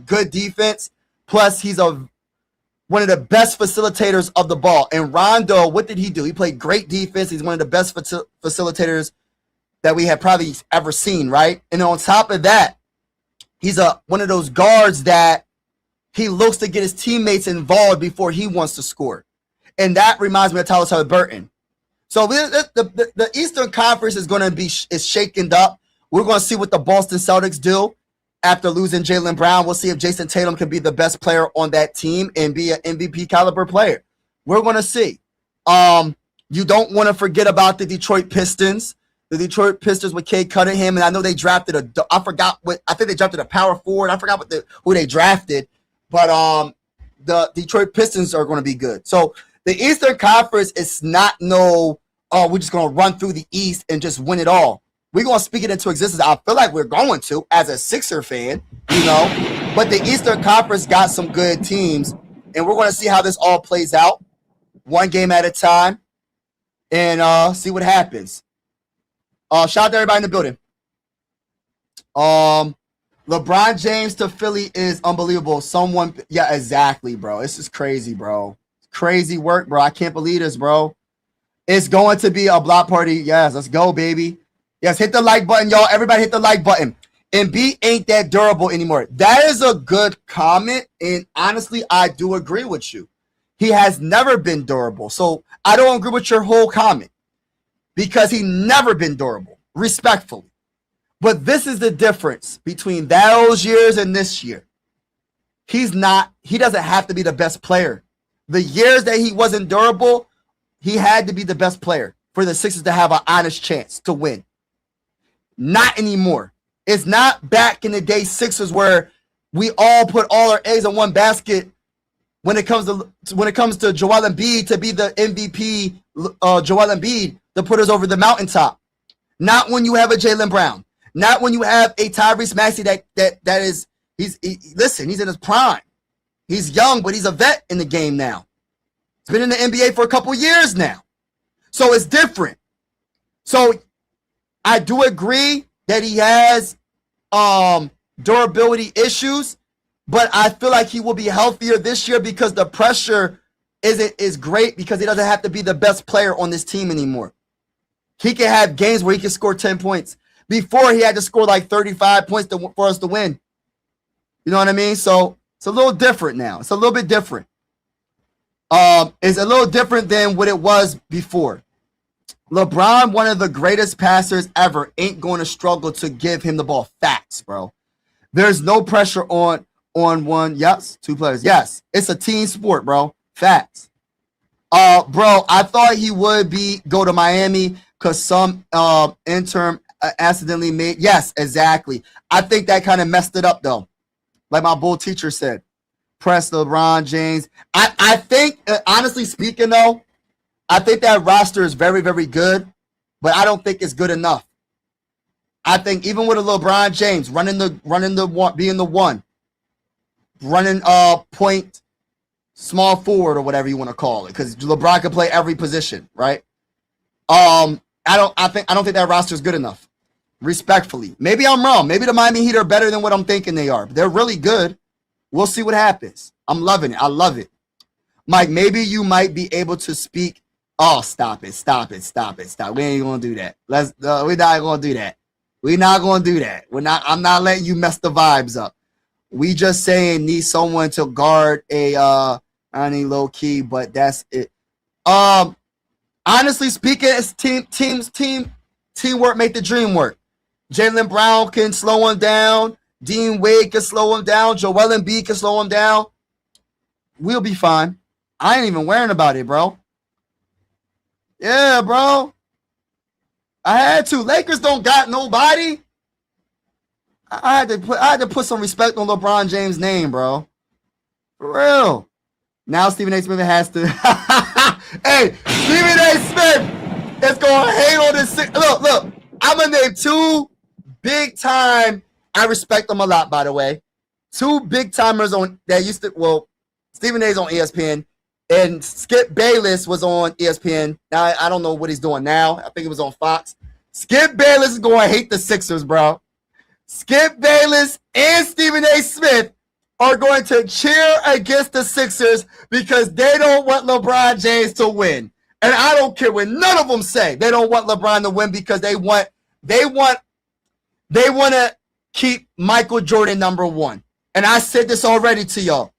good defense. Plus, he's one of the best facilitators of the ball. And Rondo, what did he do? He played great defense. He's one of the best facilitators that we have probably ever seen, right? And on top of that, he's one of those guards that he looks to get his teammates involved before he wants to score. And that reminds me of Tyrese Halliburton. So the Eastern Conference is going to be shaken up. We're going to see what the Boston Celtics do. After losing Jaylen Brown, we'll see if Jason Tatum can be the best player on that team and be an MVP caliber player. We're going to see. You don't want to forget about the Detroit Pistons. The Detroit Pistons with Cade Cunningham, and I know they drafted I think they drafted a power forward. I forgot who they drafted, but the Detroit Pistons are going to be good. So the Eastern Conference is not we're just going to run through the East and just win it all. We're going to speak it into existence. I feel like we're going to, as a Sixer fan, But the Eastern Conference got some good teams, and we're going to see how this all plays out, one game at a time, and see what happens. Shout out to everybody in the building. LeBron James to Philly is unbelievable. Yeah, exactly, bro. This is crazy, bro. Crazy work, bro. I can't believe this, bro. It's going to be a block party. Yes, let's go, baby. Yes, hit the like button, y'all. Everybody hit the like button. Embiid ain't that durable anymore. That is a good comment, and honestly, I do agree with you. He has never been durable. So I don't agree with your whole comment because he never been durable, respectfully. But this is the difference between those years and this year. He doesn't have to be the best player. The years that he wasn't durable, he had to be the best player for the Sixers to have an honest chance to win. Not anymore. It's not back in the day Sixers where we all put all our eggs in one basket when it comes to Joel Embiid to be the MVP, Joel Embiid to put us over the mountaintop. Not when you have a Jaylen Brown. Not when you have a Tyrese Maxey he's in his prime. He's young, but he's a vet in the game now. He's been in the NBA for a couple years now. So it's different. So I do agree that he has durability issues, but I feel like he will be healthier this year because the pressure is great because he doesn't have to be the best player on this team anymore. He can have games where he can score 10 points. Before, he had to score like 35 points for us to win. You know what I mean? So it's a little different now. It's a little bit different. It's a little different than what it was before. LeBron, one of the greatest passers ever, ain't going to struggle to give him the ball. Facts, bro. There's no pressure on one. Yes, two players. Yes, it's a team sport, bro. Facts. Bro, I thought he would go to Miami because some intern accidentally made. Yes, exactly. I think that kind of messed it up, though. Like my bull teacher said, press LeBron James. I think, honestly speaking, though, I think that roster is very, very good, but I don't think it's good enough. I think even with a LeBron James running the one, being the one, running point, small forward or whatever you want to call it, because LeBron can play every position, right? I don't think that roster is good enough. Respectfully, maybe I'm wrong. Maybe the Miami Heat are better than what I'm thinking they are. They're really good. We'll see what happens. I'm loving it. I love it. Mike, maybe you might be able to speak. Oh, stop it. We ain't gonna do that. We're not gonna do that. We're not gonna do that. I'm not letting you mess the vibes up. We just saying need someone to guard I need low key, but that's it. Honestly speaking, it's teamwork make the dream work. Jaylen Brown can slow him down. Dean Wade can slow him down. Joel Embiid can slow him down. We'll be fine. I ain't even worrying about it, bro. Yeah, bro. I had to. Lakers don't got nobody. I had to put some respect on LeBron James' name, bro. For real. Now Stephen A. Smith has to. Hey, Stephen A. Smith is gonna hate on this. Look. I'm gonna name two big time. I respect them a lot, by the way. Two big timers on that used to. Well, Stephen A's on ESPN, and Skip Bayless was on ESPN. Now I don't know what he's doing now. I think it was on Fox. Skip Bayless is going to hate the Sixers, bro. Skip Bayless and Stephen A. Smith are going to cheer against the Sixers because they don't want LeBron James to win. And I don't care what none of them say. They don't want LeBron to win because they want to keep Michael Jordan number one. And I said this already to y'all.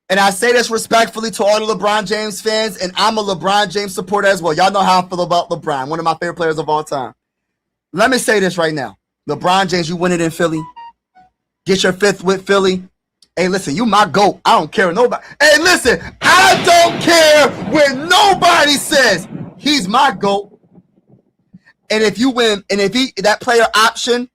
And I say this respectfully to all the LeBron James fans, and I'm a LeBron James supporter as well. Y'all know how I feel about LeBron, one of my favorite players of all time. Let me say this right now. LeBron James, you win it in Philly. Get your fifth with Philly. Hey, listen, you my GOAT. I don't care what nobody. Hey, listen, I don't care what nobody says. He's my GOAT. And if you win, and if that player option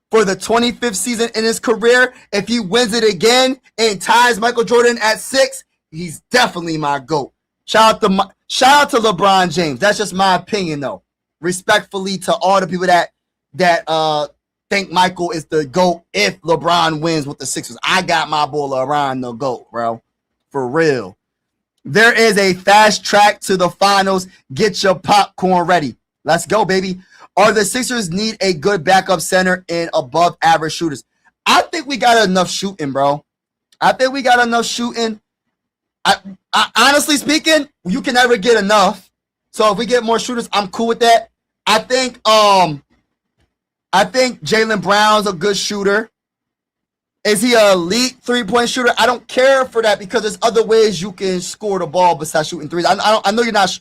for the 25th season in his career, if he wins it again and ties Michael Jordan at 6, he's definitely my GOAT. Shout out to LeBron James. That's just my opinion, though. Respectfully to all the people that think Michael is the GOAT if LeBron wins with the Sixers. I got my boy LeBron the GOAT, bro. For real. There is a fast track to the finals. Get your popcorn ready. Let's go, baby. Are the Sixers need a good backup center and above average shooters? I think we got enough shooting, bro. I think we got enough shooting. I honestly speaking, you can never get enough. So if we get more shooters, I'm cool with that. I think Jaylen Brown's a good shooter. Is he an elite three-point shooter? I don't care for that because there's other ways you can score the ball besides shooting threes. I know you're not.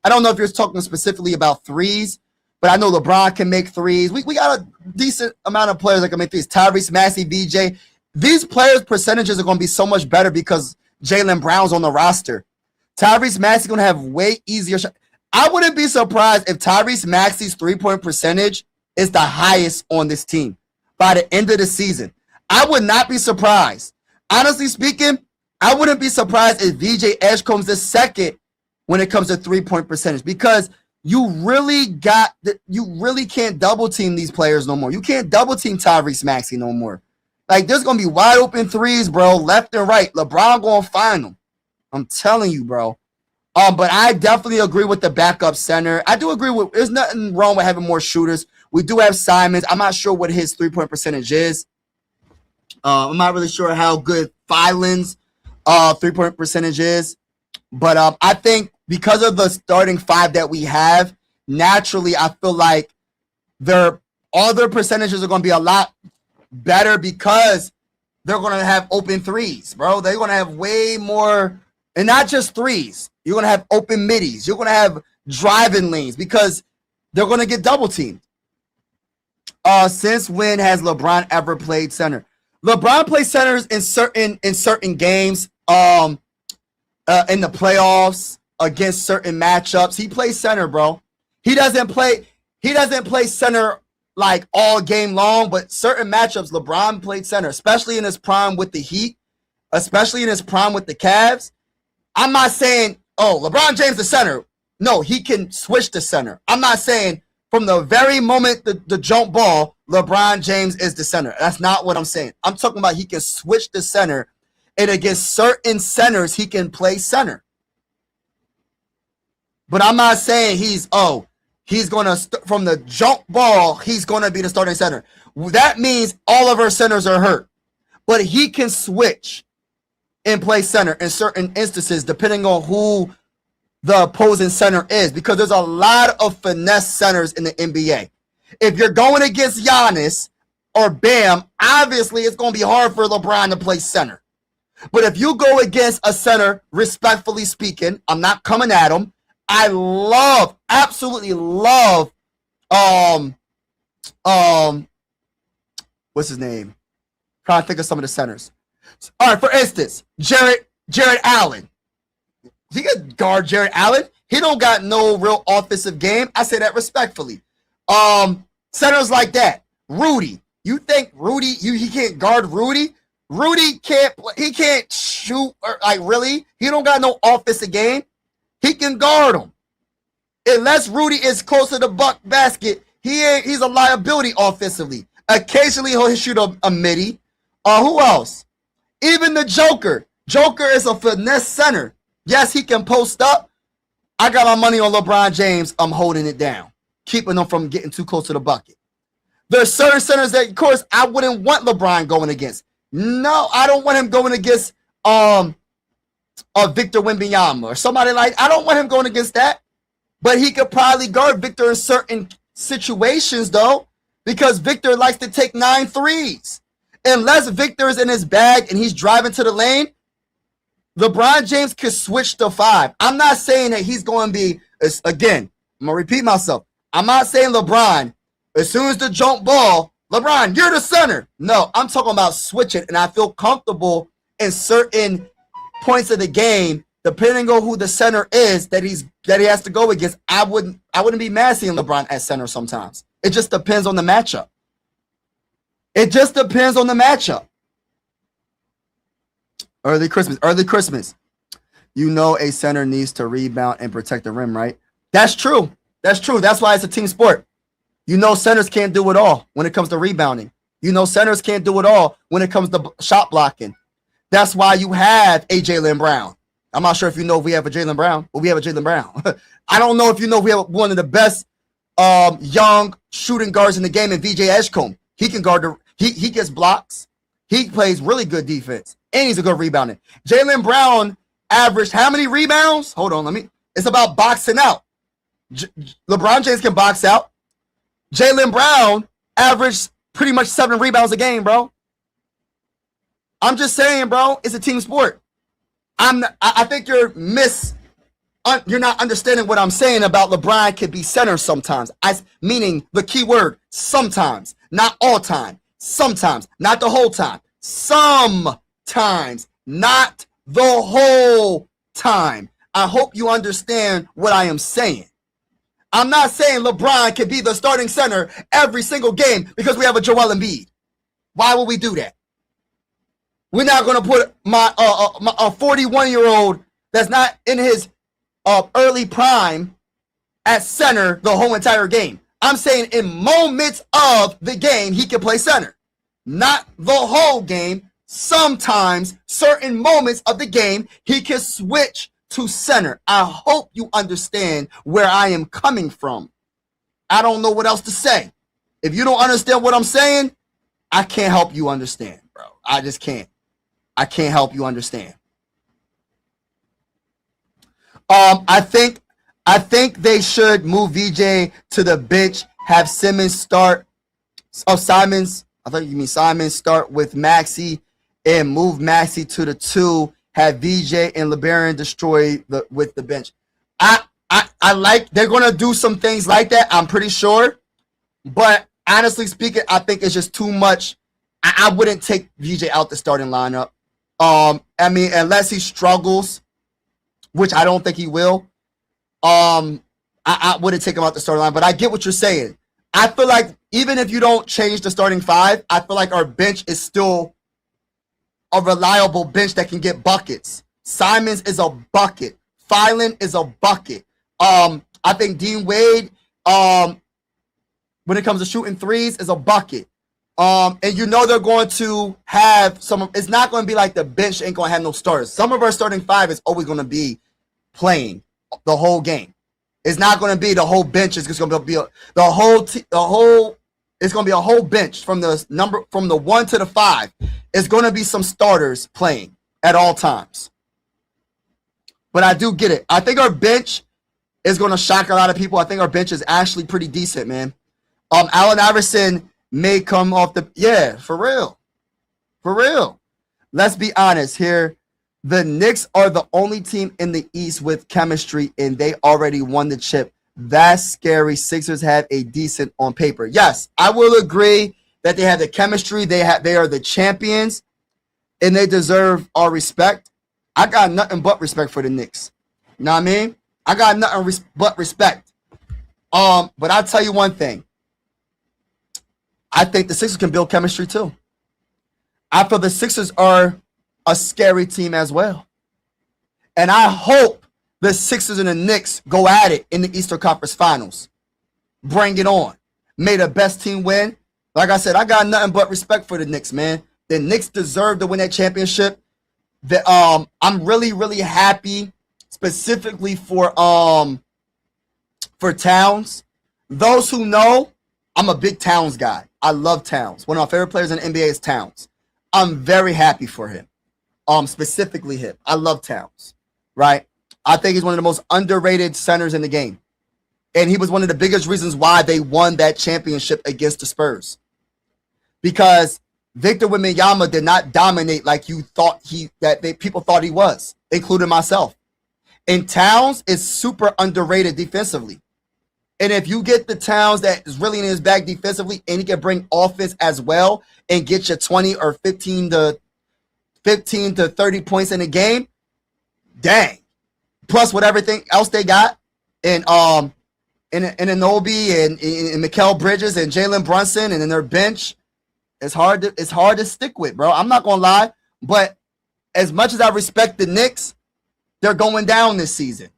I don't know if you're talking specifically about threes, but I know LeBron can make threes. We got a decent amount of players that can make threes. Tyrese Maxey, VJ. These players' percentages are going to be so much better because Jaylen Brown's on the roster. Tyrese Maxey's going to have way easier shots. I wouldn't be surprised if Tyrese Maxey's three-point percentage is the highest on this team by the end of the season. I would not be surprised. Honestly speaking, I wouldn't be surprised if VJ Edgecombe's the second when it comes to three-point percentage because you really can't double team these players no more. You can't double team Tyrese Maxey no more. Like there's gonna be wide open threes, bro, left and right. LeBron gonna find them. I'm telling you, bro. But I definitely agree with the backup center. I do agree with. There's nothing wrong with having more shooters. We do have Simons. I'm not sure what his three-point percentage is. I'm not really sure how good Filan's three-point percentage is. But I think because of the starting five that we have, naturally, I feel like all their percentages are going to be a lot better because they're going to have open threes, bro. They're going to have way more, and not just threes. You're going to have open middies. You're going to have driving lanes because they're going to get double teamed. Since when has LeBron ever played center? LeBron plays centers in certain games. In the playoffs against certain matchups, he plays center, bro. He doesn't play center like all game long, but certain matchups, LeBron played center, especially in his prime with the Heat, especially in his prime with the Cavs. I'm not saying, oh, LeBron James the center. No, he can switch to center. I'm not saying from the very moment the jump ball, LeBron James is the center. That's not what I'm saying. I'm talking about he can switch to center. And against certain centers, he can play center. But I'm not saying he's going to, from the jump ball, he's going to be the starting center. That means all of our centers are hurt. But he can switch and play center in certain instances, depending on who the opposing center is. Because there's a lot of finesse centers in the NBA. If you're going against Giannis or Bam, obviously it's going to be hard for LeBron to play center. But if you go against a center, respectfully speaking, I'm not coming at him. I absolutely love, what's his name? Trying to think of some of the centers. All right, for instance, Jared Allen. He could guard Jared Allen. He don't got no real offensive game. I say that respectfully. Centers like that. Rudy. You think Rudy, he can't guard Rudy? Rudy can't shoot, or like really? He don't got no offensive game. He can guard him. Unless Rudy is close to the buck basket, he's a liability offensively. Occasionally he'll shoot a midi. Who else? Even the Joker. Joker is a finesse center. Yes, he can post up. I got my money on LeBron James. I'm holding it down, keeping them from getting too close to the bucket. There's certain centers that, of course, I wouldn't want LeBron going against. No, I don't want him going against Victor Wembanyama or somebody like. I don't want him going against that. But he could probably guard Victor in certain situations, though, because Victor likes to take 9 threes. Unless Victor is in his bag and he's driving to the lane, LeBron James could switch to 5. I'm not saying that he's going to be, again, I'm going to repeat myself. I'm not saying LeBron, as soon as the jump ball, LeBron, you're the center. No, I'm talking about switching, and I feel comfortable in certain points of the game, depending on who the center is that he has to go against. I wouldn't be mad seeing LeBron at center sometimes. It just depends on the matchup. It just depends on the matchup. Early Christmas. You know a center needs to rebound and protect the rim, right? That's true. That's why it's a team sport. You know centers can't do it all when it comes to rebounding. You know centers can't do it all when it comes to shot blocking. That's why you have a Jaylen Brown. I'm not sure if you know if we have a Jaylen Brown, but we have a Jaylen Brown. I don't know if you know we have one of the best young shooting guards in the game in VJ Edgecombe. He can guard he gets blocks. He plays really good defense, and he's a good rebounder. Jaylen Brown averaged how many rebounds? Hold on, it's about boxing out. LeBron James can box out. Jaylen Brown averaged pretty much 7 rebounds a game, bro. I'm just saying, bro, it's a team sport. I think you're not understanding what I'm saying about LeBron could be center sometimes. Meaning the key word, sometimes, not all time. Sometimes, not the whole time. Sometimes, not the whole time. I hope you understand what I am saying. I'm not saying LeBron can be the starting center every single game because we have a Joel Embiid. Why would we do that? We're not going to put my 41-year-old that's not in his early prime at center the whole entire game. I'm saying in moments of the game, he can play center. Not the whole game. Sometimes, certain moments of the game, he can switch to center. I hope you understand where I am coming from. I don't know what else to say. If you don't understand what I'm saying, I can't help you understand, bro. I just can't. I can't help you understand. I think they should move VJ to the bench, have Simmons start. Simons. I thought you mean Simons start with Maxey and move Maxey to the 2. Have VJ and LeBron destroy with the bench. I like they're gonna do some things like that. I'm pretty sure, but honestly speaking, I think it's just too much. I wouldn't take VJ out the starting lineup. Unless he struggles, which I don't think he will. I wouldn't take him out the starting line. But I get what you're saying. I feel like even if you don't change the starting 5, I feel like our bench is still a reliable bench that can get buckets. Simons is a bucket. Phylan is a bucket. I think Dean Wade, when it comes to shooting threes, is a bucket. And you know they're going to have some. It's not going to be like the bench ain't going to have no starters. Some of our starting 5 is always going to be playing the whole game. It's not going to be the whole bench. It's just going to be the whole. It's going to be a whole bench from the 1 to the 5. It's going to be some starters playing at all times. But I do get it. I think our bench is going to shock a lot of people. I think our bench is actually pretty decent, man. Allen Iverson may come off for real. Let's be honest here. The Knicks are the only team in the East with chemistry, and they already won the chip. That's scary. Sixers have a decent on paper. Yes, I will agree that they have the chemistry. They are the champions, and they deserve our respect. I got nothing but respect for the Knicks. You know what I mean? I got nothing but respect. But I'll tell you one thing. I think the Sixers can build chemistry too. I feel the Sixers are a scary team as well. And I hope the Sixers and the Knicks go at it in the Eastern Conference Finals. Bring it on. May the best team win. Like I said, I got nothing but respect for the Knicks, man. The Knicks deserve to win that championship. I'm really, really happy specifically for Towns. Those who know, I'm a big Towns guy. I love Towns. One of my favorite players in the NBA is Towns. I'm very happy for him. Specifically him. I love Towns, right? I think he's one of the most underrated centers in the game. And he was one of the biggest reasons why they won that championship against the Spurs. Because Victor Wembanyama did not dominate like you thought people thought he was, including myself. And Towns is super underrated defensively. And if you get the Towns that is really in his bag defensively and he can bring offense as well and get you 20 or 15 to 30 points in a game, dang. Plus with everything else they got and Anunoby and Mikal Bridges and Jalen Brunson and in their bench, it's hard to stick with, bro. I'm not gonna lie, but as much as I respect the Knicks, they're going down this season.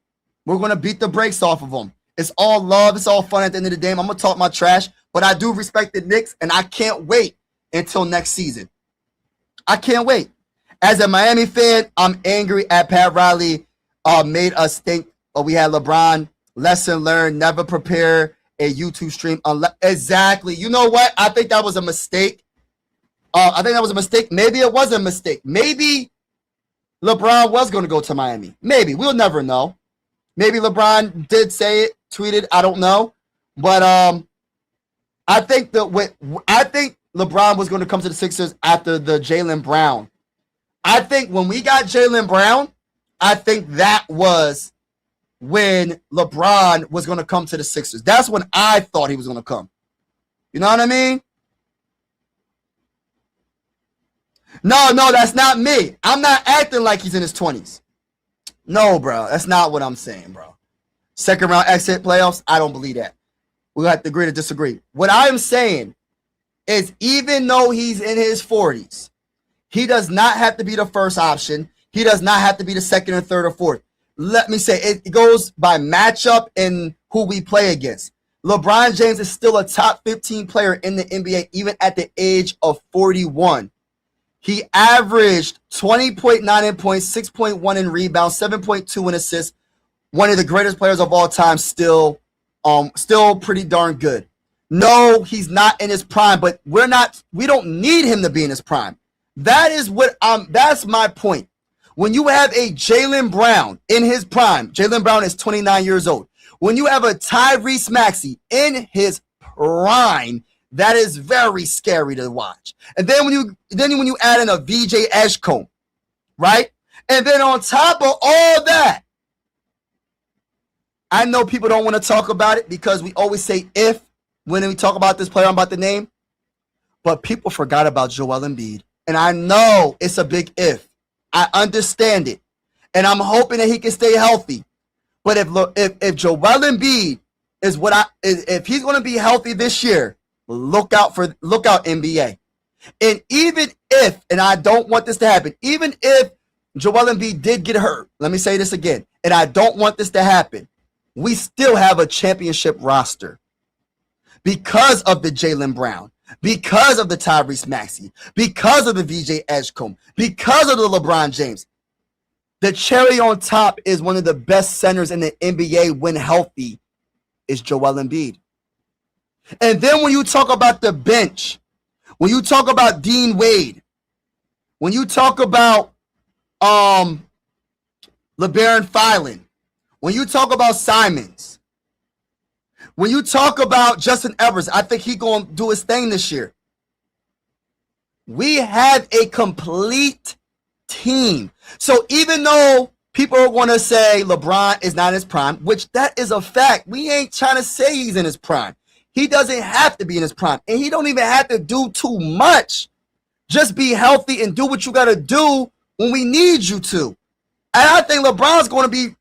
We're gonna beat the brakes off of them. It's all love. It's all fun at the end of the day. I'm gonna talk my trash, but I do respect the Knicks, and I can't wait until next season. I can't wait. As a Miami fan, I'm angry at Pat Riley. Made us think we had LeBron. Lesson learned, never prepare a YouTube stream. Exactly. You know what? I think that was a mistake. Maybe it was a mistake. Maybe LeBron was going to go to Miami. Maybe. We'll never know. Maybe LeBron did say it, tweeted. I don't know. But I think LeBron was going to come to the Sixers after the Jaylen Brown. I think when we got Jaylen Brown, I think that was when LeBron was going to come to the Sixers. That's when I thought he was going to come. You know what I mean? No, that's not me. I'm not acting like he's in his 20s. No, bro. That's not what I'm saying, bro. Second round exit playoffs, I don't believe that. We'll have to agree to disagree. What I am saying is even though he's in his 40s, he does not have to be the first option. He does not have to be the second or third or fourth. Let me say, it goes by matchup and who we play against. LeBron James is still a top 15 player in the NBA, even at the age of 41. He averaged 20.9 in points, 6.1 in rebounds, 7.2 in assists. One of the greatest players of all time, still pretty darn good. No, he's not in his prime, but we don't need him to be in his prime. That's my point. When you have a Jaylen Brown in his prime, Jaylen Brown is 29 years old. When you have a Tyrese Maxey in his prime, that is very scary to watch. And then when you add in a VJ Edgecombe, right? And then on top of all that, I know people don't want to talk about it because we always say if when we talk about this player I'm about to name, but people forgot about Joel Embiid. And I know it's a big if. I understand it. And I'm hoping that he can stay healthy. But if Joel Embiid if he's going to be healthy this year, look out NBA. And even if, and I don't want this to happen, even if Joel Embiid did get hurt, let me say this again, and I don't want this to happen, we still have a championship roster because of the Jaylen Brown, because of the Tyrese Maxey, because of the VJ Edgecombe, because of the LeBron James. The cherry on top is one of the best centers in the NBA when healthy is Joel Embiid. And then when you talk about the bench, when you talk about Dean Wade, when you talk about LeBaron Filan, when you talk about Simons, when you talk about Justin Evers, I think he's going to do his thing this year. We have a complete team. So even though people are going to say LeBron is not in his prime, which that is a fact, we ain't trying to say he's in his prime. He doesn't have to be in his prime, and he don't even have to do too much. Just be healthy and do what you got to do when we need you to. And I think LeBron's going to be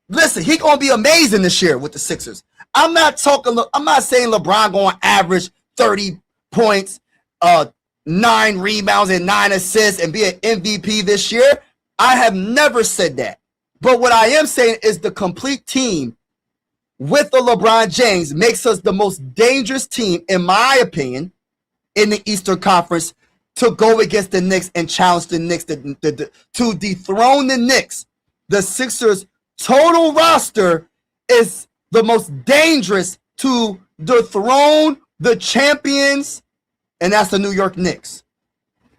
Listen, he gonna be amazing this year with the Sixers. I'm not saying LeBron gonna average 30 points, 9 rebounds and 9 assists and be an MVP this year. I have never said that. But what I am saying is the complete team with the LeBron James makes us the most dangerous team, in my opinion, in the Eastern Conference to go against the Knicks and challenge the Knicks to dethrone the Knicks. The Sixers' total roster is the most dangerous to dethrone the champions, and that's the New York Knicks.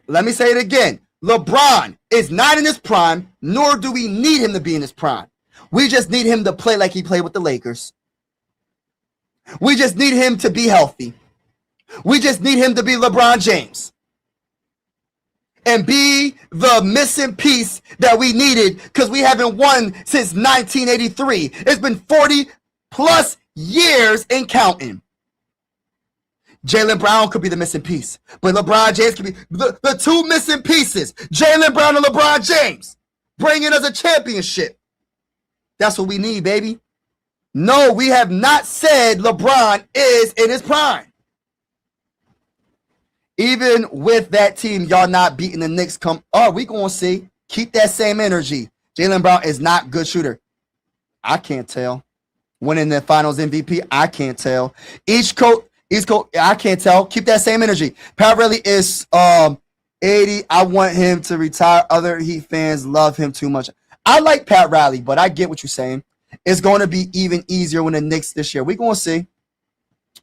Let me say it again. LeBron is not in his prime, nor do we need him to be in his prime. We just need him to play like he played with the Lakers. We just need him to be healthy. We just need him to be LeBron James and be the missing piece that we needed because we haven't won since 1983. It's been 40 plus years and counting. Jaylen Brown could be the missing piece, but LeBron James could be the two missing pieces. Jaylen Brown and LeBron James bringing us a championship. That's what we need, baby. No, we have not said LeBron is in his prime. Even with that team, y'all not beating the Knicks, we gonna see. Keep that same energy. Jaylen Brown is not a good shooter. I can't tell. Winning the Finals MVP, I can't tell. East Coast, I can't tell. Keep that same energy. Pat Riley is 80. I want him to retire. Other Heat fans love him too much. I like Pat Riley, but I get what you're saying. It's going to be even easier when the Knicks this year. We're going to see.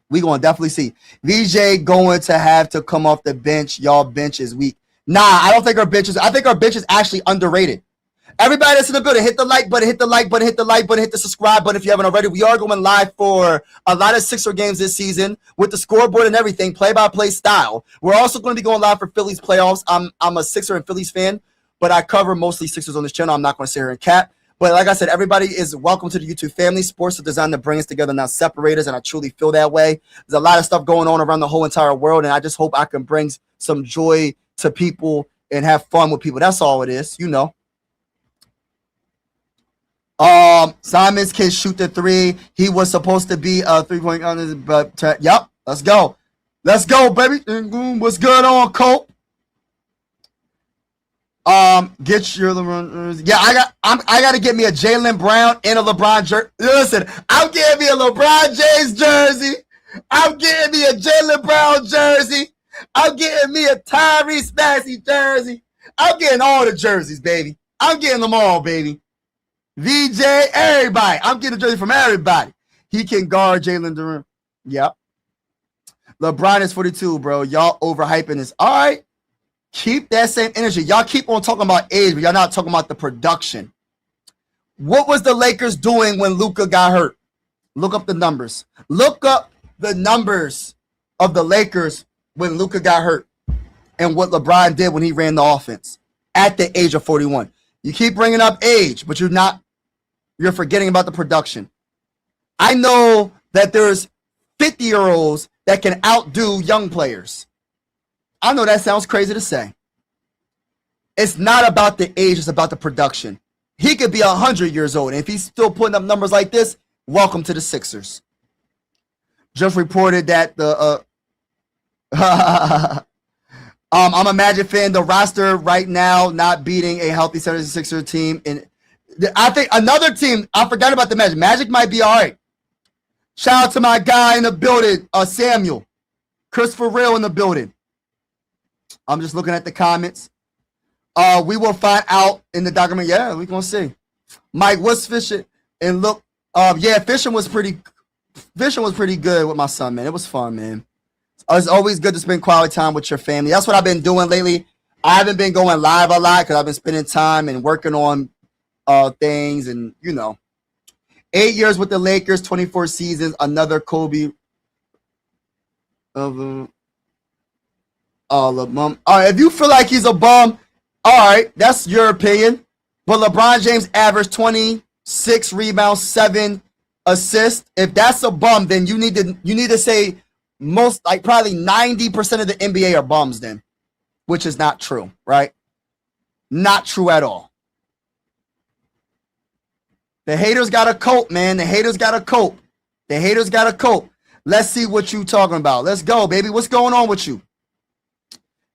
We're going to definitely see. VJ going to have to come off the bench. Y'all bench is weak. Nah, I don't think our bench is. I think our bench is actually underrated. Everybody that's in the building, hit the like button, hit the like button, hit the like button, hit the subscribe button if you haven't already. We are going live for a lot of Sixer games this season with the scoreboard and everything, play-by-play style. We're also going to be going live for Phillies playoffs. I'm a Sixer and Phillies fan, but I cover mostly Sixers on this channel. I'm not going to sit here and cap. But like I said, everybody is welcome to the YouTube family. Sports are designed to bring us together, not separate us, and I truly feel that way. There's a lot of stuff going on around the whole entire world, and I just hope I can bring some joy to people and have fun with people. That's all it is, you know. Simons can shoot the three. He was supposed to be a 3-point on this, but yep, let's go. Let's go, baby. What's good on, Cope? Get your LeBron. Yeah, I got to get me a Jaylen Brown and a LeBron jersey. Listen, I'm getting me a LeBron James jersey. I'm getting me a Jaylen Brown jersey. I'm getting me a Tyrese Maxey jersey. I'm getting all the jerseys, baby. I'm getting them all, baby. VJ, everybody. I'm getting a jersey from everybody. He can guard Jalen Durant. Yep. LeBron is 42, bro. Y'all overhyping this. All right. Keep that same energy. Y'all keep on talking about age, but y'all not talking about the production. What was the Lakers doing when Luka got hurt? Look up the numbers. Look up the numbers of the Lakers when Luka got hurt and what LeBron did when he ran the offense at the age of 41. You keep bringing up age, but you're forgetting about the production. I know that there's 50-year-olds that can outdo young players. I know that sounds crazy to say. It's not about the age, it's about the production. He could be 100 years old, and if he's still putting up numbers like this, welcome to the Sixers. Just reported that the I'm a Magic fan. The roster right now not beating a healthy 76er team. And I think another team, I forgot about the Magic. Magic might be all right. Shout out to my guy in the building, Samuel. Christopher Real in the building. I'm just looking at the comments. We will find out in the document. Yeah, we're going to see. Mike, what's fishing? And look, yeah, fishing was pretty good with my son, man. It was fun, man. It's always good to spend quality time with your family. That's what I've been doing lately. I haven't been going live a lot because I've been spending time and working on things and, 8 years with the Lakers, 24 seasons, another Kobe. All right, if you feel like he's a bum, all right, that's your opinion. But LeBron James averaged 26 rebounds, 7 assists. If that's a bum, then you need to say most, like probably 90% of the NBA are bums then, which is not true, right? Not true at all. The haters got to cope, man. The haters got to cope. The haters got to cope. Let's see what you talking about. Let's go, baby. What's going on with you?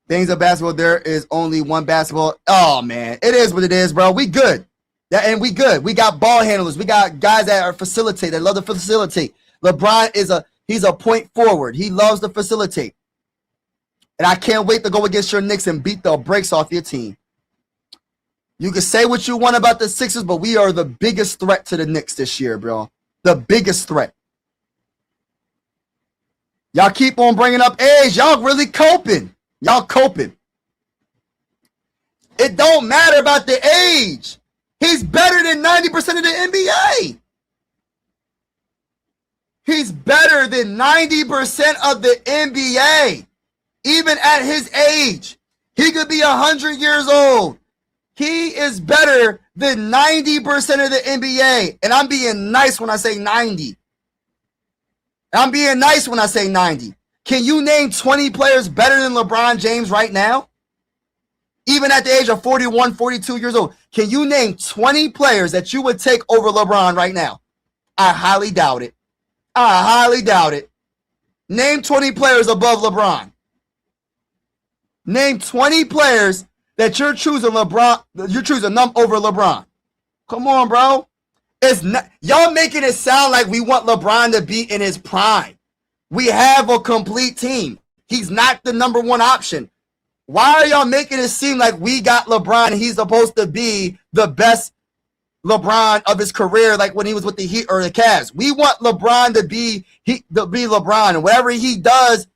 Things of basketball, there is only one basketball. Oh, man. It is what it is, bro. We good. And we good. We got ball handlers. We got guys that are facilitate. That love to facilitate. LeBron he's a point forward. He loves to facilitate. And I can't wait to go against your Knicks and beat the brakes off your team. You can say what you want about the Sixers, but we are the biggest threat to the Knicks this year, bro. The biggest threat. Y'all keep on bringing up age. Y'all really coping. Y'all coping. It don't matter about the age. He's better than 90% of the NBA. He's better than 90% of the NBA. Even at his age. He could be 100 years old. He is better than 90% of the NBA. And I'm being nice when I say 90. I'm being nice when I say 90. Can you name 20 players better than LeBron James right now? Even at the age of 41, 42 years old. Can you name 20 players that you would take over LeBron right now? I highly doubt it. I highly doubt it. Name 20 players above LeBron. Name 20 players that you're choosing LeBron. You're choosing them over LeBron. Come on, bro. It's not, y'all making it sound like we want LeBron to be in his prime. We have a complete team. He's not the number one option. Why are y'all making it seem like we got LeBron and he's supposed to be the best LeBron of his career, like when he was with the Heat or the Cavs? We want LeBron to be LeBron, and whatever he does,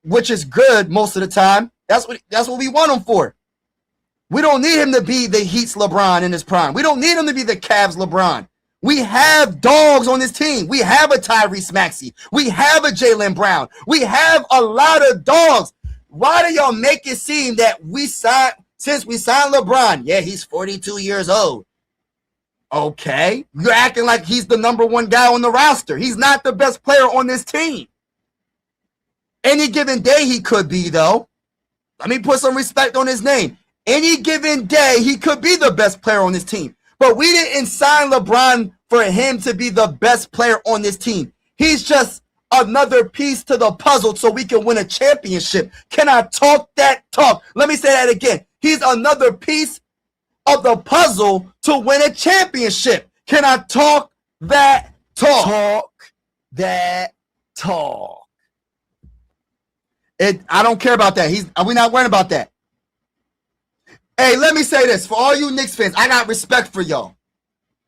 which is good most of the time, that's what we want him for. We don't need him to be the Heat's LeBron in his prime. We don't need him to be the Cavs LeBron. We have dogs on this team. We have a Tyrese Maxey. We have a Jaylen Brown. We have a lot of dogs. Why do y'all make it seem that since we signed LeBron, yeah, he's 42 years old. Okay. You're acting like he's the number one guy on the roster. He's not the best player on this team. Any given day he could be, though. Let me put some respect on his name. Any given day he could be the best player on this team. But we didn't sign LeBron for him to be the best player on this team. He's just another piece to the puzzle so we can win a championship. Can I talk that talk? Let me say that again. He's another piece of the puzzle to win a championship. Can I talk that talk? Talk that talk. I don't care about that. We're not worried about that. Hey, let me say this. For all you Knicks fans, I got respect for y'all.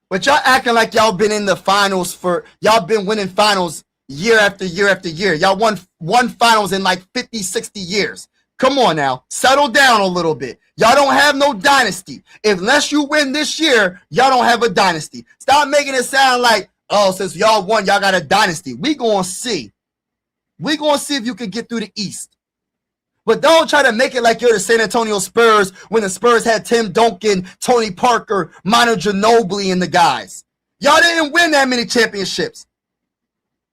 But y'all acting like y'all been in the finals y'all been winning finals year after year after year. Y'all won finals in like 50, 60 years. Come on now. Settle down a little bit. Y'all don't have no dynasty. Unless you win this year, y'all don't have a dynasty. Stop making it sound like, oh, since y'all won, y'all got a dynasty. We gonna see. We gonna see if you can get through the East. But don't try to make it like you're the San Antonio Spurs when the Spurs had Tim Duncan, Tony Parker, Manu Ginobili, and the guys. Y'all didn't win that many championships.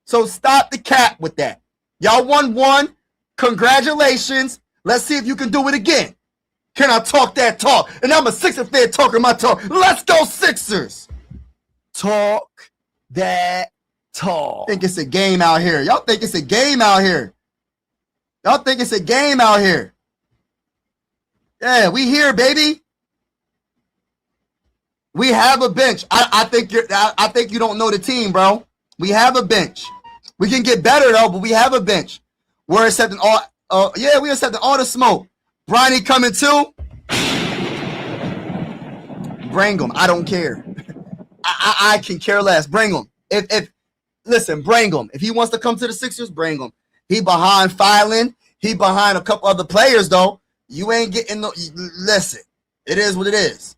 So stop the cap with that. Y'all won one. Congratulations. Let's see if you can do it again. Can I talk that talk? And I'm a Sixers fan talking my talk. Let's go Sixers. Talk that talk. Think it's a game out here. Y'all think it's a game out here. Y'all think it's a game out here. Yeah, we here, baby. We have a bench. I think you don't know the team, bro. We have a bench. We can get better though, but we have a bench. We're accepting all. Yeah, we accepting all the smoke. Bronny coming too. Bring him. I don't care. I can care less. Bring him. Listen, bring him. If he wants to come to the Sixers, bring him. He behind filing. He behind a couple other players though. You ain't getting no. Listen, it is what it is.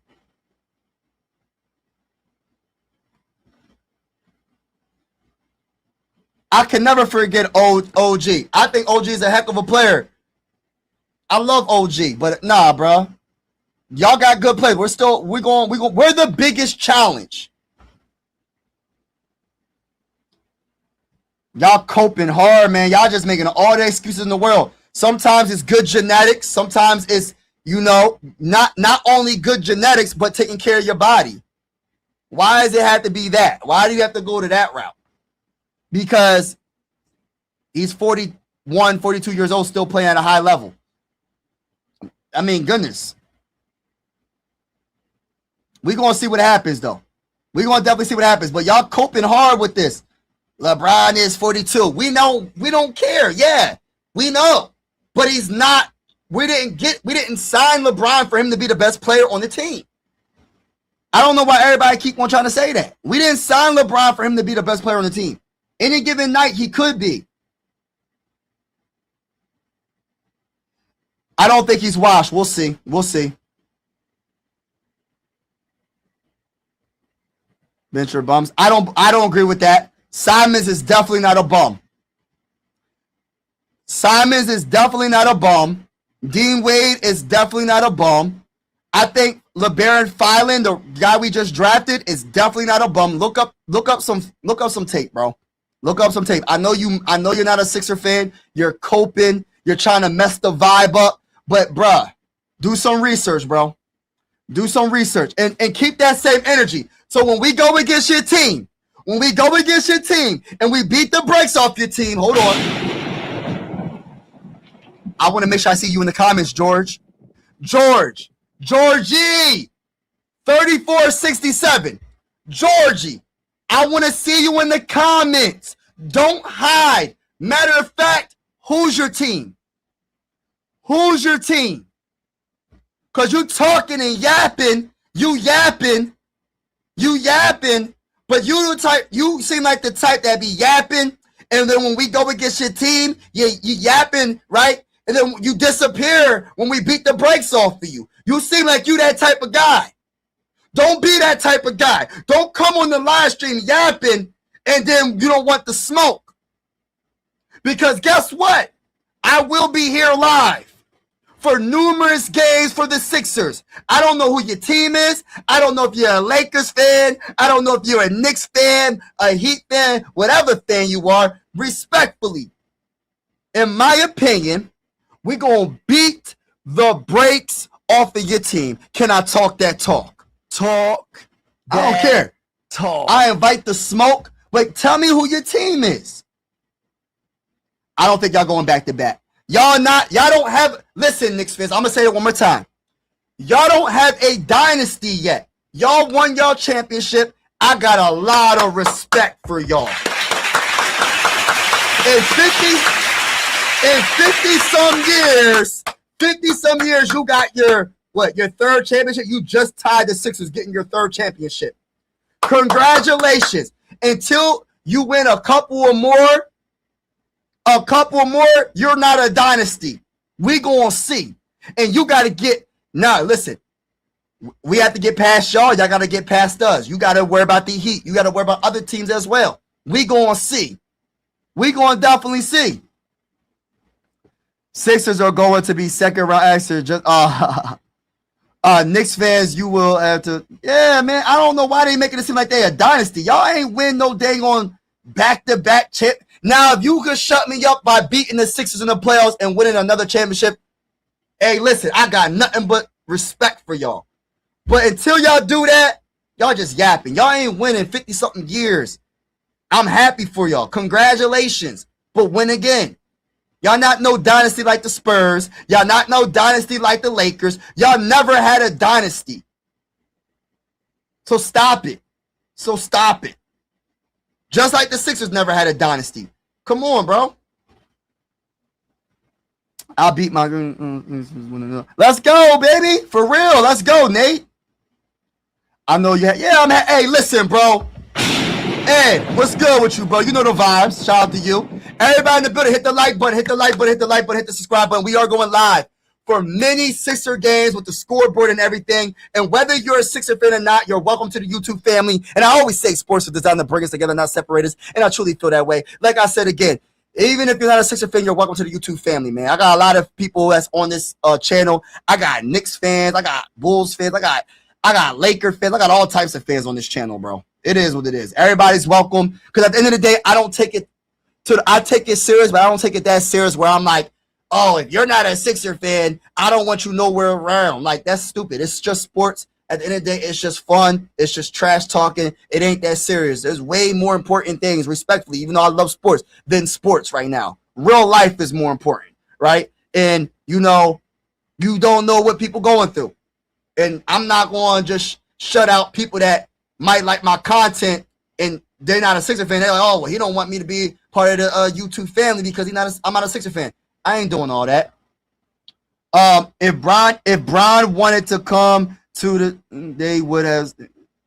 I can never forget OG. I think OG is a heck of a player. I love OG, but nah, bro. Y'all got good players. We're the biggest challenge. Y'all coping hard, man. Y'all just making all the excuses in the world. Sometimes it's good genetics. Sometimes it's, not only good genetics, but taking care of your body. Why does it have to be that? Why do you have to go to that route? Because he's 41, 42 years old, still playing at a high level. I mean, goodness. We're going to see what happens, though. We're going to definitely see what happens. But y'all coping hard with this. LeBron is 42. We know. We don't care. Yeah, we know. But he's not. We didn't sign LeBron for him to be the best player on the team. I don't know why everybody keep on trying to say that. We didn't sign LeBron for him to be the best player on the team. Any given night, he could be. I don't think he's washed. We'll see. We'll see. Venture bums. I don't agree with that. Simons is definitely not a bum. Simons is definitely not a bum. Dean Wade is definitely not a bum. I think LeBaron Filan, the guy we just drafted, is definitely not a bum. Look up some tape, bro. Look up some tape. I know you're not a Sixer fan. You're coping. You're trying to mess the vibe up. But bruh, do some research, bro. Do some research and keep that same energy. So when we go against your team, and we beat the brakes off your team, hold on. I want to make sure I see you in the comments, Georgie, 3467. Georgie, I want to see you in the comments. Don't hide. Matter of fact, who's your team? Who's your team? Because you talking and yapping, but you seem like the type that be yapping, and then when we go against your team, you yapping, right? And then you disappear when we beat the brakes off of you. You seem like you that type of guy. Don't be that type of guy. Don't come on the live stream yapping, and then you don't want the smoke. Because guess what? I will be here live for numerous games for the Sixers. I don't know who your team is. I don't know if you're a Lakers fan. I don't know if you're a Knicks fan, a Heat fan, whatever fan you are. Respectfully, in my opinion, we're going to beat the brakes off of your team. Can I talk that talk? Talk. I don't care. Talk. I invite the smoke, but tell me who your team is. I don't think y'all going back to back. Y'all don't have, listen, Knicks fans, I'm going to say it one more time. Y'all don't have a dynasty yet. Y'all won y'all championship. I got a lot of respect for y'all. In 50 some years, you got your third championship? You just tied the Sixers getting your third championship. Congratulations. Until you win a couple more, you're not a dynasty. We gonna see. And you got to get, listen, we have to get past y'all. Y'all got to get past us. You got to worry about the Heat. You got to worry about other teams as well. We gonna see. We gonna definitely see. Sixers are going to be second round exit. Just Knicks fans, you will have to. Yeah, man. I don't know why they making it seem like they a dynasty. Y'all ain't win no dang on back-to-back chip. Now, if you could shut me up by beating the Sixers in the playoffs and winning another championship, hey, listen, I got nothing but respect for y'all. But until y'all do that, y'all just yapping. Y'all ain't winning 50-something years. I'm happy for y'all. Congratulations. But win again. Y'all not no dynasty like the Spurs. Y'all not no dynasty like the Lakers. Y'all never had a dynasty. So stop it. Just like the Sixers never had a dynasty. Come on, bro. I'll beat my... Let's go, baby. For real. Let's go, Nate. I know you... Hey, listen, bro. Ed, what's good with you, bro? You know the vibes. Shout out to you. Everybody in the building, hit the like button, hit the subscribe button. We are going live for many Sixer games with the scoreboard and everything. And whether you're a Sixer fan or not, you're welcome to the YouTube family. And I always say sports is designed to bring us together, not separate us. And I truly feel that way. Like I said again, even if you're not a Sixer fan, you're welcome to the YouTube family, man. I got a lot of people that's on this channel. I got Knicks fans. I got Bulls fans. I got Laker fans. I got all types of fans on this channel, bro. It is what it is. Everybody's welcome. Because at the end of the day, I take it serious, but I don't take it that serious where I'm like, oh, if you're not a Sixer fan, I don't want you nowhere around. Like, that's stupid. It's just sports. At the end of the day, it's just fun. It's just trash talking. It ain't that serious. There's way more important things, respectfully, even though I love sports, than sports right now. Real life is more important, right? And, you don't know what people going through. And I'm not going to just shut out people that might like my content and they're not a Sixer fan. They're like, oh, well, he don't want me to be part of the YouTube family because I'm not a Sixer fan. I ain't doing all that. If Bron wanted to come to they would have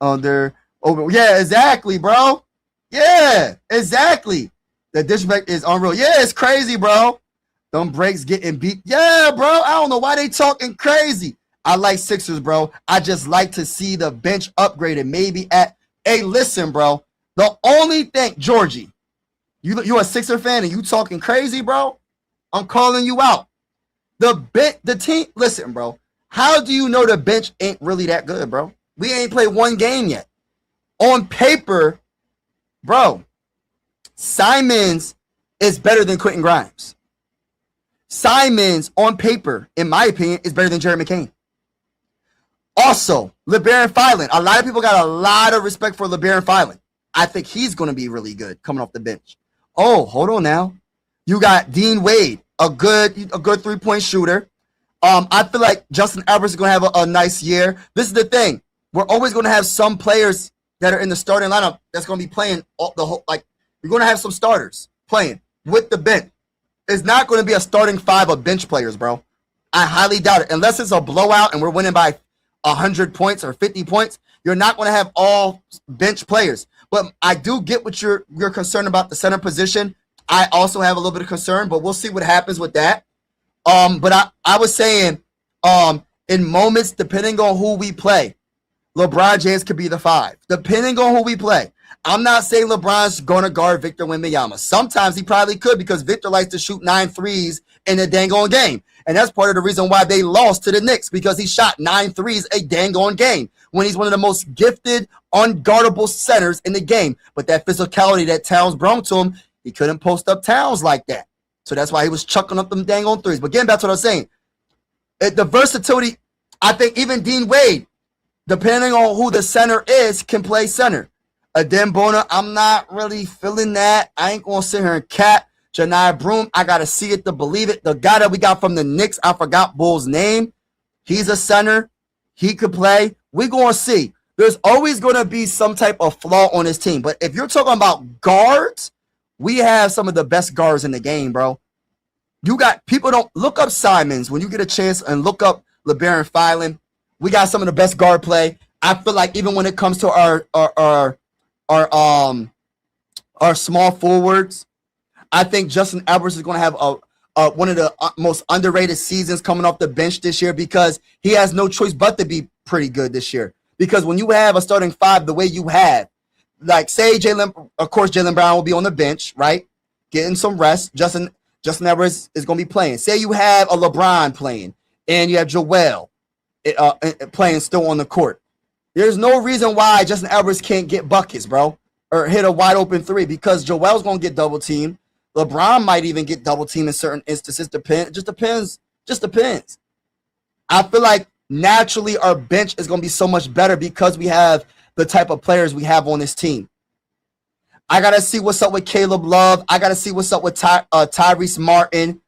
yeah, exactly, bro. Yeah, exactly. The disrespect is unreal. Yeah, it's crazy, bro. Them breaks getting beat. Yeah, bro. I don't know why they talking crazy. I like Sixers, bro. I just like to see the bench upgraded. Maybe hey, listen, bro. The only thing, Georgie, you're a Sixer fan and you talking crazy, bro. I'm calling you out. The team, listen, bro. How do you know the bench ain't really that good, bro? We ain't played one game yet. On paper, bro, Simons is better than Quentin Grimes. Simons, on paper, in my opinion, is better than Jared McCain. Also, LeBron Filan. A lot of people got a lot of respect for LeBron Filan. I think he's going to be really good coming off the bench. Oh, hold on now. You got Dean Wade, a good 3-point shooter. I feel like Justin Edwards is going to have a nice year. This is the thing. We're always going to have some players that are in the starting lineup that's going to be playing the whole, like, we're going to have some starters playing with the bench. It's not going to be a starting 5 of bench players, bro. I highly doubt it. Unless it's a blowout and we're winning by 100 points or 50 points, you're not going to have all bench players. But I do get what you're concerned about the center position. I also have a little bit of concern, but we'll see what happens with that. But I was saying, in moments, depending on who we play, LeBron James could be the 5, depending on who we play. I'm not saying LeBron's going to guard Victor Wembanyama. Sometimes he probably could because Victor likes to shoot 9 threes in a dang on game. And that's part of the reason why they lost to the Knicks, because he shot 9 threes a dang on game when he's one of the most gifted, unguardable centers in the game. But that physicality that Towns brought to him, he couldn't post up Towns like that. So that's why he was chucking up them dang on threes. But getting back to what I was saying, the versatility, I think even Dean Wade, depending on who the center is, can play center. Adembona, I'm not really feeling that. I ain't going to sit here and cap. Janai Broom, I got to see it to believe it. The guy that we got from the Knicks, I forgot Bull's name. He's a center. He could play. We're going to see. There's always going to be some type of flaw on this team. But if you're talking about guards, we have some of the best guards in the game, bro. You got people don't look up Simons when you get a chance and look up LeBron Filan. We got some of the best guard play. I feel like even when it comes to our small forwards, I think Justin Edwards is going to have one of the most underrated seasons coming off the bench this year because he has no choice but to be pretty good this year. Because when you have a starting 5 the way you have, like say of course Jaylen Brown will be on the bench, right? Getting some rest. Justin Edwards is going to be playing. Say you have a LeBron playing and you have Joel playing still on the court. There's no reason why Justin Edwards can't get buckets, bro, or hit a wide open 3 because Joel's going to get double teamed. LeBron might even get double teamed in certain instances. Just depends. I feel like naturally our bench is going to be so much better because we have the type of players we have on this team. I got to see what's up with Caleb Love. I got to see what's up with Tyrese Martin.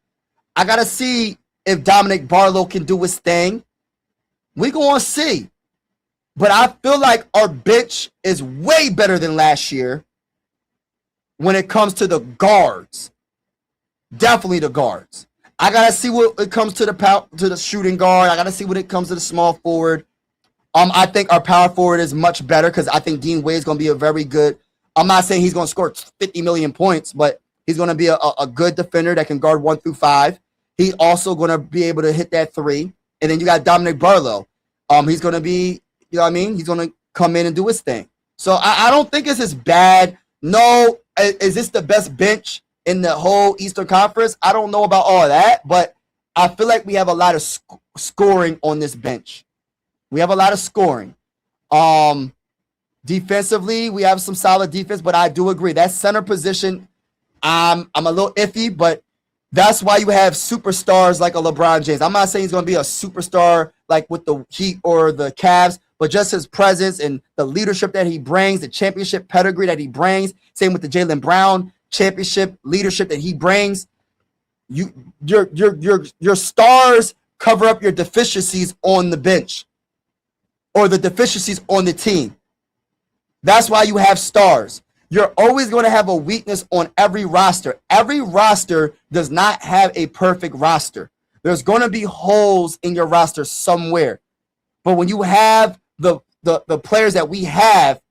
I got to see if Dominic Barlow can do his thing. We're going to see. But I feel like our bench is way better than last year when it comes to the guards. Definitely the guards. I got to see what it comes to the shooting guard. I got to see what it comes to the small forward. I think our power forward is much better because I think Dean Wade is going to be a very good. I'm not saying he's going to score 50 million points, but he's going to be a good defender that can guard 1 through 5. He's also going to be able to hit that 3. And then you got Dominic Barlow. He's going to be, you know what I mean? He's going to come in and do his thing. So I don't think this is bad. No, is this the best bench in the whole Eastern Conference? I don't know about all of that, but I feel like we have a lot of scoring on this bench. We have a lot of scoring. Defensively, we have some solid defense, but I do agree that center position, I'm a little iffy, but that's why you have superstars like a LeBron James. I'm not saying he's going to be a superstar like with the Heat or the Cavs, but just his presence and the leadership that he brings, the championship pedigree that he brings. Same with the Jaylen Brown championship leadership that he brings. Your stars cover up your deficiencies on the bench or the deficiencies on the team. That's why you have stars. You're always going to have a weakness on every roster. Every roster does not have a perfect roster. There's going to be holes in your roster somewhere. But when you have the players that we have,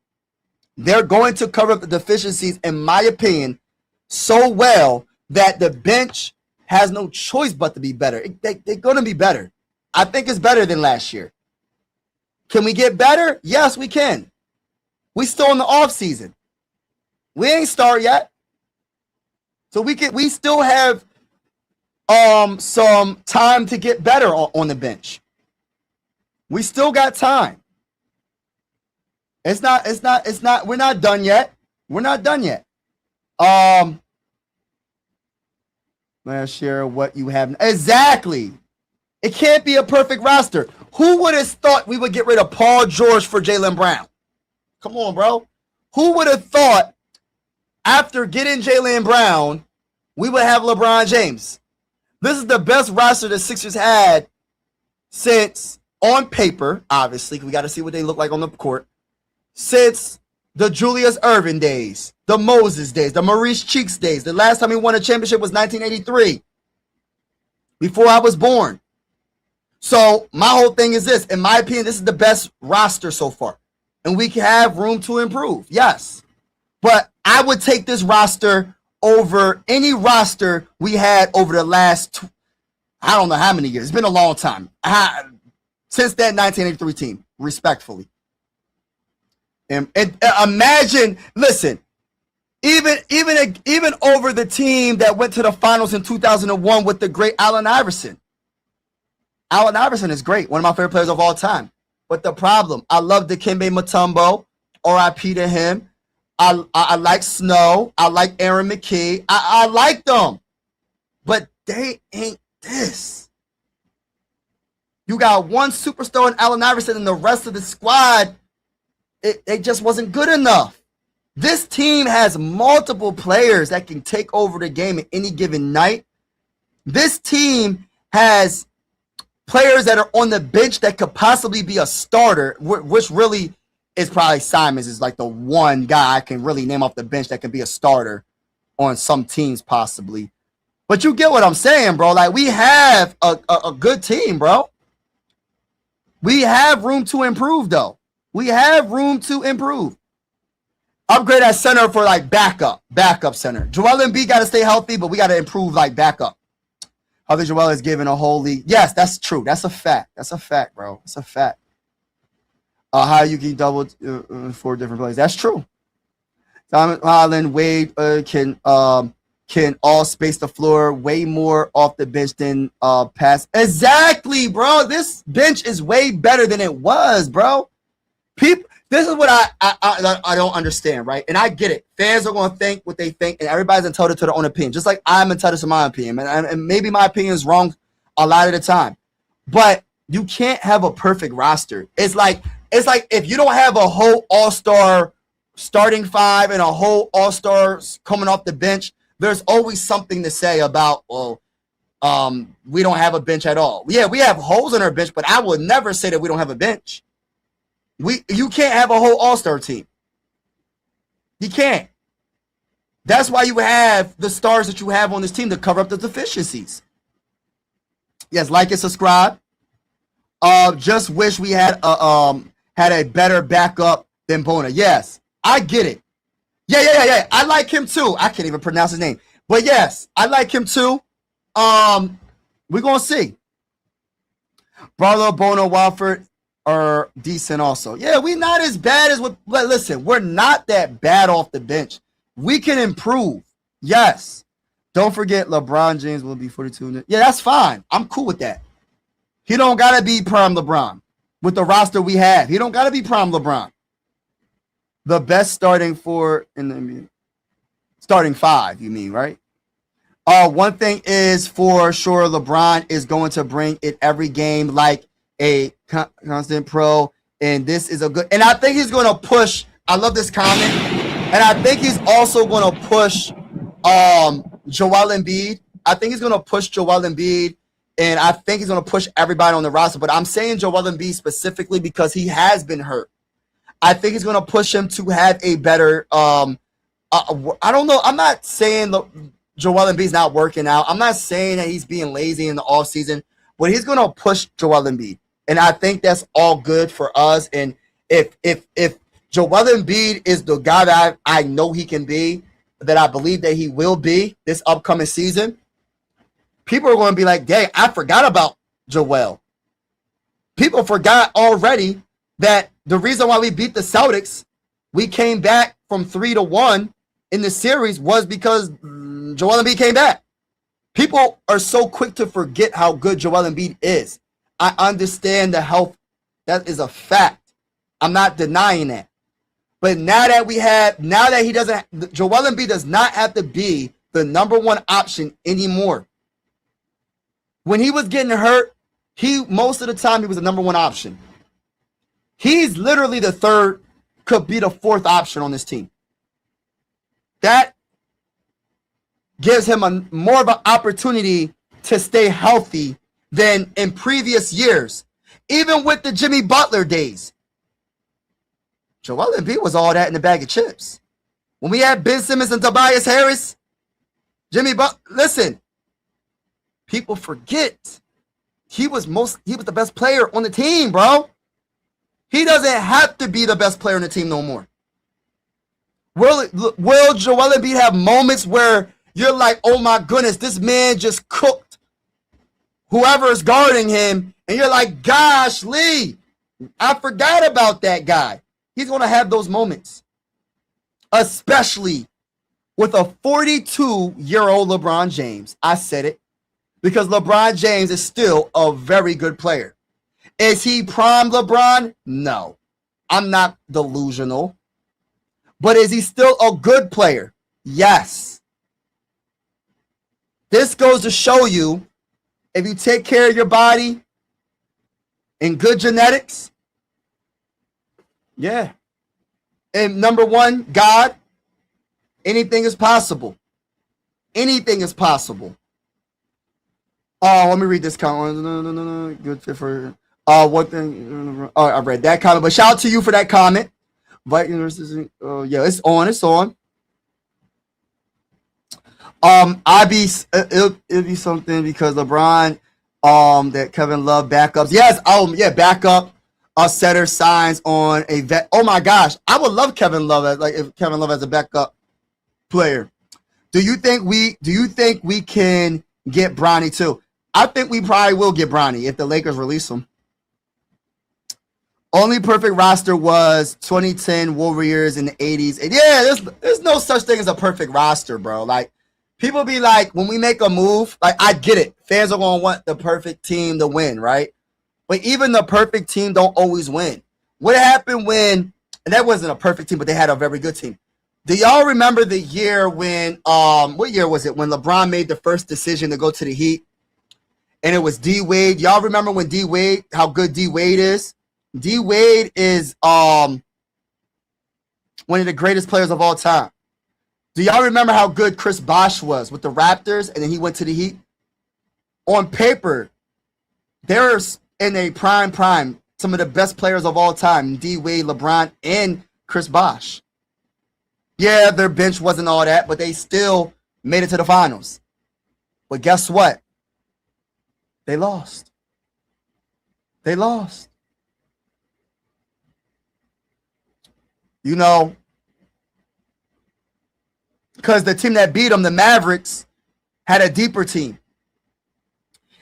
they're going to cover up the deficiencies, in my opinion, so well that the bench has no choice but to be better. They're going to be better. I think it's better than last year. Can we get better? Yes, we can. We still in the off season. We ain't start yet. So we still have some time to get better on the bench. We still got time. We're not done yet. We're not done yet. Let's share what you have. Exactly. It can't be a perfect roster. Who would have thought we would get rid of Paul George for Jaylen Brown? Come on, bro. Who would have thought after getting Jaylen Brown, we would have LeBron James? This is the best roster the Sixers had since, on paper, obviously, we got to see what they look like on the court, since the Julius Erving days, the Moses days, the Maurice Cheeks days. The last time he won a championship was 1983, before I was born. So my whole thing is this. In my opinion, this is the best roster so far. And we have room to improve, yes. But I would take this roster over any roster we had over the last, I don't know how many years. It's been a long time. Since that 1983 team, respectfully. And imagine, listen, even over the team that went to the finals in 2001 with the great Allen Iverson. Allen Iverson is great, one of my favorite players of all time. But the problem, I love Dikembe Mutombo, RIP to him. I like Snow. I like Aaron McKee. I like them. But they ain't this. You got one superstar in Allen Iverson and the rest of the squad, it just wasn't good enough. This team has multiple players that can take over the game at any given night. This team has players that are on the bench that could possibly be a starter, which really is probably Simons is like the one guy I can really name off the bench that can be a starter on some teams possibly. But you get what I'm saying, bro. Like, we have a good team, bro. We have room to improve, though. We have room to improve. Upgrade at center for like backup center. Joel Embiid got to stay healthy, but we got to improve like backup. I think Joel is given a whole league. Yes, that's true. That's a fact. That's a fact, bro. It's a fact. How you can double 4 different plays. That's true. Simon Holland, Wade can all space the floor way more off the bench than pass. Exactly, bro. This bench is way better than it was, bro. People, this is what I don't understand, right? And I get it. Fans are going to think what they think, and everybody's entitled to their own opinion, just like I'm entitled to my opinion. And maybe my opinion is wrong a lot of the time. But you can't have a perfect roster. It's like if you don't have a whole all-star starting 5 and a whole all-stars coming off the bench, there's always something to say about, well, we don't have a bench at all. Yeah, we have holes in our bench, but I would never say that we don't have a bench. You can't have a whole all-star team. You can't. That's why you have the stars that you have on this team to cover up the deficiencies. Yes, like and subscribe. Just wish we had a better backup than Bona. Yes, I get it. Yeah. I like him too. I can't even pronounce his name. But yes, I like him too. We're gonna see. Barlow, Bono, Walford are decent also. Yeah, we're not as bad as what. But listen, we're not that bad off the bench. We can improve. Yes. Don't forget, LeBron James will be 42. Yeah, that's fine. I'm cool with that. He don't gotta be prime LeBron with the roster we have. He don't gotta be prime LeBron. The best starting 4 in the starting 5, you mean, right? One thing is for sure, LeBron is going to bring it every game like a constant pro And this is a good, and I think he's going to push. I love this comment. And I think he's also going to push Joel Embiid. I think he's going to push Joel Embiid. And I think he's going to push everybody on the roster. But I'm saying Joel Embiid specifically because he has been hurt. I think he's going to push him to have a better I don't know. I'm not saying Joel Embiid's not working out. I'm not saying that he's being lazy in the offseason. But he's going to push Joel Embiid. And I think that's all good for us. And if Joel Embiid is the guy that I know he can be, that I believe that he will be this upcoming season, people are going to be like, dang, I forgot about Joel. People forgot already that the reason why we beat the Celtics, we came back from 3-1 in the series was because Joel Embiid came back. People are so quick to forget how good Joel Embiid is. I understand the health. That is a fact. I'm not denying that. But now that he doesn't, Joel Embiid does not have to be the number one option anymore. When he was getting hurt, most of the time he was the number one option. He's literally the third, could be the fourth option on this team. That gives him more of an opportunity to stay healthy than in previous years. Even with the Jimmy Butler days. Joel Embiid was all that in a bag of chips. When we had Ben Simmons and Tobias Harris, Jimmy Butler, listen, people forget he was the best player on the team, bro. He doesn't have to be the best player on the team no more. Will Joel Embiid have moments where you're like, oh my goodness, this man just cooked whoever is guarding him, and you're like, gosh, Lee, I forgot about that guy. He's going to have those moments, especially with a 42-year-old LeBron James. I said it because LeBron James is still a very good player. Is he prime LeBron? No, I'm not delusional. But is he still a good player? Yes. This goes to show you, if you take care of your body and good genetics, yeah. And number one, God, anything is possible. Anything is possible. Oh, let me read this comment. No. Good fit for what thing? Oh, I read that comment. But shout out to you for that comment. Vikings versus yeah, it's on. It'll be something because LeBron, that Kevin Love backups. Yes, backup setter signs on a vet. Oh my gosh, I would love Kevin Love if Kevin Love as a backup player. Do you think we can get Bronny too? I think we probably will get Bronny if the Lakers release him. Only perfect roster was 2010 Warriors in the 80s. And yeah, there's no such thing as a perfect roster, bro. Like, people be like, when we make a move, like, I get it. Fans are going to want the perfect team to win, right? But even the perfect team don't always win. What happened when, and that wasn't a perfect team, but they had a very good team. Do y'all remember the year when, what year was it? When LeBron made the first decision to go to the Heat? And it was D Wade. Y'all remember when D Wade, how good D Wade is? D Wade is one of the greatest players of all time. Do y'all remember how good Chris Bosh was with the Raptors and then he went to the Heat? On paper, there's in a prime some of the best players of all time, D Wade, LeBron, and Chris Bosh. Yeah, their bench wasn't all that, but they still made it to the finals. But guess what? They lost. You know, because the team that beat them, the Mavericks, had a deeper team.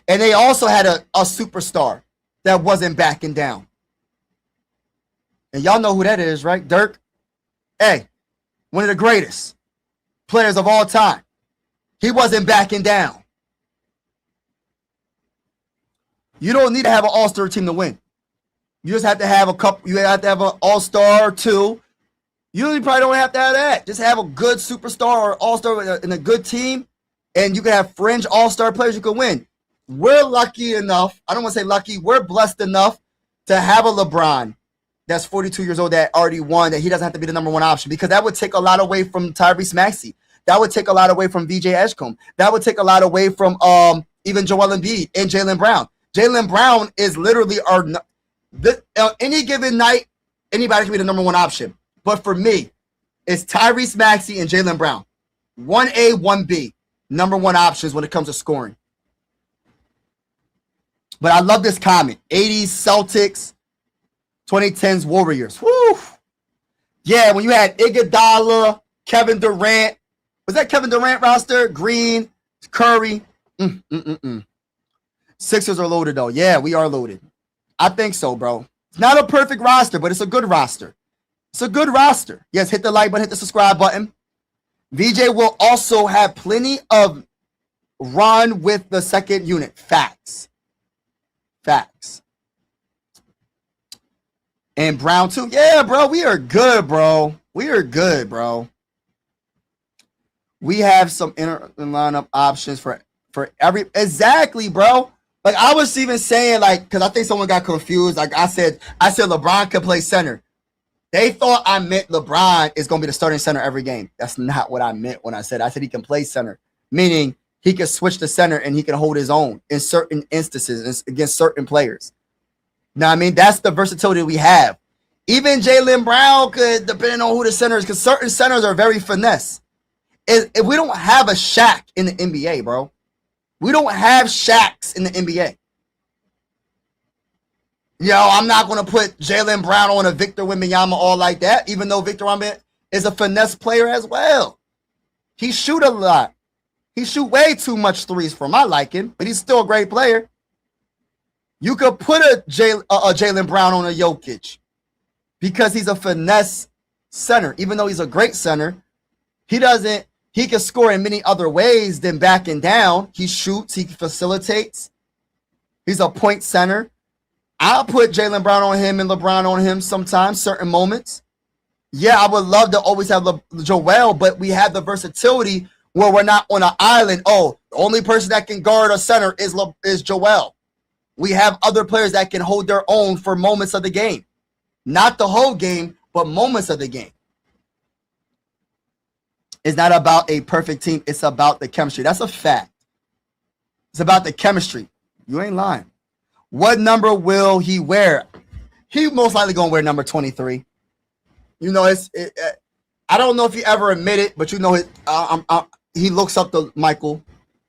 And they also had a superstar that wasn't backing down. And y'all know who that is, right? Dirk. Hey, one of the greatest players of all time. He wasn't backing down. You don't need to have an all-star team to win. You just have to have a couple. You have to have an all-star or two. You probably don't have to have that. Just have a good superstar or all-star in a good team, and you can have fringe all-star players you can win. We're lucky enough. I don't want to say lucky. We're blessed enough to have a LeBron, that's 42 years old that already won, that he doesn't have to be the number one option, because that would take a lot away from Tyrese Maxey. That would take a lot away from VJ Edgecombe. That would take a lot away from even Joel Embiid and Jaylen Brown. Jaylen Brown is literally any given night, anybody can be the number one option. But for me, it's Tyrese Maxey and Jaylen Brown. 1A, 1B, number one options when it comes to scoring. But I love this comment. 80s Celtics, 2010s Warriors. Woo! Yeah, when you had Iguodala, Kevin Durant. Was that Kevin Durant roster? Green, Curry. Sixers are loaded, though. Yeah, we are loaded. I think so, bro. It's not a perfect roster, but it's a good roster. It's a good roster. Yes, hit the like button, hit the subscribe button. VJ will also have plenty of run with the second unit. Facts. And Brown, too. Yeah, bro, we are good, bro. We are good, bro. We have some inner lineup options for every. Exactly, bro. Like, I was even saying, like, because I think someone got confused. Like, I said LeBron could play center. They thought I meant LeBron is going to be the starting center every game. That's not what I meant when I said he can play center, meaning he can switch to center and he can hold his own in certain instances against certain players. Now, I mean, that's the versatility we have. Even Jaylen Brown could, depending on who the center is, because certain centers are very finesse. If we don't have a Shaq in the NBA, bro, we don't have Shaqs in the NBA. Yo, I'm not going to put Jaylen Brown on a Victor Wembanyama all like that, even though Victor Wembanyama is a finesse player as well. He shoot a lot. He shoot way too much threes for my liking, but he's still a great player. You could put a Jaylen Brown on a Jokic because he's a finesse center. Even though he's a great center, he can score in many other ways than backing down. He shoots, he facilitates. He's a point center. I'll put Jaylen Brown on him and LeBron on him sometimes, certain moments. Yeah, I would love to always have Joel, but we have the versatility where we're not on an island. Oh, the only person that can guard a center is Joel. We have other players that can hold their own for moments of the game. Not the whole game, but moments of the game. It's not about a perfect team. It's about the chemistry. That's a fact. It's about the chemistry. You ain't lying. What number will he wear? He most likely going to wear number 23. You know, I don't know if he ever admitted, but you know, he looks up to Michael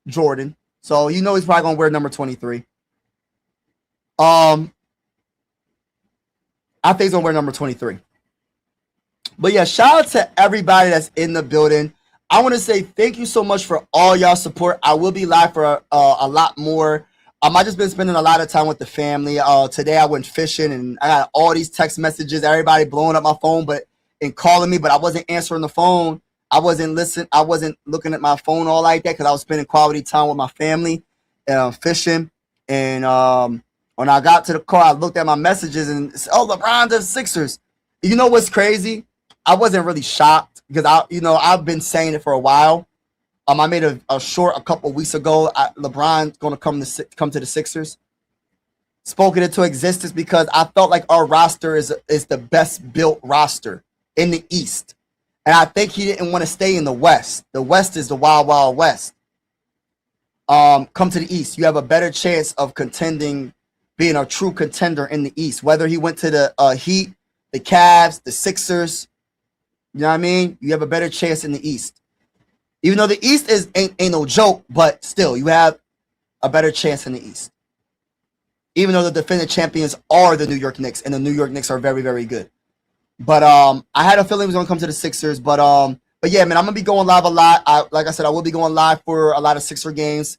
Jordan. So you know he's probably going to wear number 23. I think he's going to wear number 23. But yeah, shout out to everybody that's in the building. I want to say thank you so much for all y'all support. I will be live for a lot more. I just been spending a lot of time with the family. Today I went fishing and I got all these text messages, everybody blowing up my phone and calling me, but I wasn't answering the phone. I wasn't listening. I wasn't looking at my phone all like that because I was spending quality time with my family, fishing. And when I got to the car, I looked at my messages and said, "Oh, LeBron to the Sixers." You know what's crazy? I wasn't really shocked because I've been saying it for a while. I made a short a couple weeks ago. LeBron's going to come to the Sixers. Spoken into existence because I felt like our roster is the best built roster in the East, and I think he didn't want to stay in the West. The West is the wild, wild West. Come to the East. You have a better chance of contending, being a true contender in the East. Whether he went to the Heat, the Cavs, the Sixers, you know what I mean? You have a better chance in the East. Even though the East ain't no joke, but still, you have a better chance in the East. Even though the defending champions are the New York Knicks, and the New York Knicks are very, very good. But I had a feeling he was going to come to the Sixers. But yeah, man, I'm going to be going live a lot. Like I said, I will be going live for a lot of Sixer games,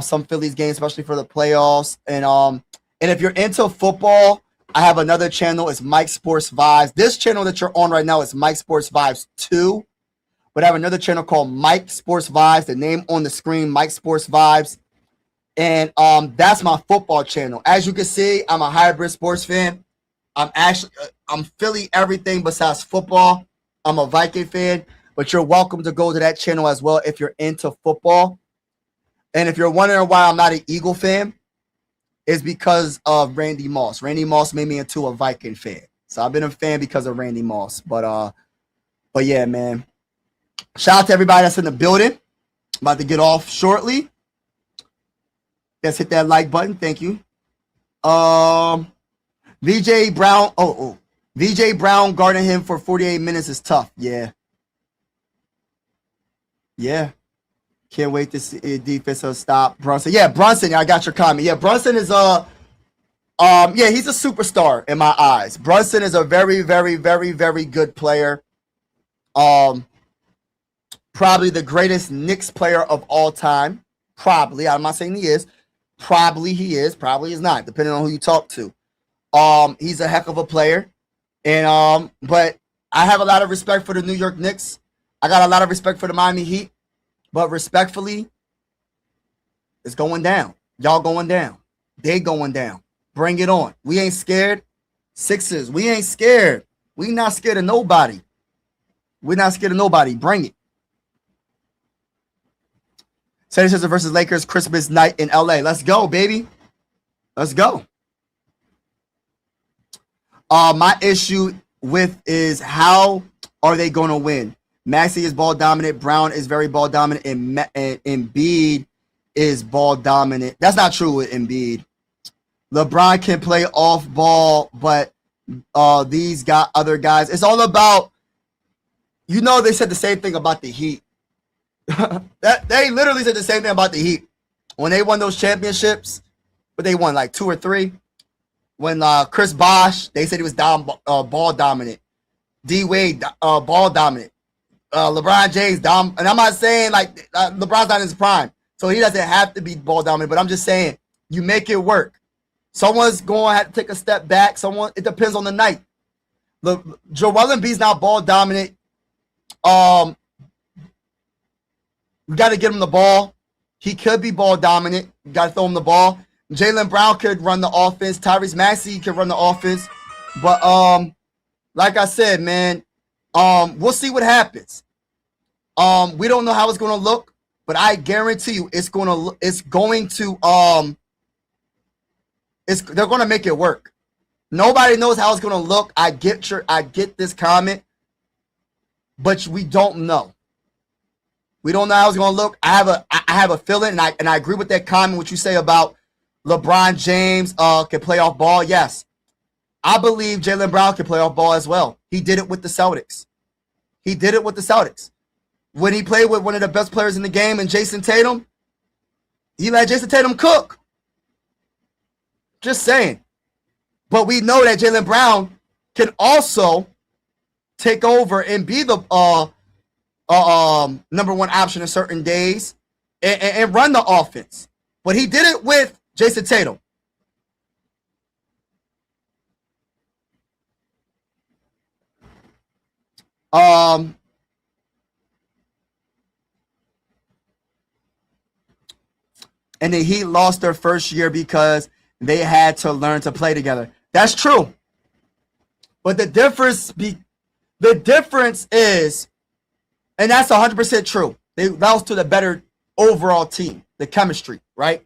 some Phillies games, especially for the playoffs. And if you're into football, I have another channel. It's Mike Sports Vibes. This channel that you're on right now is Mike Sports Vibes 2. But I have another channel called Mike Sports Vibes. The name on the screen, Mike Sports Vibes. And that's my football channel. As you can see, I'm a hybrid sports fan. I'm Philly everything besides football. I'm a Viking fan. But you're welcome to go to that channel as well if you're into football. And if you're wondering why I'm not an Eagle fan, it's because of Randy Moss. Randy Moss made me into a Viking fan. So I've been a fan because of Randy Moss. But yeah, man. Shout out to everybody that's in the building. About to get off shortly. Let's hit that like button. Thank you. VJ Brown. VJ Brown guarding him for 48 minutes is tough. Yeah. Yeah. Can't wait to see defensive stop Brunson. Yeah, Brunson. I got your comment. Yeah, Brunson is yeah, he's a superstar in my eyes. Brunson is a very, very, very, very good player. Probably the greatest Knicks player of all time. Probably. I'm not saying he is. Probably he is. Probably he's not, depending on who you talk to. He's a heck of a player. And but I have a lot of respect for the New York Knicks. I got a lot of respect for the Miami Heat. But respectfully, it's going down. Y'all going down. They going down. Bring it on. We ain't scared. Sixers, we ain't scared. We not scared of nobody. We're not scared of nobody. Bring it. 76ers versus Lakers Christmas night in LA. Let's go, baby. Let's go. My issue with is how are they going to win? Maxey is ball dominant. Brown is very ball dominant. And Embiid is ball dominant. That's not true with Embiid. LeBron can play off ball, but these other guys. It's all about, they said the same thing about the Heat. They literally said the same thing about the Heat. When they won those championships, but they won like 2 or 3. When Chris Bosh, they said he was ball dominant. D Wade, ball dominant. LeBron James, and I'm not saying like LeBron's not in his prime, so he doesn't have to be ball dominant, but I'm just saying you make it work. Someone's going to have to take a step back. It depends on the night. Joel Embiid's not ball dominant. We got to get him the ball. He could be ball dominant. You got to throw him the ball. Jaylen Brown could run the offense. Tyrese Maxey could run the offense. But like I said, man, we'll see what happens. We don't know how it's going to look, but I guarantee you they're going to make it work. Nobody knows how it's going to look. I get this comment, but we don't know. We don't know how it's going to look. I have a feeling, and I agree with that comment, what you say about LeBron James can play off ball. Yes. I believe Jaylen Brown can play off ball as well. He did it with the Celtics. When he played with one of the best players in the game and Jason Tatum, he let Jason Tatum cook. Just saying. But we know that Jaylen Brown can also take over and be the number one option in certain days and run the offense. But he did it with Jason Tatum. And the Heat lost their first year because they had to learn to play together. That's true. But the difference is, and that's 100% true. They lost to the better overall team, the chemistry, right?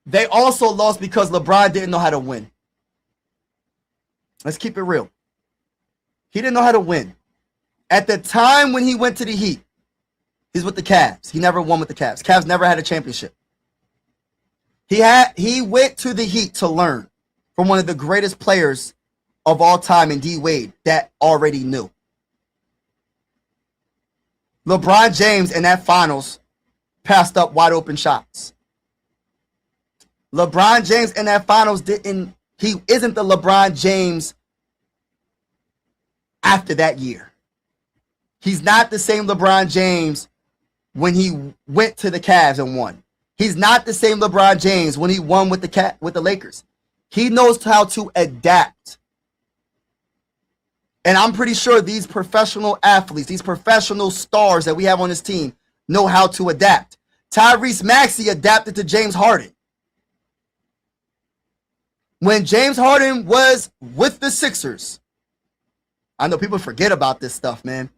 They also lost because LeBron didn't know how to win. Let's keep it real. He didn't know how to win. At the time when he went to the Heat, he's with the Cavs. He never won with the Cavs. Cavs never had a championship. He went to the Heat to learn from one of the greatest players of all time in D Wade that already knew. LeBron James in that finals passed up wide open shots. LeBron James in that finals isn't the LeBron James after that year. He's not the same LeBron James when he went to the Cavs and won. He's not the same LeBron James when he won with the Lakers. He knows how to adapt. And I'm pretty sure these professional athletes, these professional stars that we have on this team know how to adapt. Tyrese Maxey adapted to James Harden. When James Harden was with the Sixers, I know people forget about this stuff, man.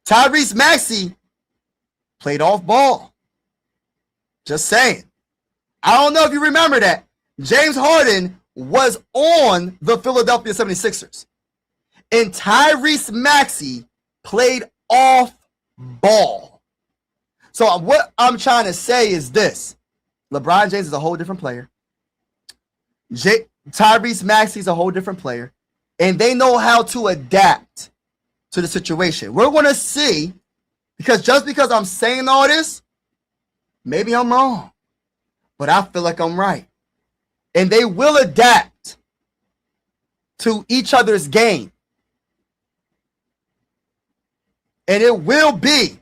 Tyrese Maxey played off ball. Just saying. I don't know if you remember that. James Harden was on the Philadelphia 76ers. And Tyrese Maxey played off ball. So what I'm trying to say is this. LeBron James is a whole different player. Tyrese Maxey is a whole different player. And they know how to adapt to the situation. We're going to see, because just because I'm saying all this, maybe I'm wrong. But I feel like I'm right. And they will adapt to each other's game. And it will be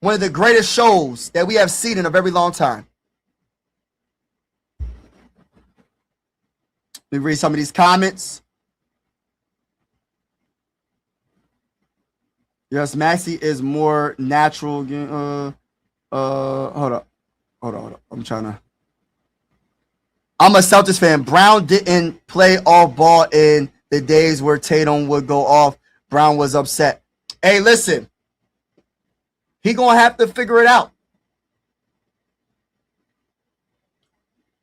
one of the greatest shows that we have seen in a very long time. Let me read some of these comments. Yes, Maxey is more natural. Hold up. I'm a Celtics fan. Brown didn't play off ball in the days where Tatum would go off. Brown was upset. Hey, listen. He gonna have to figure it out.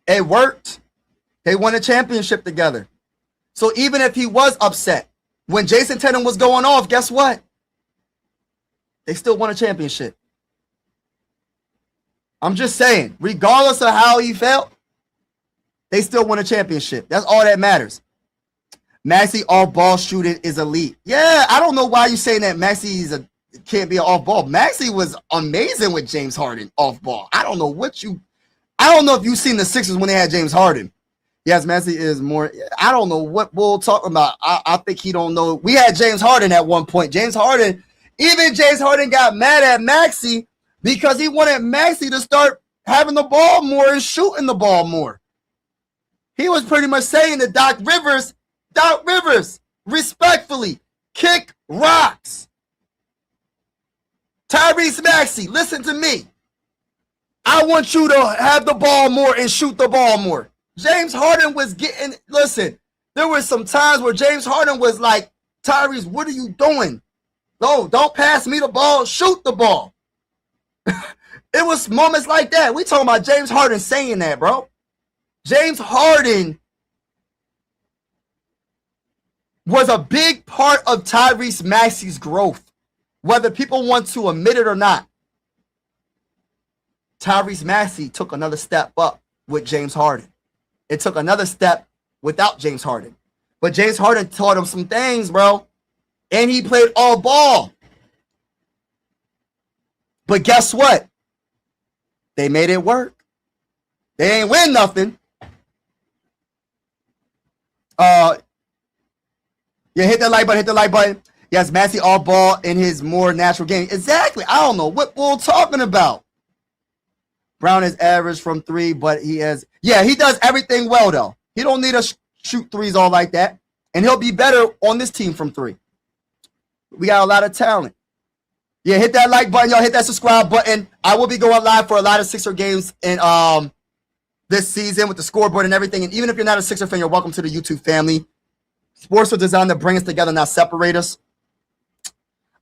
It worked. They won a championship together. So even if he was upset, when Jason Tatum was going off, guess what? They still won a championship. I'm just saying, regardless of how he felt, they still won a championship. That's all that matters. Maxey off-ball shooting is elite. Yeah, I don't know why you're saying that Maxey can't be an off-ball. Maxey was amazing with James Harden off-ball. I don't know if you've seen the Sixers when they had James Harden. Yes, Maxey is more. I don't know what we'll talk about. I think he don't know. We had James Harden at one point. James Harden got mad at Maxey because he wanted Maxey to start having the ball more and shooting the ball more. He was pretty much saying to Doc Rivers, respectfully, kick rocks. Tyrese Maxey, listen to me. I want you to have the ball more and shoot the ball more. James Harden was getting, listen, there were some times where James Harden was like, Tyrese, what are you doing? No, don't pass me the ball, shoot the ball. It was moments like that. We talking about James Harden saying that, bro. James Harden was a big part of Tyrese Maxey's growth, whether people want to admit it or not. Tyrese Maxey took another step up with James Harden. It took another step without James Harden. But James Harden taught him some things, bro. And he played all ball. But guess what? They made it work. They ain't win nothing. Yeah, hit that like button. Yes, Maxey all ball in his more natural game. Exactly. I don't know what we're talking about. Brown is average from three, but he does everything well, though. He don't need to shoot threes all like that. And he'll be better on this team from three. We got a lot of talent. Yeah, hit that like button, y'all. Hit that subscribe button. I will be going live for a lot of Sixer games in this season with the scoreboard and everything. And even if you're not a Sixer fan, you're welcome to the YouTube family. Sports are designed to bring us together, not separate us.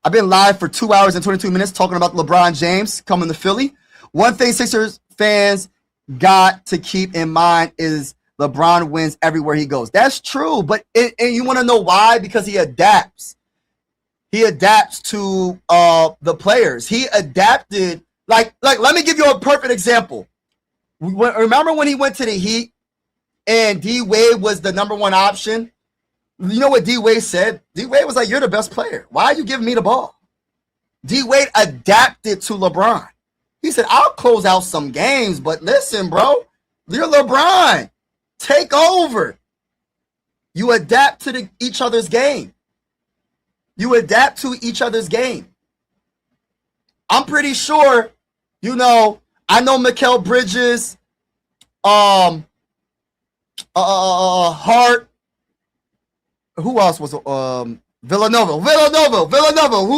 I've been live for 2 hours and 22 minutes talking about LeBron James coming to Philly. One thing Sixers fans got to keep in mind is LeBron wins everywhere he goes. That's true, but and you want to know why? Because he adapts. He adapts to the players. He adapted. Like, let me give you a perfect example. Remember when he went to the Heat and D Wade was the number one option? You know what D Wade said? D Wade was like, "You're the best player. Why are you giving me the ball?" D Wade adapted to LeBron. He said, "I'll close out some games, but listen, bro, you're LeBron. Take over." You adapt to each other's game. You adapt to each other's game. I'm pretty sure, I know Mikal Bridges, Hart. Who else was Villanova? Who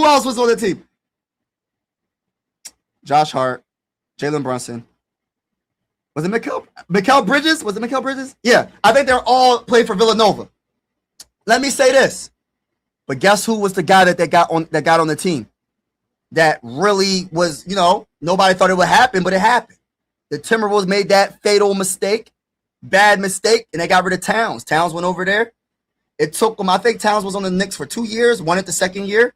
else was on the team? Josh Hart, Jalen Brunson. Was it Mikal Bridges? Was it Mikal Bridges? Yeah, I think they're all played for Villanova. Let me say this. But guess who was the guy that got on the team? That really was, nobody thought it would happen, but it happened. The Timberwolves made that fatal mistake, bad mistake, and they got rid of Towns. Towns went over there. It took them, I think Towns was on the Knicks for 2 years, won it the second year.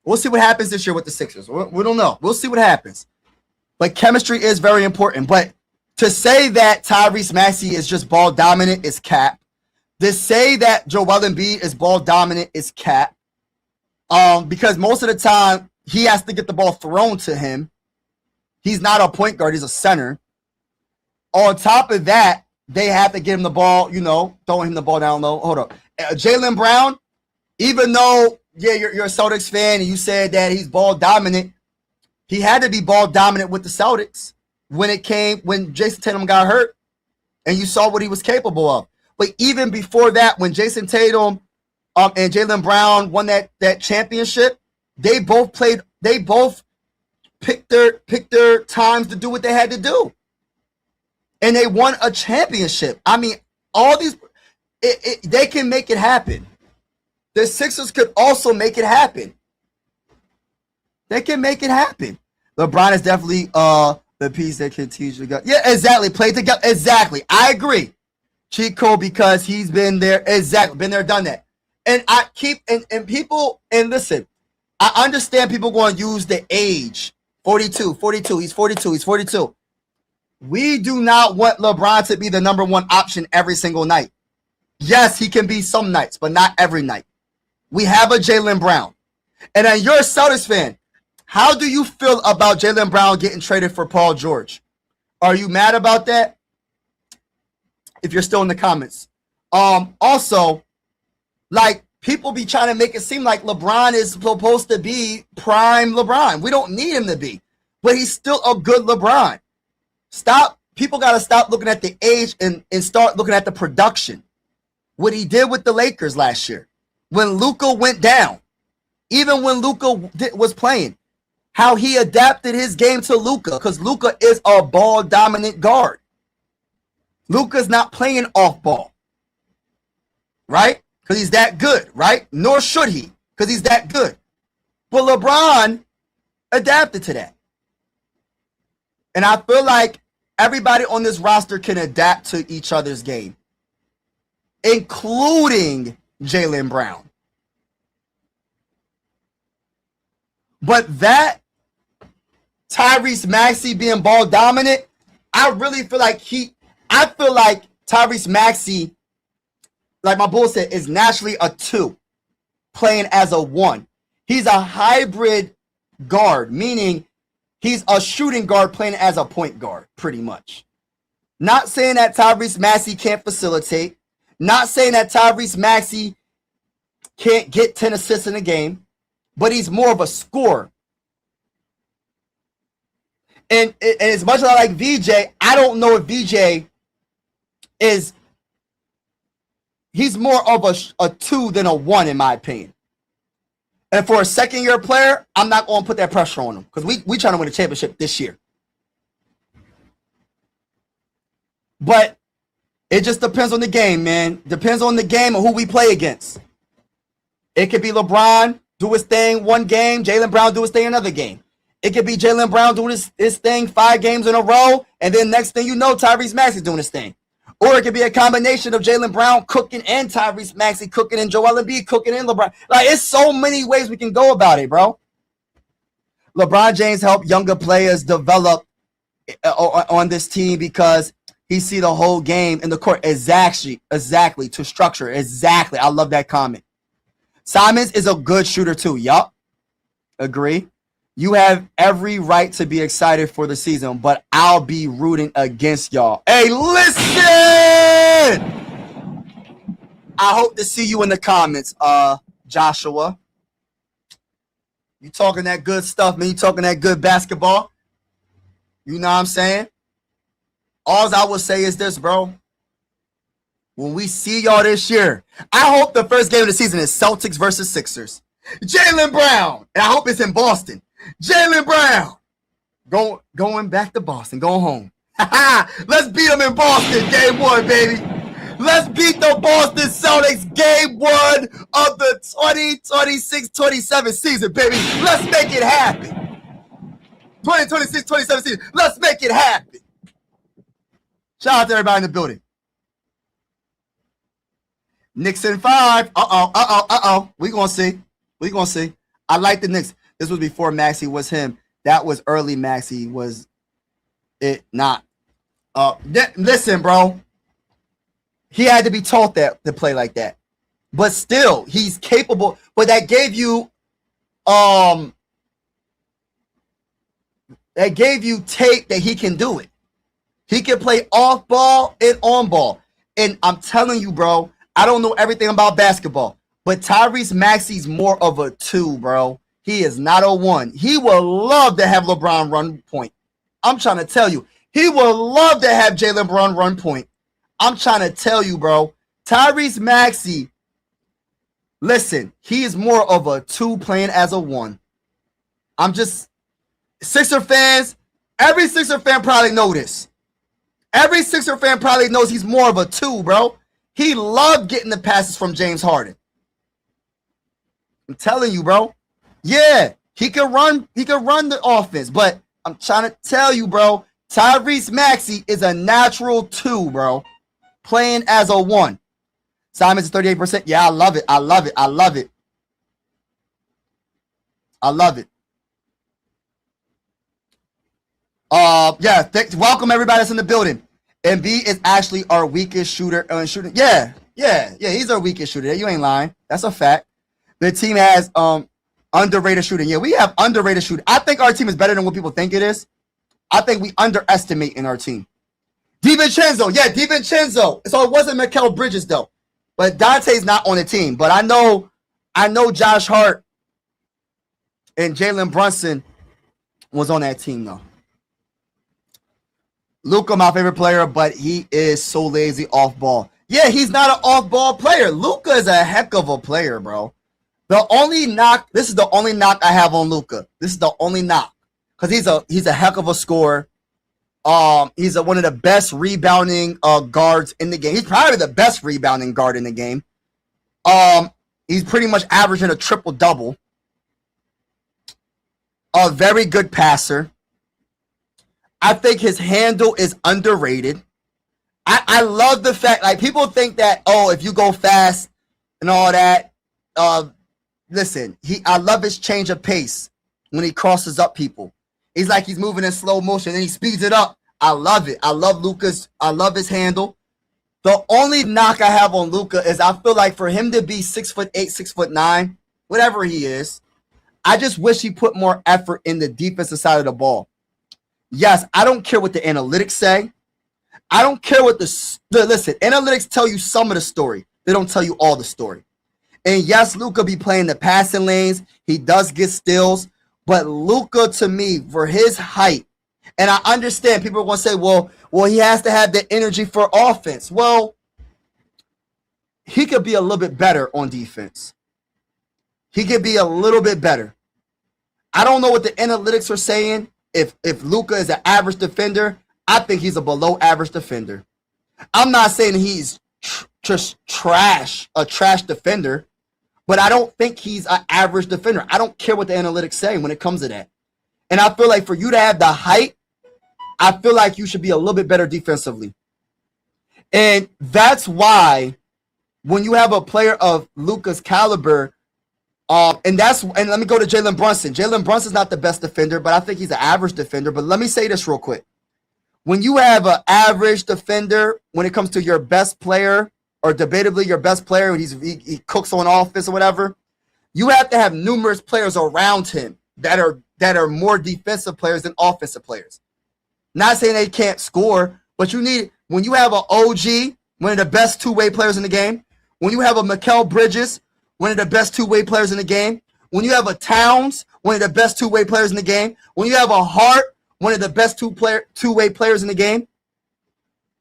We'll see what happens this year with the Sixers. We don't know. We'll see what happens. But chemistry is very important. But to say that Tyrese Maxey is just ball dominant is cap. To say that Joel Embiid is ball dominant is cap. Because most of the time, he has to get the ball thrown to him. He's not a point guard. He's a center. On top of that, they have to get him the ball, throwing him the ball down low. Hold up. Jaylen Brown, even though, you're a Celtics fan and you said that he's ball dominant, he had to be ball dominant with the Celtics when Jason Tatum got hurt and you saw what he was capable of. But even before that, when Jason Tatum and Jaylen Brown won that championship, they both picked their times to do what they had to do. And they won a championship. I mean, all these, they can make it happen. The Sixers could also make it happen. They can make it happen. LeBron is definitely the piece that can teach you guys. Yeah, exactly. Play together. Exactly. I agree. Cheat code because he's been there. Exactly. Been there, done that. And I keep, and people, and listen, I understand people going to use the age. 42. He's 42. We do not want LeBron to be the number one option every single night. Yes, he can be some nights, but not every night. We have a Jaylen Brown. And then you're a Celtics fan. How do you feel about Jaylen Brown getting traded for Paul George? Are you mad about that? If you're still in the comments. Also, like, people be trying to make it seem like LeBron is supposed to be prime LeBron. We don't need him to be. But he's still a good LeBron. People got to stop looking at the age and start looking at the production. What he did with the Lakers last year. When Luka went down, even when Luka was playing, how he adapted his game to Luka, because Luka is a ball dominant guard. Luka's not playing off ball, right? Because he's that good, right? Nor should he, because he's that good. But LeBron adapted to that. And I feel like everybody on this roster can adapt to each other's game, including Jaylen Brown. But that Tyrese Maxey being ball dominant, I really feel like Tyrese Maxey, like my bull said, is naturally a 2, playing as a 1. He's a hybrid guard, meaning he's a shooting guard playing as a point guard, pretty much. Not saying that Tyrese Maxey can't facilitate. Not saying that Tyrese Maxey can't get 10 assists in a game. But he's more of a scorer. And as much as I like VJ, I don't know if VJ he's more of a 2 than a 1 in my opinion. And for a second-year player, I'm not going to put that pressure on him because we trying to win a championship this year. But it just depends on the game, man. Depends on the game and who we play against. It could be LeBron do his thing one game, Jaylen Brown do his thing another game. It could be Jaylen Brown doing his thing 5 games in a row, and then next thing you know, Tyrese Maxey doing his thing. Or it could be a combination of Jaylen Brown cooking and Tyrese Maxey cooking and Joel Embiid cooking and LeBron. Like, it's so many ways we can go about it, bro. LeBron James helped younger players develop on this team because he see the whole game in the court. Exactly, to structure. Exactly. I love that comment. Simons is a good shooter too. Yup. Agree. You have every right to be excited for the season, but I'll be rooting against y'all. Hey, listen! I hope to see you in the comments, Joshua. You talking that good stuff, man. You talking that good basketball. You know what I'm saying? All I will say is this, bro. When we see y'all this year, I hope the first game of the season is Celtics versus Sixers. Jaylen Brown, and I hope it's in Boston. Jaylen Brown, going back to Boston, going home. Let's beat them in Boston, game 1, baby. Let's beat the Boston Celtics game 1 of the 2026-27 season, baby. Let's make it happen. 2026, 2017. Let's make it happen. Shout out to everybody in the building. Knicks in 5. We gonna see. I like the Knicks. This was before Maxey was him. That was early Maxey. Was it not? Listen, bro. He had to be taught that to play like that. But still, he's capable. But that gave you tape that he can do it. He can play off ball and on ball. And I'm telling you, bro, I don't know everything about basketball, but Tyrese Maxey's more of a 2, bro. He is not a 1. He will love to have LeBron run point. I'm trying to tell you. He will love to have Jalen Brown run point. I'm trying to tell you, bro. Tyrese Maxey, listen, he is more of a 2 playing as a 1. I'm just, Sixer fans, every Sixer fan probably know this. Every Sixer fan probably knows he's more of a 2, bro. He loved getting the passes from James Harden. I'm telling you, bro. Yeah, he can run the offense, but I'm trying to tell you, bro, Tyrese Maxey is a natural 2, bro. Playing as a 1. Simon's 38%. Yeah, I love it. Welcome everybody that's in the building. Embiid is actually our weakest shooter shooting. Yeah, he's our weakest shooter. You ain't lying. That's a fact. The team has underrated shooting. Yeah, we have underrated shooting. I think our team is better than what people think it is. I think we underestimate in our team. DiVincenzo. So it wasn't Mikal Bridges though. But Dante's not on the team. But I know Josh Hart and Jalen Brunson was on that team though. Luka, my favorite player, but he is so lazy off ball. Yeah, he's not an off ball player. Luka is a heck of a player, bro. This is the only knock I have on Luka. This is the only knock. Because he's a heck of a scorer. He's one of the best rebounding guards in the game. He's probably the best rebounding guard in the game. He's pretty much averaging a triple-double. A very good passer. I think his handle is underrated. I love the fact, like, people think that, if you go fast and all that, listen, I love his change of pace when he crosses up people. He's like he's moving in slow motion, and he speeds it up. I love it. I love Luka's. I love his handle. The only knock I have on Luka is I feel like for him to be 6'8", 6'9", whatever he is, I just wish he put more effort in the defensive side of the ball. Yes, I don't care what the analytics say. I don't care what listen, analytics tell you some of the story. They don't tell you all the story. And yes, Luka be playing the passing lanes. He does get steals. But Luka, to me, for his height, and I understand people are going to say, well, he has to have the energy for offense. Well, he could be a little bit better on defense. He could be a little bit better. I don't know what the analytics are saying. If Luka is an average defender, I think he's a below average defender. I'm not saying he's just a trash defender, but I don't think he's an average defender. I don't care what the analytics say when it comes to that. And I feel like for you to have the height, I feel like you should be a little bit better defensively. And that's why when you have a player of Luka's caliber, and let me go to Jalen Brunson. Jalen Brunson's not the best defender, but I think he's an average defender. But let me say this real quick. When you have an average defender, when it comes to your best player, or debatably your best player, and he cooks on offense or whatever, you have to have numerous players around him that are more defensive players than offensive players. Not saying they can't score, but when you have an OG, one of the best two-way players in the game, when you have a Mikal Bridges, one of the best two-way players in the game, when you have a Towns, one of the best two-way players in the game, when you have a Hart, one of the best two-way players in the game,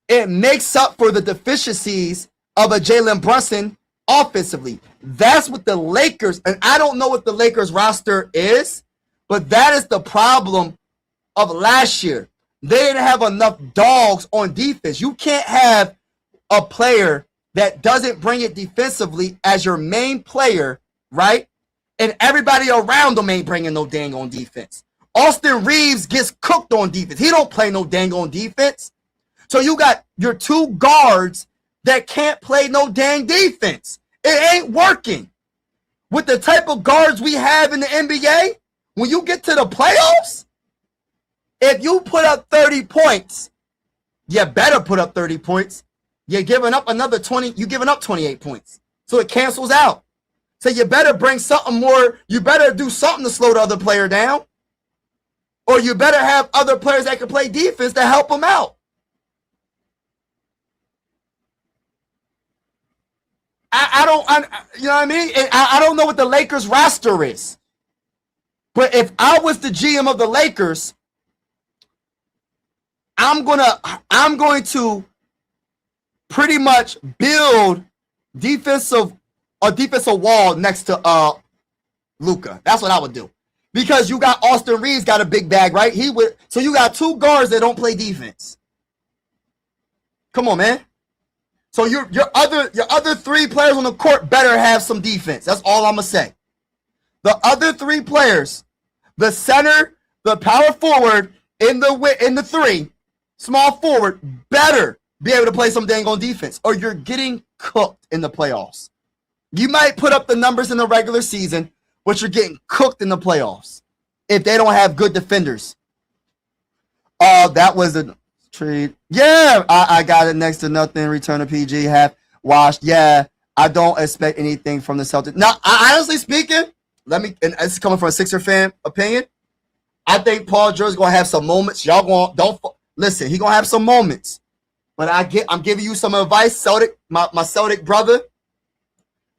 it makes up for the deficiencies of a Jalen Brunson offensively. That's what the Lakers, and I don't know what the Lakers roster is, but that is the problem of last year. They didn't have enough dogs on defense. You can't have a player that doesn't bring it defensively as your main player, right? And everybody around them ain't bringing no dang on defense. Austin Reeves gets cooked on defense. He don't play no dang on defense. So you got your two guards that can't play no dang defense. It ain't working. With the type of guards we have in the NBA, when you get to the playoffs, if you put up 30 points, you better put up 30 points. You're giving up another 20. You're giving up 28 points. So it cancels out. So you better bring something more. You better do something to slow the other player down. Or you better have other players that can play defense to help them out. You know what I mean? And I don't know what the Lakers roster is. But if I was the GM of the Lakers, I'm going to pretty much build a defensive wall next to Luka. That's what I would do. Because you got Austin Reeves got a big bag, right? So you got two guards that don't play defense. Come on, man. So your other three players on the court better have some defense. That's all I'm gonna say. The other three players, the center, the power forward, in the three, small forward, better be able to play some dang on defense, or you're getting cooked in the playoffs. You might put up the numbers in the regular season, but you're getting cooked in the playoffs if they don't have good defenders. That was a trade. Yeah, I got it next to nothing. Return to PG, half washed. Yeah, I don't expect anything from the Celtics. Now, honestly speaking, and this is coming from a Sixer fan opinion, I think Paul George is gonna have some moments. Y'all don't listen. He gonna have some moments, but I'm giving you some advice, Celtic, my Celtic brother.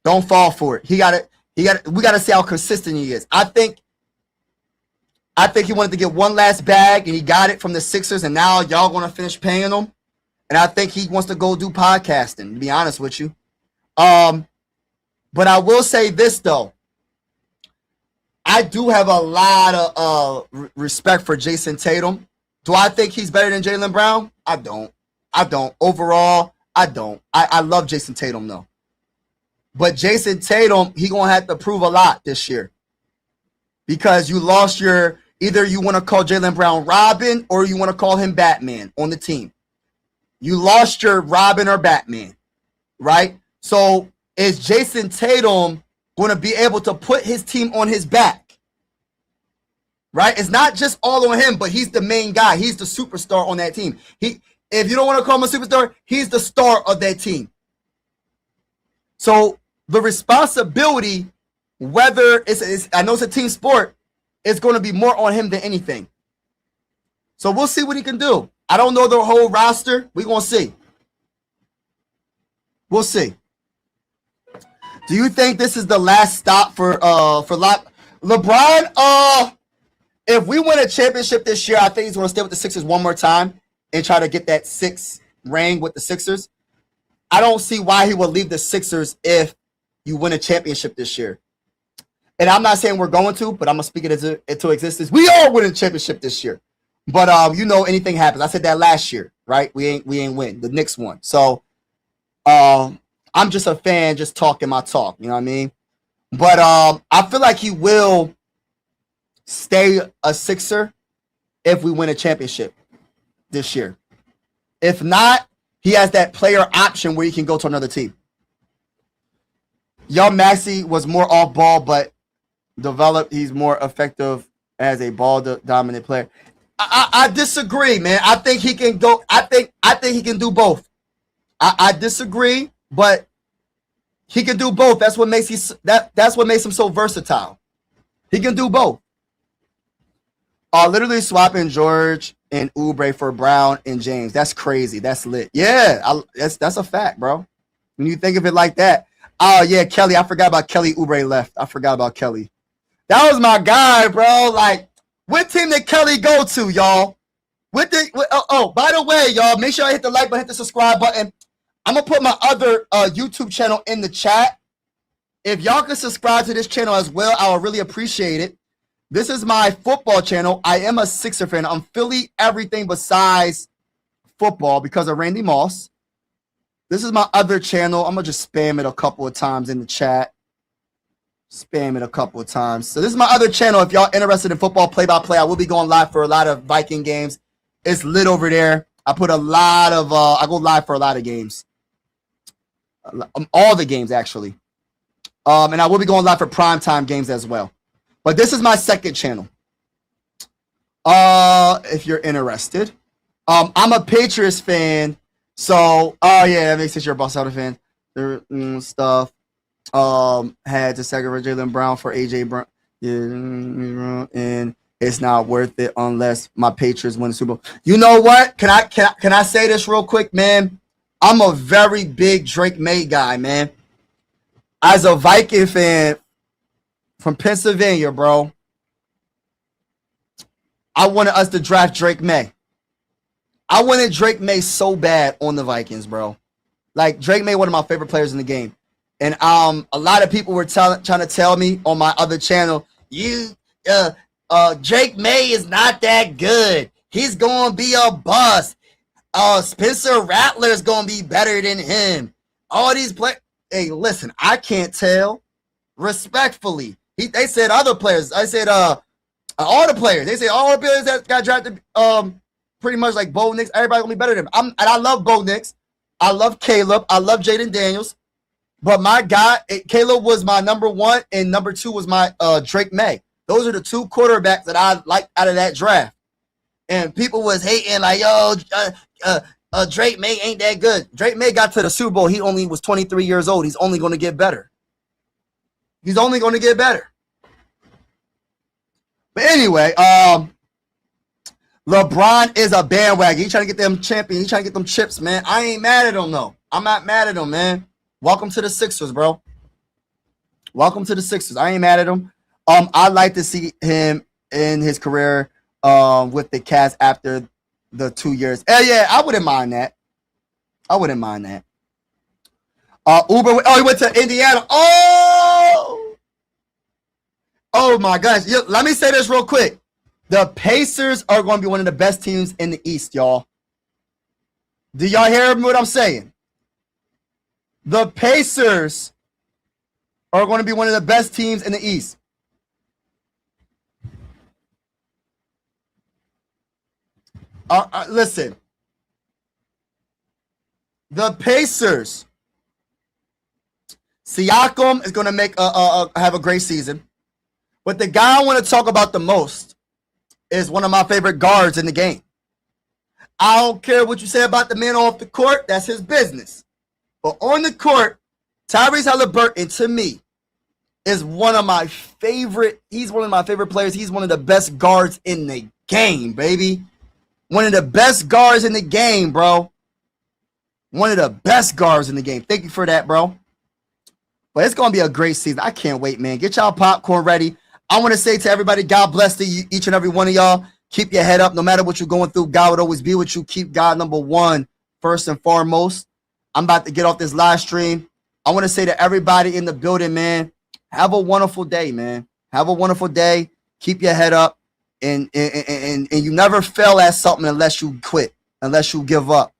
Don't fall for it. We gotta see how consistent he is. I think he wanted to get one last bag, and he got it from the Sixers, and now y'all gonna finish paying him. And I think he wants to go do podcasting, to be honest with you. But I will say this though. I do have a lot of respect for Jason Tatum. Do I think he's better than Jaylen Brown? I don't. Overall, I don't. I love Jason Tatum though. But Jason Tatum, he gonna have to prove a lot this year. Because you lost either you want to call Jaylen Brown Robin or you want to call him Batman on the team. You lost your Robin or Batman, right? So is Jason Tatum going to be able to put his team on his back? Right? It's not just all on him, but he's the main guy. He's the superstar on that team. If you don't want to call him a superstar, he's the star of that team. So the responsibility, whether I know it's a team sport, it's going to be more on him than anything. So we'll see what he can do. I don't know the whole roster. We're going to see. We'll see. Do you think this is the last stop for LeBron? If we win a championship this year, I think he's going to stay with the Sixers one more time and try to get that 6th ring with the Sixers. I don't see why he would leave the Sixers if you win a championship this year. And I'm not saying we're going to, but I'm going to speak it into existence. We are winning a championship this year. But anything happens. I said that last year, right? We ain't win. The Knicks won. So I'm just a fan, just talking my talk. You know what I mean? But I feel like he will stay a Sixer if we win a championship this year. If not, he has that player option where he can go to another team. Young Maxey was more off ball, but developed. He's more effective as a ball dominant player. I disagree, man. I think he can go. I think he can do both. I disagree, but he can do both. That's what makes that's what makes him so versatile. He can do both. Literally swapping George and Oubre for Brown and James. That's crazy. That's lit. Yeah, that's a fact, bro. When you think of it like that. Oh yeah, Kelly. I forgot about Kelly. Oubre left. I forgot about Kelly. That was my guy, bro. Like, what team did Kelly go to, y'all? By the way, y'all, make sure I hit the like button, hit the subscribe button. I'm gonna put my other YouTube channel in the chat. If y'all can subscribe to this channel as well, I would really appreciate it. This is my football channel. I am a Sixer fan. I'm Philly everything besides football because of Randy Moss. This is my other channel. I'm going to just spam it a couple of times in the chat. Spam it a couple of times. So this is my other channel. If y'all interested in football play-by-play, I will be going live for a lot of Viking games. It's lit over there. I put a lot of I go live for a lot of games. All the games actually. And I will be going live for primetime games as well. But this is my second channel. If you're interested. I'm a Patriots fan. So, oh yeah, that makes sense. You're a Boston fan. Stuff. Had to sacrifice Jaylen Brown for AJ Brown. Yeah, and it's not worth it unless my Patriots win the Super Bowl. You know what? Can I say this real quick, man? I'm a very big Drake May guy, man. As a Viking fan from Pennsylvania, bro, I wanted us to draft Drake May. I wanted Drake May so bad on the Vikings, bro. Like, Drake May, one of my favorite players in the game. And a lot of people were trying to tell me on my other channel, Drake May is not that good. He's going to be a bust. Spencer Rattler's going to be better than him. All these players. Hey, listen, I can't tell. Respectfully. They said other players. I said all the players. They said all the players that got drafted pretty much like Bo Nix. Everybody going to be better than him. And I love Bo Nix. I love Caleb. I love Jaden Daniels. But my guy, Caleb was my number one, and number two was my Drake May. Those are the two quarterbacks that I liked out of that draft. And people was hating like, yo, Drake May ain't that good. Drake May got to the Super Bowl. He only was 23 years old. He's only going to get better. He's only going to get better. But anyway, LeBron is a bandwagon. He's trying to get them champions. He's trying to get them chips, man. I ain't mad at him, though. I'm not mad at him, man. Welcome to the Sixers, bro. Welcome to the Sixers. I ain't mad at him. I'd like to see him in his career with the Cavs after the 2 years. Yeah, I wouldn't mind that. I wouldn't mind that. Uber. Oh, he went to Indiana. Oh my gosh. Let me say this real quick. The Pacers are going to be one of the best teams in the East, y'all. Do y'all hear what I'm saying? The Pacers are going to be one of the best teams in the East. Listen. The Pacers. Siakam is going to have a great season. But the guy I want to talk about the most is one of my favorite guards in the game. I don't care what you say about the man off the court. That's his business. But on the court, Tyrese Halliburton, to me, is one of my favorite. He's one of my favorite players. He's one of the best guards in the game, baby. One of the best guards in the game, bro. One of the best guards in the game. Thank you for that, bro. But it's going to be a great season. I can't wait, man. Get y'all popcorn ready. I want to say to everybody, God bless each and every one of y'all. Keep your head up. No matter what you're going through, God would always be with you. Keep God number one, first and foremost. I'm about to get off this live stream. I want to say to everybody in the building, man, have a wonderful day, man. Have a wonderful day. Keep your head up. And you never fail at something unless you quit, unless you give up.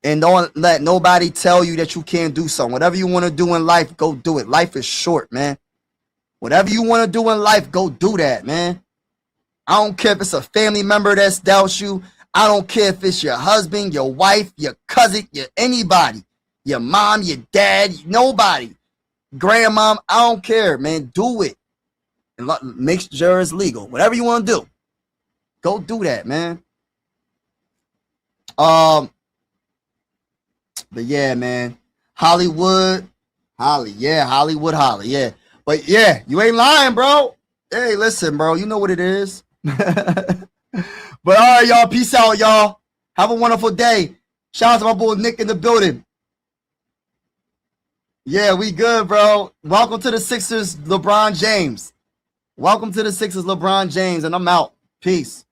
And don't let nobody tell you that you can't do something. Whatever you want to do in life, go do it. Life is short, man. Whatever you want to do in life, go do that, man. I don't care if it's a family member that doubts you. I don't care if it's your husband, your wife, your cousin, anybody, your mom, your dad, nobody, grandmom. I don't care, man. Do it. And make sure it's legal. Whatever you want to do, go do that, man. But yeah, man. Hollywood, yeah. But yeah, you ain't lying, bro. Hey, listen, bro. You know what it is. But all right, y'all. Peace out, y'all. Have a wonderful day. Shout out to my boy Nick in the building. Yeah, we good, bro. Welcome to the Sixers, LeBron James. Welcome to the Sixers, LeBron James, and I'm out. Peace.